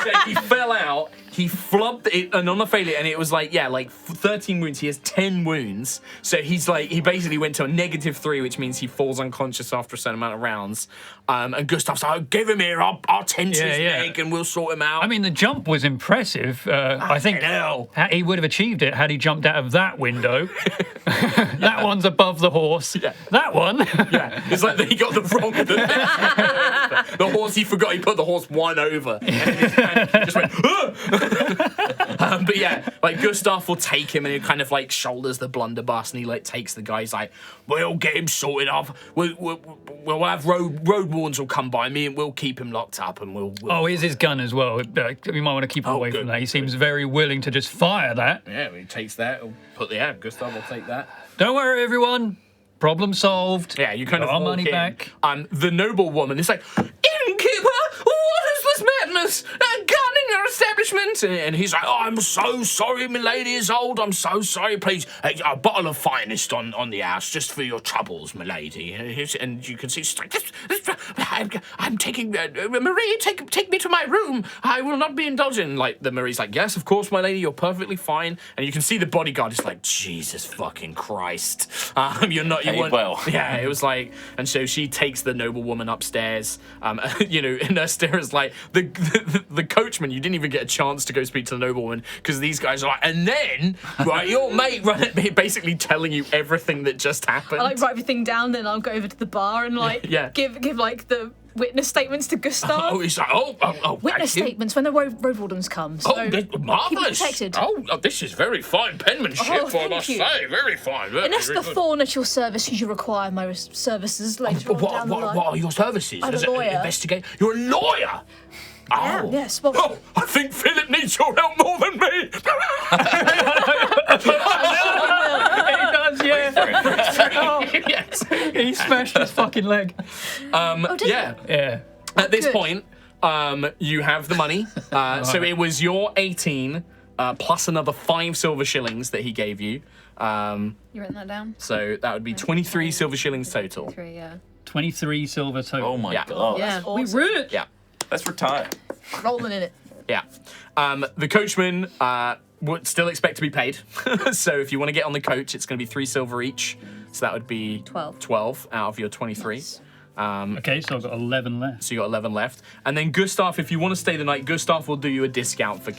So he fell out. He flubbed it, and on the failure, and it was like 13 wounds. He has 10 wounds, so he basically went to a -3, which means he falls unconscious after a certain amount of rounds. And Gustav's like, oh, "Give him here. I'll tend to his leg, and we'll sort him out." I mean, the jump was impressive. I think hell. he would have achieved it had he jumped out of that window. That one's above the horse. Yeah. That one. Yeah, it's like he got the wrong. The horse, he forgot. He put the horse one over, and in his hand, he just went. But yeah, like Gustav will take him, and he kind of like shoulders the blunderbuss, and he like takes the guy. He's like, "We'll get him sorted off. We'll have road wardens will come by me, and we'll keep him locked up, and we'll." Oh, here's his gun as well. We might want to keep him Oh, away good. from that. He seems very willing to just fire that. Yeah, he takes that. He'll put the Gustav will take that. Don't worry, everyone. Problem solved. Yeah, you kind Got of our walk money in. back. The noble woman is like, "Innkeeper, what is this madness? A gun in your establishment?" And he's like, "Oh, I'm so sorry, my lady is old. I'm so sorry. Please, a bottle of finest on the house, just for your troubles, my lady." And you can see she's like, "I'm taking Marie. Take me to my room. I will not be indulgent." Like the Marie's like, "Yes, of course, my lady. You're perfectly fine." And you can see the bodyguard is like, "Jesus fucking Christ, you're not." You Paid weren't, well. Yeah, it was like, and so she takes the noblewoman upstairs. And Esther is like, the coachman. You didn't even get a chance to go speak to the noblewoman because these guys are like, and then right, your mate basically telling you everything that just happened. I write everything down, then I'll go over to the bar and Yeah. give the witness statements to Gustav. Oh, he's like, oh, Witness thank you. statements when the road wardens come. So Oh, that's marvelous! protected. Oh, this is very fine penmanship, Oh, I thank must you. say. Very fine. Very, unless very the good. thorn at your service, you require my services later on down the line. What are your services? I'm a As an lawyer. Investigate. You're a lawyer. Yeah, Oh. yes. Well, Oh, I think Philip needs your help more than me. He does, yeah. Yes. He smashed his fucking leg. did Yeah. Yeah. At this good. point, you have the money. So it was your 18 plus another 5 silver shillings that he gave you. You written that down? So that would be 23 silver shillings total. 3, yeah. 23 silver total. Oh my Yeah. god. Yeah, we awesome. rich. Yeah. Let's retire. rolling in it. Yeah. The coachman would still expect to be paid. So if you want to get on the coach, it's going to be 3 silver each. So that would be 12 out of your 23. Nice. Okay, so I've got 11 left. So you got 11 left. And then Gustav, if you want to stay the night, Gustav will do you a discount for,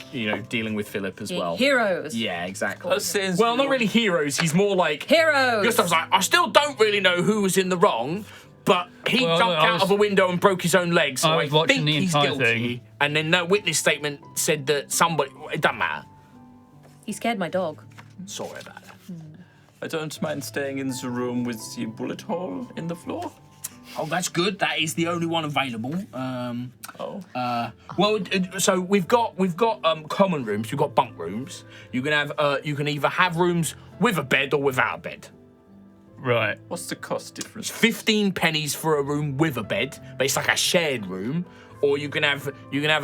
dealing with Philip as well. Heroes. Yeah, exactly. Says Well, not really heroes. He's more like... Heroes. Gustav's like, I still don't really know who was in the wrong, but he Well, jumped I out was- of a window and broke his own leg, so I I, was watching think the he's entire guilty. thing. And then that witness statement said that somebody... It doesn't matter. He scared my dog. Sorry about that. I don't mind staying in the room with the bullet hole in the floor. Oh, that's good. That is the only one available. Oh. So we've got common rooms. We've got bunk rooms. You can either have rooms with a bed or without a bed. Right. What's the cost difference? 15 pennies for a room with a bed, but it's like a shared room. Or you can have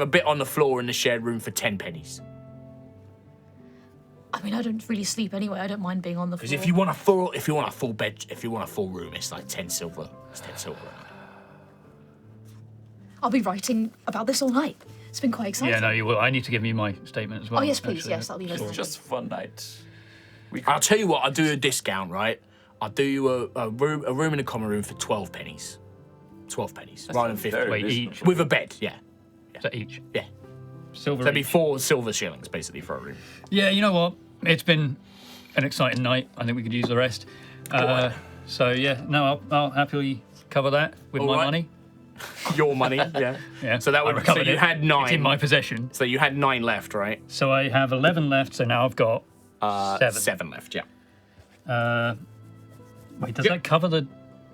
a bit on the floor in the shared room for 10 pennies. I mean, I don't really sleep anyway. I don't mind being on the Because floor. if you want a full room, it's like 10 silver. It's 10 silver. I'll be writing about this all night. It's been quite exciting. Yeah, no, you will. I need to give you my statement as well. Oh, yes, please. actually. Yes, that'll be nice. It's just for one night. I'll tell you what. I'll do you a discount, right? I'll do you a room in a common room for 12 pennies. 12 pennies rather than 50. Wait, each. With a bed, yeah. Is that each? Yeah. Silver So that'd be each. 4 silver shillings basically for a room. Yeah, you know what? It's been an exciting night. I think we could use the rest. So, yeah, no, I'll happily cover that with All my right. money. Your money, yeah. Yeah. So that I would. So recovered you it. had 9. It's in my possession. So you had 9 left, right? So I have 11 left, so now I've got 7 left. Yeah. Wait, does Yep. that cover the?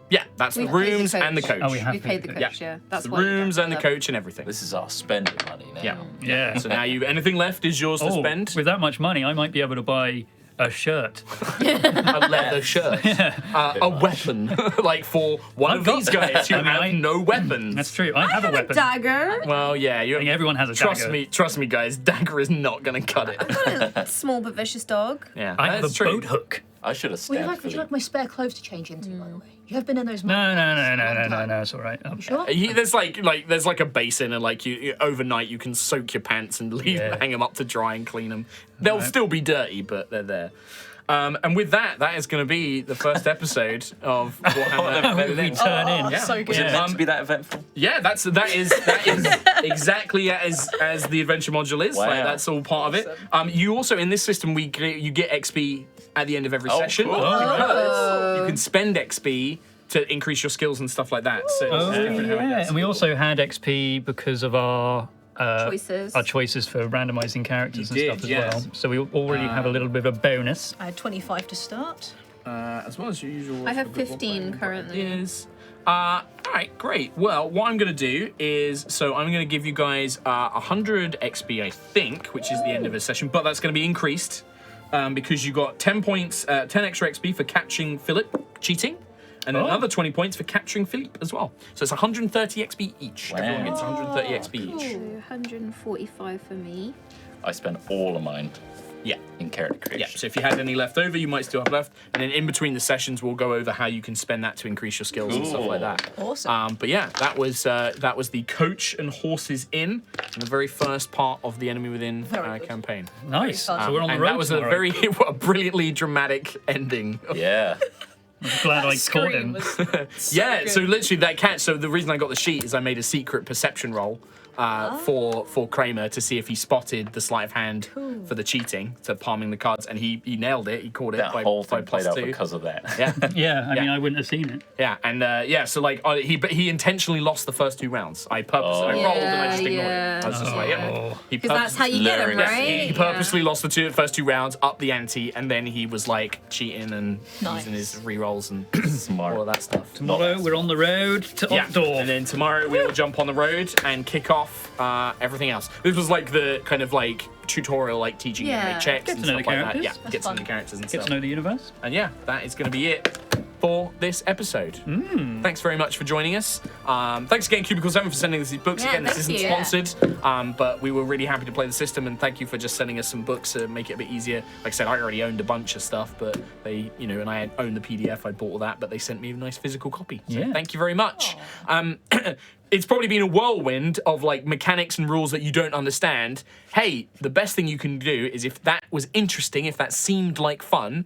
Yeah, that's the We've paid the rooms and the coach. coach. Oh, we have We paid the coach, yeah. That's the why you rooms don't and the fill up. coach and everything. This is our spending money now. Yeah. Yeah. So now anything left is yours to Oh, spend. with that much money, I might be able to buy a shirt. A leather shirt, a weapon, like for one I've of got these guys who that. have no weapons. That's true. I have a weapon. Dagger. Well, yeah, I think everyone has a trust dagger. Trust me, guys. Dagger is not gonna cut it. Got a small but vicious dog. Yeah, I have that's a true. boat hook. I should have Would you stabbed like, would you like my spare clothes to change into, by the way? You have been in those No, months. it's all right. Sure? There's like a basin, and like you overnight you can soak your pants and hang them up to dry and clean them. They'll still be dirty, but they're there. And with that is going to be the first episode of Warhammer. We turn in. Yeah. So good. Was it meant to be that eventful? Yeah, that is exactly as the adventure module is. Wow. Like, that's all part of it. You also in this system you get XP at the end of every Oh, session. cool. Because you can spend XP to increase your skills and stuff like that. So it's different how it Yeah, goes. and we also had XP because of our Choices. our choices for randomizing characters and You stuff did, as yes. well. So we already have a little bit of a bonus. I had 25 to start. As well as your usual. I have 15 currently. Is all right, great. Well, what I'm going to do is, I'm going to give you guys 100 XP, I think, which is the end of a session, but that's going to be increased because you got 10 points, 10 extra XP for catching Philip cheating, and another 20 points for capturing Philippe as well. So it's 130 XP each. Wow. Everyone gets 130 XP each. So 145 for me. I spent all of mine Yeah. in character Yeah, creation. so if you had any left over, you might still have left. And then in between the sessions, we'll go over how you can spend that to increase your skills and stuff like that. Awesome. But yeah, that was the Coach and Horses Inn, and the very first part of the Enemy Within Very good. campaign. Nice. fun. So we're on the And road. that was a tomorrow. very a brilliantly dramatic ending. Yeah. I'm glad I caught Scream him. was Yeah, so literally that cat. So the reason I got the sheet is I made a secret perception roll for Kramer to see if he spotted the sleight of hand for the cheating, so palming the cards, and he nailed it. He caught it That by whole thing plus played out 2. because of that. Yeah. Yeah, I mean, Yeah. I wouldn't have seen it. Yeah, and so like he intentionally lost the first 2 rounds. I purposely I rolled and I just ignored Yeah, it. I was just like, yeah. Oh. He Because that's how you get him, luring us. right? He purposely lost the first 2 rounds, up the ante, and then he was like cheating and Nice. using his re-rolls and Smart. all of that stuff. Tomorrow we're on the road to Yeah, Outdoor. and then tomorrow we will jump on the road and kick off everything else. This was like the kind of like tutorial, like teaching you how to Yeah. make checks Get and to know stuff the like that. characters. Yeah, That's get to know fun. the characters and Get stuff. to know the universe. And yeah, that is going to be it for this episode. Thanks very much for joining us. Thanks again, Cubicle 7, for sending us these books. Yeah, Again, this thank isn't you. sponsored, but we were really happy to play the system, and thank you for just sending us some books to make it a bit easier. Like I said, I already owned a bunch of stuff, but they, and I had owned the PDF, I bought all that, but they sent me a nice physical copy. So Yeah. thank you very much. It's probably been a whirlwind of like mechanics and rules that you don't understand. Hey, the best thing you can do is, if that was interesting, if that seemed like fun,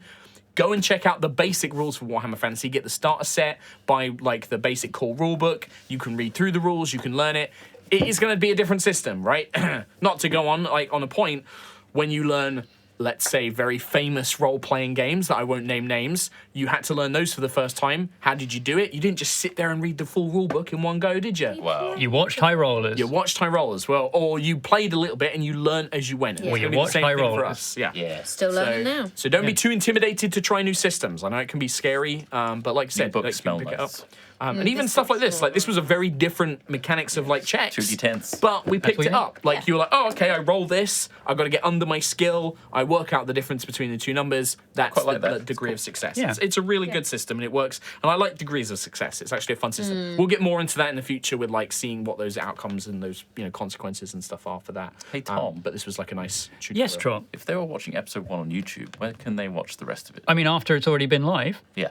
go and check out the basic rules for Warhammer Fantasy. Get the starter set, buy like the basic core rulebook. You can read through the rules, you can learn it. It is going to be a different system, right? Not to go on like on a point, when you learn, let's say, very famous role-playing games that I won't name names, you had to learn those for the first time. How did you do it? You didn't just sit there and read the full rulebook in one go, did you? Wow. You watched High Rollers. You watched High Rollers, well, or you played a little bit and you learned as you went. It's Or you gonna be the watched same High thing for Rollers. us. Yeah. Yeah. Still learning now. So don't be too intimidated to try new systems. I know it can be scary, but like I said, books like, you can smell pick it nice. up. And even this stuff like looks this, like this was a very different mechanics of like checks. 2d10s. But we picked what it you up. Like you were like, oh, okay, I roll this. I've got to get under my skill. I work out the difference between the 2 numbers. That's quite like the that. degree of success. Yeah. It's a really good system and it works. And I like degrees of success. It's actually a fun system. We'll get more into that in the future with like seeing what those outcomes and those consequences and stuff are for that. Hey, Tom. But this was like a nice tutorial. Yes, Trot. If they were watching episode 1 on YouTube, where can they watch the rest of it? I mean, after it's already been live. Yeah.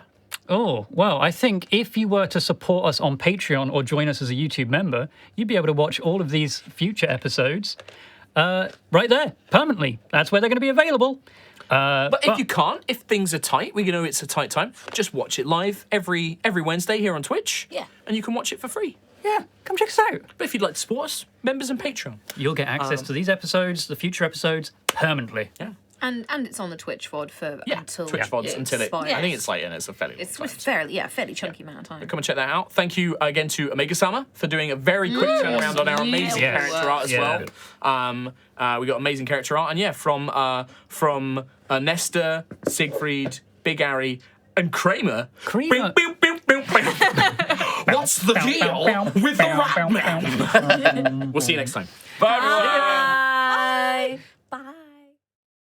Oh, well, I think if you were to support us on Patreon or join us as a YouTube member, you'd be able to watch all of these future episodes right there, permanently. That's where they're going to be available. But if you can't, if things are tight, we know it's a tight time, just watch it live every Wednesday here on Twitch. Yeah. And you can watch it for free. Yeah, come check us out. But if you'd like to support us, members and Patreon. You'll get access to these episodes, the future episodes, permanently. Yeah. And it's on the Twitch VOD for until Twitch VODs until it. expires. I think it's late and it's a fairly long It's time. fairly chunky amount of time. Come and check that out. Thank you again to Omega Sama for doing a very quick turnaround on our amazing Yes. character art as well. We got amazing character art, and from Nesta, Siegfried, Big Harry, and Kramer. Kramer. What's the deal with the rat man? We'll see you next time. Bye, everyone.